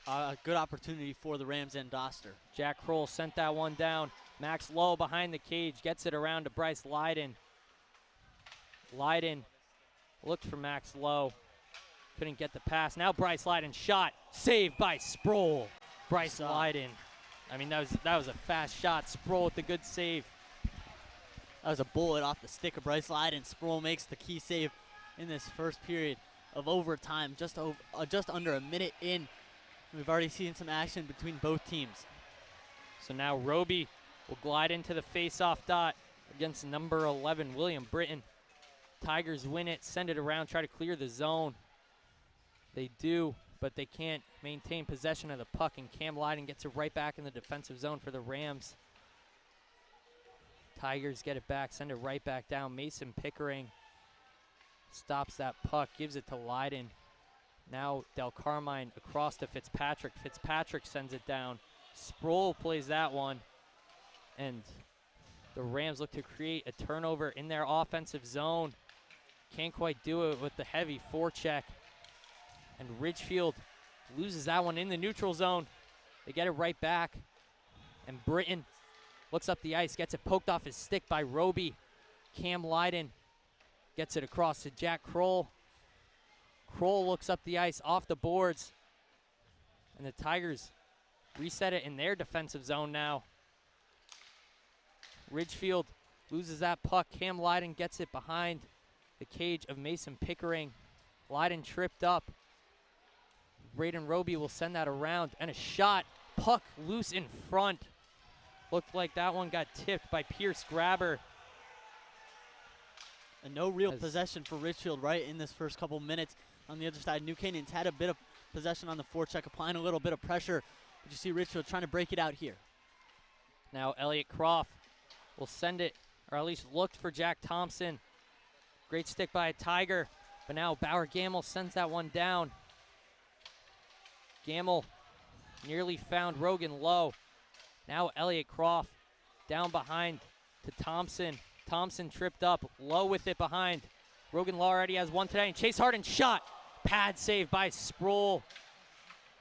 [SPEAKER 2] a good opportunity for the Rams and Doster.
[SPEAKER 1] Jack Kroll sent that one down. Max Lowe behind the cage, gets it around to Bryce Leiden. Leiden looked for Max Lowe. Couldn't get the pass. Now Bryce Leiden shot, saved by Sproul. Bryce Leiden. I mean, that was a fast shot. Sproul with the good save.
[SPEAKER 2] That was a bullet off the stick of Bryce Leiden. Sproul makes the key save in this first period of overtime, just under a minute in. We've already seen some action between both teams.
[SPEAKER 1] So now Roby will glide into the face-off dot against number 11, William Britton. Tigers win it, send it around, try to clear the zone. They do, but they can't maintain possession of the puck, and Cam Leiden gets it right back in the defensive zone for the Rams. Tigers get it back, send it right back down. Mason Pickering stops that puck, gives it to Leiden. Now Del Carmine across to Fitzpatrick. Fitzpatrick sends it down. Sproul plays that one, and the Rams look to create a turnover in their offensive zone. Can't quite do it with the heavy forecheck. And Ridgefield loses that one in the neutral zone. They get it right back. And Britton looks up the ice, gets it poked off his stick by Roby. Cam Leiden gets it across to Jack Kroll. Kroll looks up the ice off the boards. And the Tigers reset it in their defensive zone now. Ridgefield loses that puck. Cam Leiden gets it behind the cage of Mason Pickering. Leiden tripped up. Braden Roby will send that around, and a shot. Puck loose in front. Looked like that one got tipped by Pierce Grabber.
[SPEAKER 2] And no real possession for Ridgefield right in this first couple minutes. On the other side, New Canaan's had a bit of possession on the forecheck, applying a little bit of pressure. But you see Ridgefield trying to break it out here.
[SPEAKER 1] Now Elliott Croft will send it, or at least looked for Jack Thompson. Great stick by a Tiger, but now Bauer Gamble sends that one down. Gamble nearly found Rogan Lowe. Now Elliott Croft down behind to Thompson. Thompson tripped up, Lowe with it behind. Rogan Lowe already has one today, and Chase Harden shot. Pad save by Sproul.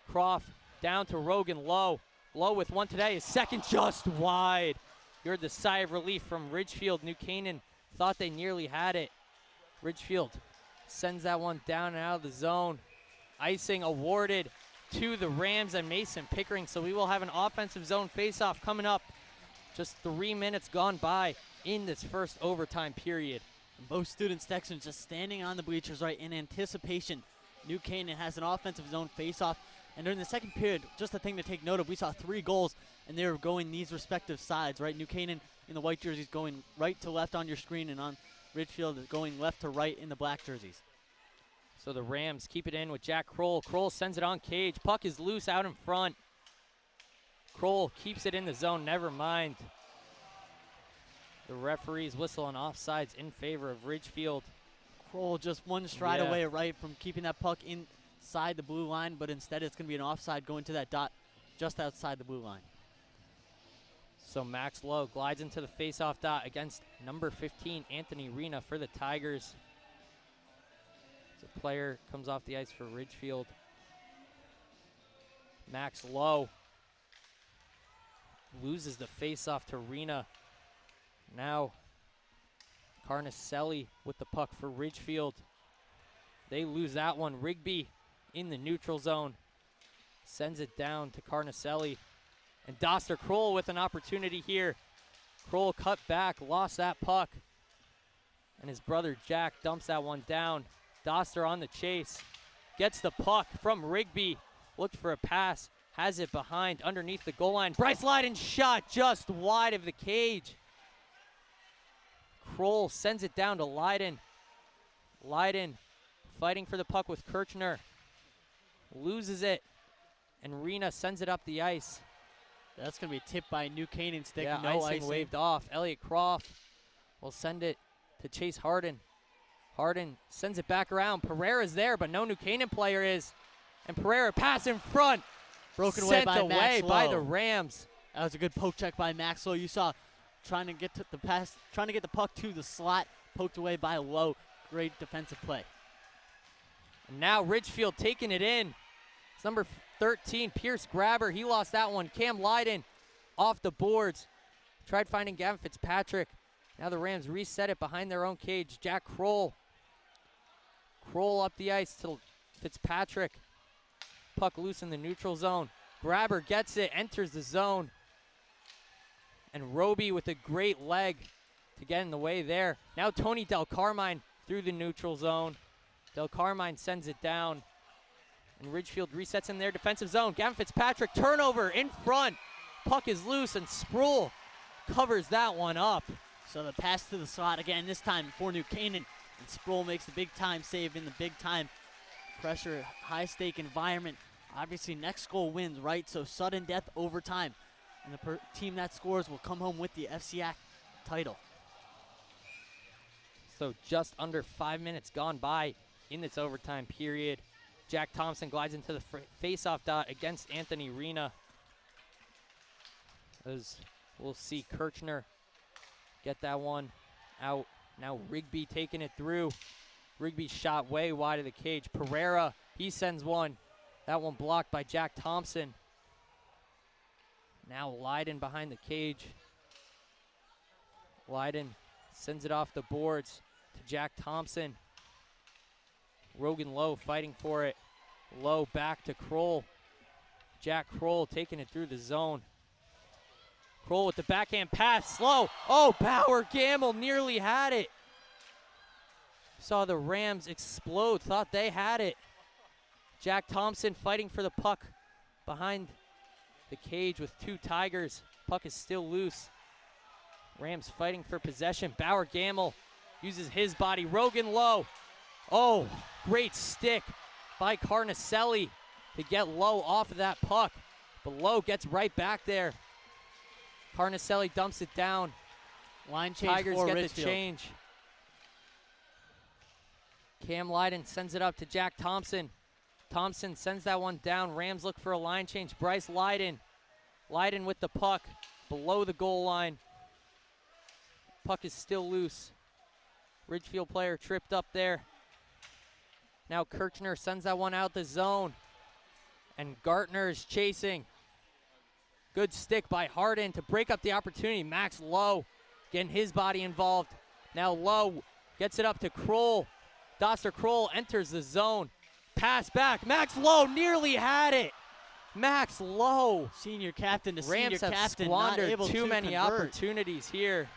[SPEAKER 1] Croft down to Rogan Lowe. Lowe with one today, his second just wide. You heard the sigh of relief from Ridgefield. New Canaan thought they nearly had it. Ridgefield sends that one down and out of the zone. Icing awarded to the Rams and Mason Pickering, so we will have an offensive zone faceoff coming up. Just 3 minutes gone by in this first overtime period.
[SPEAKER 2] And both student sections just standing on the bleachers right in anticipation. New Canaan has an offensive zone faceoff. And during the second period, just a thing to take note of, we saw 3 goals, and they were going these respective sides, right? New Canaan in the white jerseys going right to left on your screen, and on Ridgefield going left to right in the black jerseys.
[SPEAKER 1] So the Rams keep it in with Jack Kroll. Kroll sends it on cage. Puck is loose out in front. Kroll keeps it in the zone, never mind. The referees whistle on offsides in favor of Ridgefield.
[SPEAKER 2] Kroll just one stride away right from keeping that puck inside the blue line, but instead it's going to be an offside going to that dot just outside the blue line.
[SPEAKER 1] So Max Lowe glides into the faceoff dot against number 15, Anthony Rena, for the Tigers. The player comes off the ice for Ridgefield. Max Lowe loses the faceoff to Rena. Now Carnicelli with the puck for Ridgefield. They lose that one. Rigby in the neutral zone sends it down to Carnicelli. And Doster Kroll with an opportunity here. Kroll cut back, lost that puck. And his brother Jack dumps that one down. Doster on the chase. Gets the puck from Rigby. Looked for a pass. Has it behind underneath the goal line. Bryce Leiden shot just wide of the cage. Kroll sends it down to Leiden. Leiden fighting for the puck with Kirchner. Loses it. And Rena sends it up the ice.
[SPEAKER 2] That's going to be tipped by New Canaan stick.
[SPEAKER 1] Yeah,
[SPEAKER 2] no
[SPEAKER 1] icing waved off. Elliott Croft will send it to Chase Harden. Harden sends it back around. Pereira's there, but no New Canaan player is. And Pereira pass in front.
[SPEAKER 2] Broken away by Max Lowe.
[SPEAKER 1] By the Rams.
[SPEAKER 2] That was a good poke check by Max Lowe. You saw trying to get to the pass, trying to get the puck to the slot. Poked away by Lowe. Great defensive play.
[SPEAKER 1] And now Ridgefield taking it in. It's number 13, Pierce Grabber. He lost that one. Cam Leiden off the boards. Tried finding Gavin Fitzpatrick. Now the Rams reset it behind their own cage. Jack Kroll. Kroll up the ice to Fitzpatrick. Puck loose in the neutral zone. Grabber gets it, enters the zone. And Roby with a great leg to get in the way there. Now Tony Del Carmine through the neutral zone. Del Carmine sends it down. And Ridgefield resets in their defensive zone. Gavin Fitzpatrick, turnover in front. Puck is loose, and Sproul covers that one up.
[SPEAKER 2] So the pass to the slot again, this time for New Canaan. And Sproul makes the big-time save in the big-time pressure, high-stake environment. Obviously, next goal wins, right? So sudden death overtime. And the team that scores will come home with the FCIAC title.
[SPEAKER 1] So just under 5 minutes gone by in this overtime period. Jack Thompson glides into the face-off dot against Anthony Rena. As we'll see Kirchner get that one out. Now Rigby taking it through. Rigby shot way wide of the cage. Pereira, he sends one. That one blocked by Jack Thompson. Now Leiden behind the cage. Leiden sends it off the boards to Jack Thompson. Rogan Lowe fighting for it. Lowe back to Kroll. Jack Kroll taking it through the zone. Kroll with the backhand pass, slow. Oh, Bauer Gamble nearly had it. Saw the Rams explode, thought they had it. Jack Thompson fighting for the puck behind the cage with 2 Tigers. Puck is still loose. Rams fighting for possession. Bauer Gamble uses his body. Rogan Lowe. Oh, great stick by Carnicelli to get Lowe off of that puck. But Lowe gets right back there. Carnicelli dumps it down.
[SPEAKER 2] Line change
[SPEAKER 1] Tigers
[SPEAKER 2] for
[SPEAKER 1] get
[SPEAKER 2] Ridgefield.
[SPEAKER 1] the change. Cam Lyden sends it up to Jack Thompson. Thompson sends that one down. Rams look for a line change. Bryce Lyden. Lyden with the puck below the goal line. Puck is still loose. Ridgefield player tripped up there. Now Kirchner sends that one out the zone. And Gartner is chasing. Good stick by Harden to break up the opportunity. Max Lowe getting his body involved. Now Lowe gets it up to Kroll. Doster Kroll enters the zone. Pass back. Max Lowe nearly had it. Max Lowe.
[SPEAKER 2] Senior captain to
[SPEAKER 1] Rams
[SPEAKER 2] senior
[SPEAKER 1] have
[SPEAKER 2] captain, not
[SPEAKER 1] squandered
[SPEAKER 2] able
[SPEAKER 1] too
[SPEAKER 2] to
[SPEAKER 1] many
[SPEAKER 2] convert.
[SPEAKER 1] opportunities here.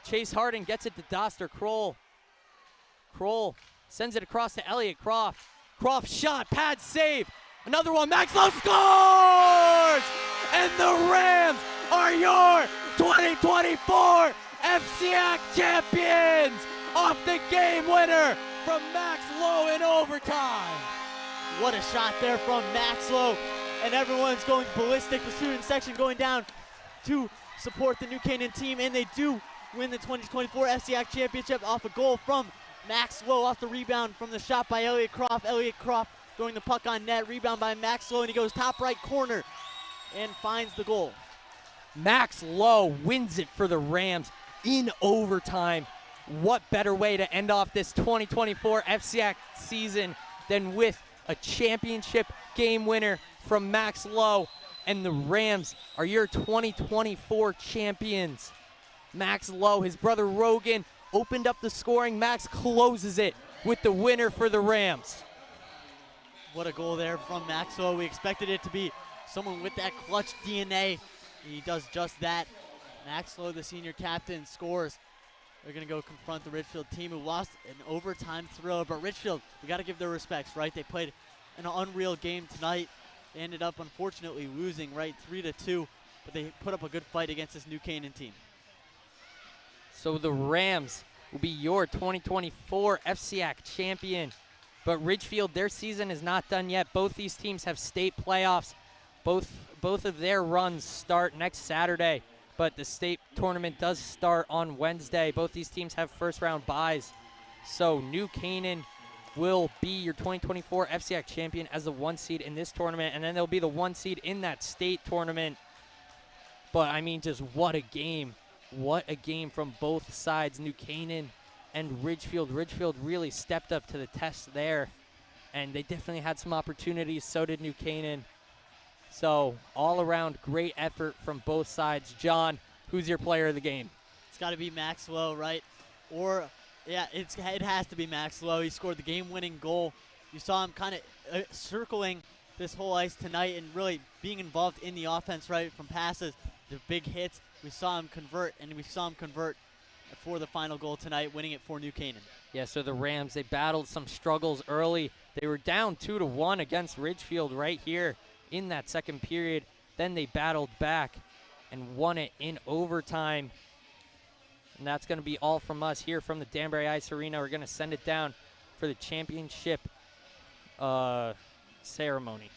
[SPEAKER 1] Chase Harden gets it to Doster Kroll. Kroll sends it across to Elliott Croft. Croft shot, pad save. Another one, Max Lowe scores! And the Rams are your 2024 FCIAC champions off the game winner from Max Lowe in overtime.
[SPEAKER 2] What a shot there from Max Lowe. And everyone's going ballistic. The student section going down to support the New Canaan team. And they do win the 2024 FCIAC championship off a goal from Max Lowe off the rebound from the shot by Elliott Croft. Elliott Croft throwing the puck on net. Rebound by Max Lowe. And he goes top right corner and finds the goal.
[SPEAKER 1] Max Lowe wins it for the Rams in overtime. What better way to end off this 2024 FCIAC season than with a championship game winner from Max Lowe, and the Rams are your 2024 champions. Max Lowe, his brother Rogan, opened up the scoring. Max closes it with the winner for the Rams.
[SPEAKER 2] What a goal there from Max Lowe. We expected it to be someone with that clutch DNA. He does just that. Max Lowe, the senior captain, scores. They're going to go confront the Ridgefield team who lost an overtime thriller. But Ridgefield, we got to give their respects, right? They played an unreal game tonight. They ended up, unfortunately, losing, right, 3-2. But they put up a good fight against this New Canaan team.
[SPEAKER 1] So the Rams will be your 2024 FCIAC champion. But Ridgefield, their season is not done yet. Both these teams have state playoffs. Both of their runs start next Saturday. But the state tournament does start on Wednesday. Both these teams have first-round byes. So New Canaan will be your 2024 FCIAC champion as the 1 seed in this tournament, and then they'll be the 1 seed in that state tournament. But, I mean, just what a game. What a game from both sides, New Canaan and Ridgefield. Ridgefield really stepped up to the test there, and they definitely had some opportunities. So did New Canaan. So, all around, great effort from both sides. John, who's your player of the game?
[SPEAKER 2] It's got to be Max Lowe, right? Or, yeah, it has to be Max Lowe. He scored the game-winning goal. You saw him kind of circling this whole ice tonight and really being involved in the offense, right, from passes to big hits. We saw him convert, and we saw him convert for the final goal tonight, winning it for New Canaan.
[SPEAKER 1] Yeah, so the Rams, they battled some struggles early. They were down 2-1 against Ridgefield right here in that second period. Then they battled back and won it in overtime. And that's going to be all from us here from the Danbury Ice Arena. We're going to send it down for the championship ceremony.